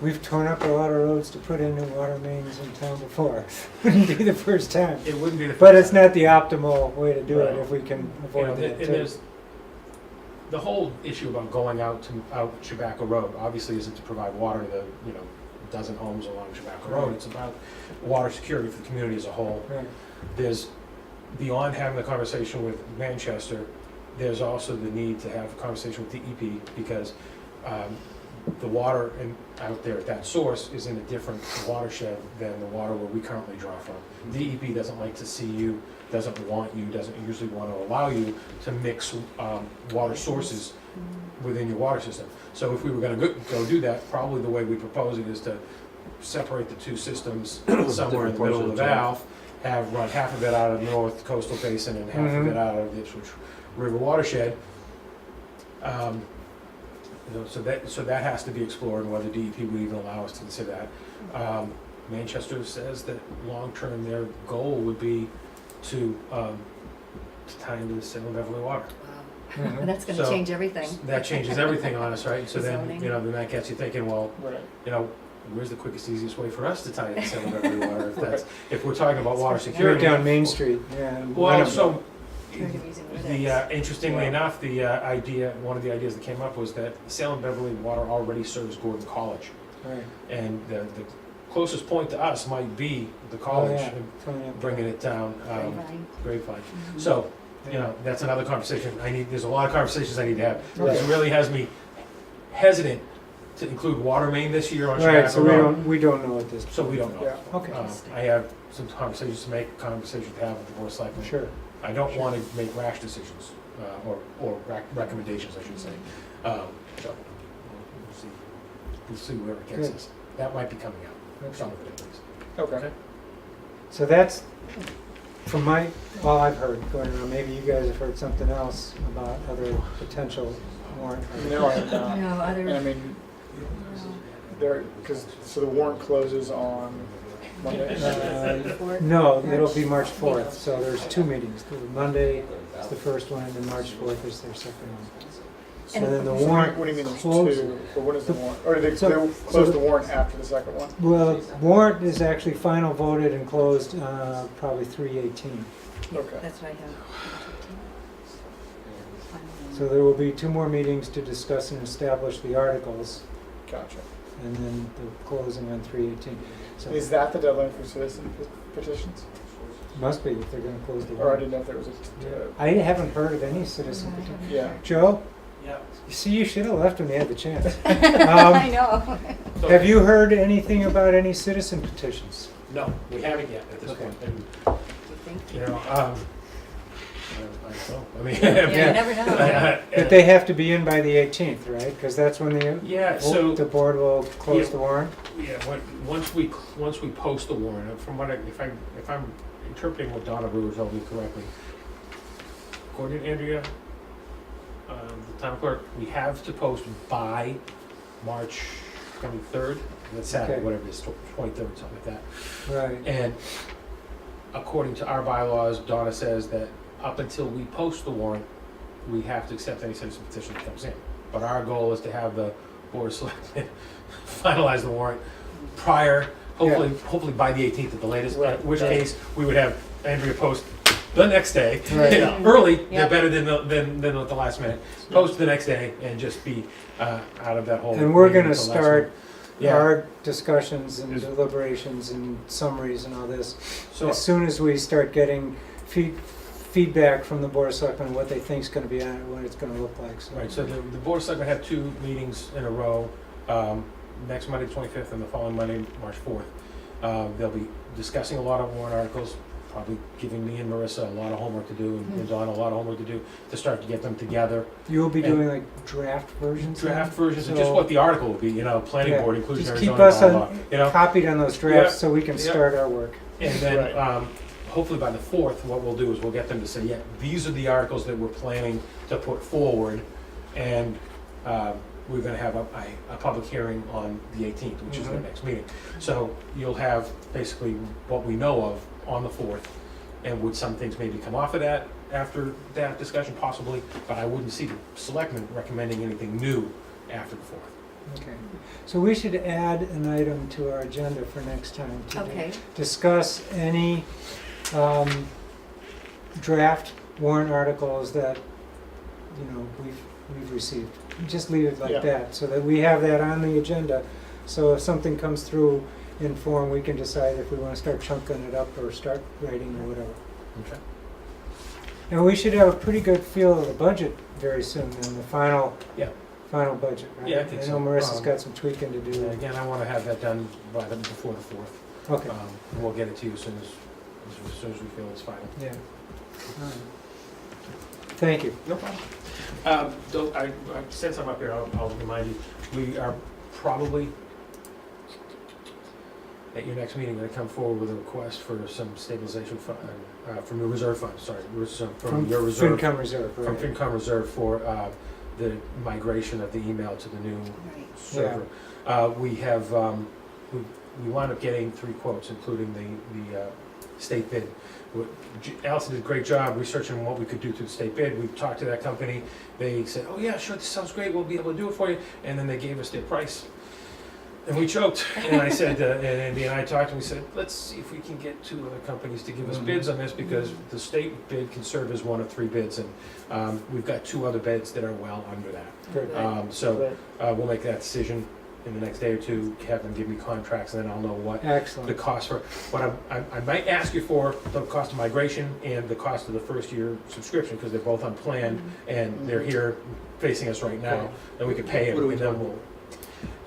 We've torn up a lot of roads to put in new water mains in town before. Wouldn't be the first time. it wouldn't be the first But it's time. not the optimal way to do it Right. if we can avoid that And too. there's the whole issue about going out Chabaco Road obviously isn't to provide water to the dozen homes along Chabaco Road. It's about water security for the community as a whole. Right. There's, beyond having the conversation with Manchester, there's also the need to have a conversation with DEP because the water out there at that source is in a different watershed than the water where we currently draw from. DEP doesn't like to see you, doesn't want you, doesn't usually want to allow you to mix water sources within your water system. So if we were going to go do that, probably the way we propose it is to separate the two systems somewhere in the middle of the valve, run half of it out of the North Coastal Basin and half of it out of the Ipswich River watershed. So that has to be explored, and whether DEP would even allow us to consider that. Manchester says that long-term their goal would be to tie into the Salem Beverly water. Wow. That's gonna So, change everything. That changes everything on us, right? So then, Zoning. then that gets you thinking, well, Right. where's the quickest, easiest way for us to tie into Salem Beverly water? If we're talking about water Right security. down Main Street, yeah. Well, so Tired of using what it is. interestingly enough, one of the ideas that came up was that Salem Beverly water already serves Gordon College, Right. and the closest point to us might be the college, Oh, yeah. and Coming up. bringing it down Grapevine. Grapevine. Mhm. So that's another conversation. There's a lot of conversations I need to have. Right. It really has me hesitant to include water main this year on Right, Chabaco so we Road. we don't know at this point. So we don't know. Yeah. Okay, I have some conversations to make, conversations to have with the board of selectmen. sure. I don't want to make rash decisions, or recommendations, I should say. So, we'll see where it gets Good. us. That might be coming out, Okay. some of it at least. Okay. So that's, from all I've heard going around, maybe you guys have heard something else about other potential warrant. No, I have not. No, other. And I mean, so the warrant closes on Monday? No, it'll be March 4th, so there's two meetings. Monday is the first one, and then March 4th is their second one. So And- then the So warrant what do you mean there's closes. two? Or what is the warrant? Or did they So- close so- the warrant after the second one? Well, warrant is actually final voted and closed probably 3/18. Okay. That's what I have. So there will be two more meetings to discuss and establish the articles, Gotcha. and then the closing on 3/18. So Is that the deadline for citizen petitions? must be if they're going to close the Or I warrant. didn't know if there was I haven't heard of any citizen petition. yeah. Joe, Yeah. you see, you should have left when you had the chance. I know. Have you heard anything about any citizen petitions? No, we haven't yet at this Okay. point. And, You think? I don't know. I mean, Yeah, you never know. But they have to be in by the 18th, right? Because that's when yeah, so the board will close Yeah. the warrant? yeah, once we post the warrant, from what if I'm interpreting what Donna Brewer told me correctly, according to Andrea, the town clerk, we have to post by March 23rd, that's Saturday, Okay. whatever it is, 23rd, something like that. Right. And according to our bylaws, Donna says that up until we post the warrant, we have to accept any citizen petition that comes in. But our goal is to have the Board of Selectmen finalize the warrant prior, hopefully by the 18th at the latest, Right, in which right. case we would have Andrea post the next day. Right. You know, early, they're Yep. better than at the last minute. Post the next day and just be out of that whole. And we're meeting gonna until last start minute. Yeah. our discussions and Is- deliberations and summaries and all this, So as soon as we start getting feedback from the Board of Selectmen, what they think's gonna be on it, what it's gonna look like, so. Right, so the Board of Selectmen have 2 meetings in a row, next Monday, 25th, and the following Monday, March 4th. They'll be discussing a lot of warrant articles, probably giving me and Marissa a lot of homework to do, and Dawn a lot of homework to do, to start to get them together. You'll be And- doing like draft versions? then? Draft versions of just So- what the article will be, planning Yeah, board, just inclusionary keep zoning us bylaw, copied on those drafts Yeah, so we can yeah. start our work. And then, Right. hopefully by the 4th, what we'll do is we'll get them to say, yeah, these are the articles that we're planning to put forward, and we're gonna have a public hearing on the 18th, which is their Mhm. next meeting. So you'll have basically what we know of on the 4th, and would some things maybe come off of that after that discussion, possibly, but I wouldn't see the selectmen recommending anything new after the 4th. Okay, so we should add an item to our agenda for next time to Okay. discuss any draft warrant articles that, we've received. Just leave it Yeah. like that, so that we have that on the agenda. So if something comes through in form, we can decide if we want to start chunking it up or start writing or whatever. Okay. And we should have a pretty good feel of the budget very soon, then the final budget, right? Yeah, I think so. know Marissa's got some tweaking to do. And again, I wanna have that done before the 4th. Okay, And we'll get it to you as soon as we feel it's final. yeah. All right. Thank you. No problem. Since I'm up here, I'll remind you, we are probably, at your next meeting, gonna come forward with a request for some stabilization fund, from the reserve fund, from your reserve. FinCom reserve, From right. FinCom reserve for, the migration of the email to the new Right. server. We have, we wound up getting 3 quotes, including the state bid. Allison did a great job researching what we could do through the state bid. We talked to that company. They said, oh yeah, sure, this sounds great, we'll be able to do it for you. And then they gave us their price. And we choked. And I said, and Andy and I talked, and we said, let's see if we can get 2 other companies to give us bids on this, because the state bid can serve as one of 3 bids. And we've got 2 other bids that are well under that. Good. So we'll make that decision in the next day or 2, have them give me contracts, and then I'll know what the Excellent. cost for, what I might ask you for the cost of migration and the cost of the first year subscription, because they're both unplanned, and they're here facing us right now, and we could pay them, What are we and then talking we'll.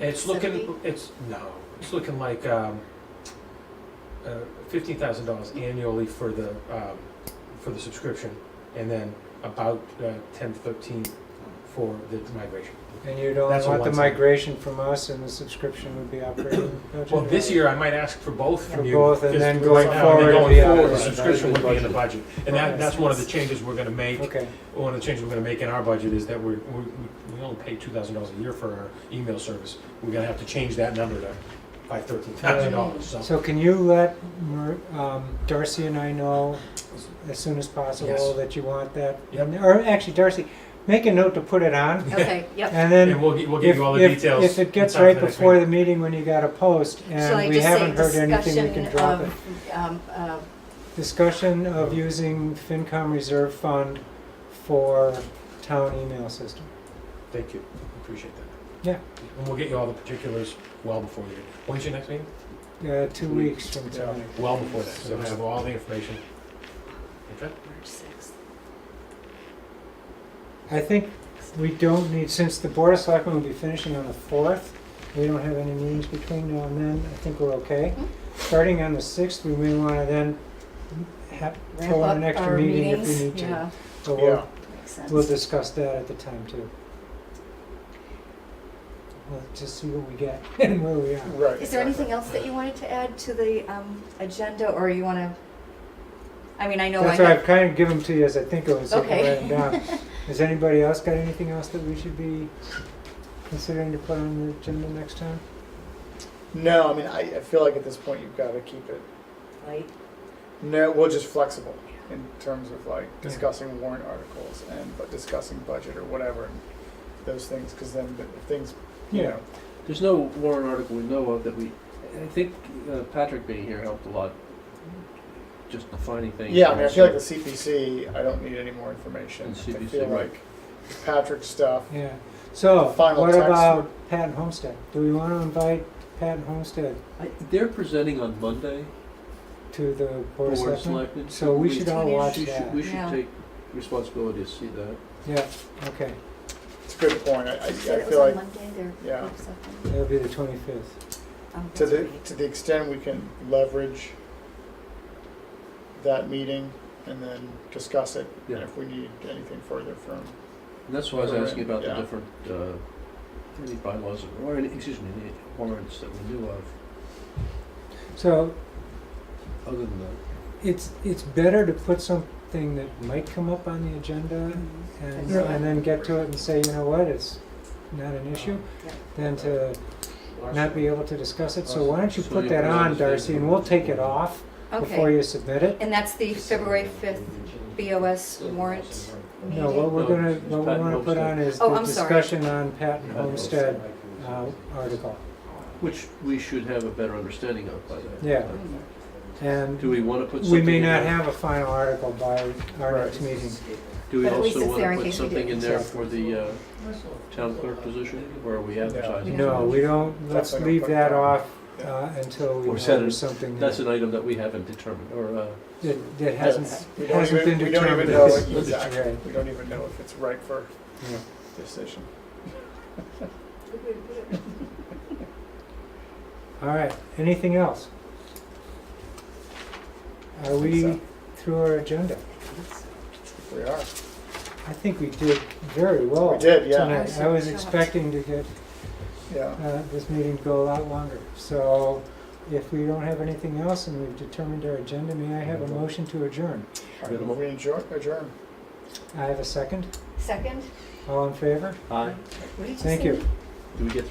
It's looking, 70? it's looking like $15,000 annually for the subscription, and then about 10 to 13 for the migration. And you don't That's a want the one-time. migration from us, and the subscription would be operating budget? Well, this year I might ask for both For from you. both, and because then right going now, forward, going it'll be forward, the operating. subscription would be in the budget. And Right. that's one of the changes we're gonna make. Okay, One of the changes we're gonna make in our budget is that we only pay $2,000 a year for our email service. We're gonna have to change that number to $13,000, so. so can you let Darcy and I know as soon as possible Yes. that you want that? Yep. Or actually, Darcy, make a note to put it on, Okay, yep. and then And we'll give you all the details. if it gets in time right for the next before meeting. the meeting when you gotta post, Shall and I we just say haven't heard anything, we can discussion drop it. of, Discussion of using FinCom reserve fund for town email system. Thank you, appreciate that. Yeah. And we'll get you all the particulars well before you. When's your next meeting? 2 weeks from tonight. Well before that, so we'll have all the information. Okay? March 6th. I think we don't need, since the Board of Selectmen will be finishing on the 4th, we don't have any meetings between now and then, I think we're okay. Starting on the 6th, we may want to then throw in an extra Our meeting if meetings, we need to. yeah, So Yeah. makes sense. we'll discuss that at the time too. We'll just see what we get and where we are. Right. Is there anything else that you wanted to add to the agenda, or you want to, I mean, I know I That's why have. I've kind of given them to you as I think of it, so I can Okay. write them down. Has anybody else got anything else that we should be considering to put on the agenda next time? No, I mean, I feel like at this point you've got to keep it. Light. No, well, just flexible in terms of like discussing warrant articles but discussing budget or whatever, and those things, because then the things, you Yeah. know. There's no warrant article we know of that I think Patrick being here helped a lot, just defining things. Yeah, I mean, I feel like the CPC, I don't need any more information. And I CPC, feel right. like Patrick's stuff. Yeah. So, Final what text. about Pat and Homestead? Do we want to invite Pat and Homestead They're presenting on Monday, to the Board of Board of Selectmen? Selectmen. So we should all watch We that. should Yeah. take responsibility to see that. Yeah, okay. It's a good point. I Said it was feel on like Monday, their yeah. group session. That'll be the 25th. Oh, to that's right. the extent we can leverage that meeting and then discuss it, Yeah. and if we need anything further from. And that's why I was asking about the Yeah. different, any bylaws, or any, excuse me, any warrants that we knew of, So other than that. it's better to put something that might come up on the agenda and then get to it and say, you know what, it's not an issue, than to not be able to discuss it. So why don't you So put you that put it on, on Darcy, and we'll take it off before Okay, you submit it. and that's the February 5th BOS warrant meeting? No, what we Pat want to put on is Oh, the I'm sorry. discussion on Patton Homestead article. Which we should have a better understanding of by then. Yeah. And Do we want to put we something may in not there? have a final article by our next meeting. Do we But at least also it's want there to in put case we something do. in there for the town clerk position, or are we advertising? No, we don't, let's Definitely leave don't put that that. off until we Or know set it- there's something That's that an item that we haven't determined, or, that hasn't We don't hasn't even, been we don't even determined. know It's- exactly. right. We don't even know if it's right for Yeah. decision. All right, anything else? Are we so. through our agenda? We are. I think we did very well We did, yeah. tonight. I was expecting to get Yeah. this meeting to go a lot longer. So if we don't have anything else and we've determined our agenda, may I have a motion to adjourn? We adjourn. I have a second. Second? All in favor? aye. What did you Thank say? you. Do we get through?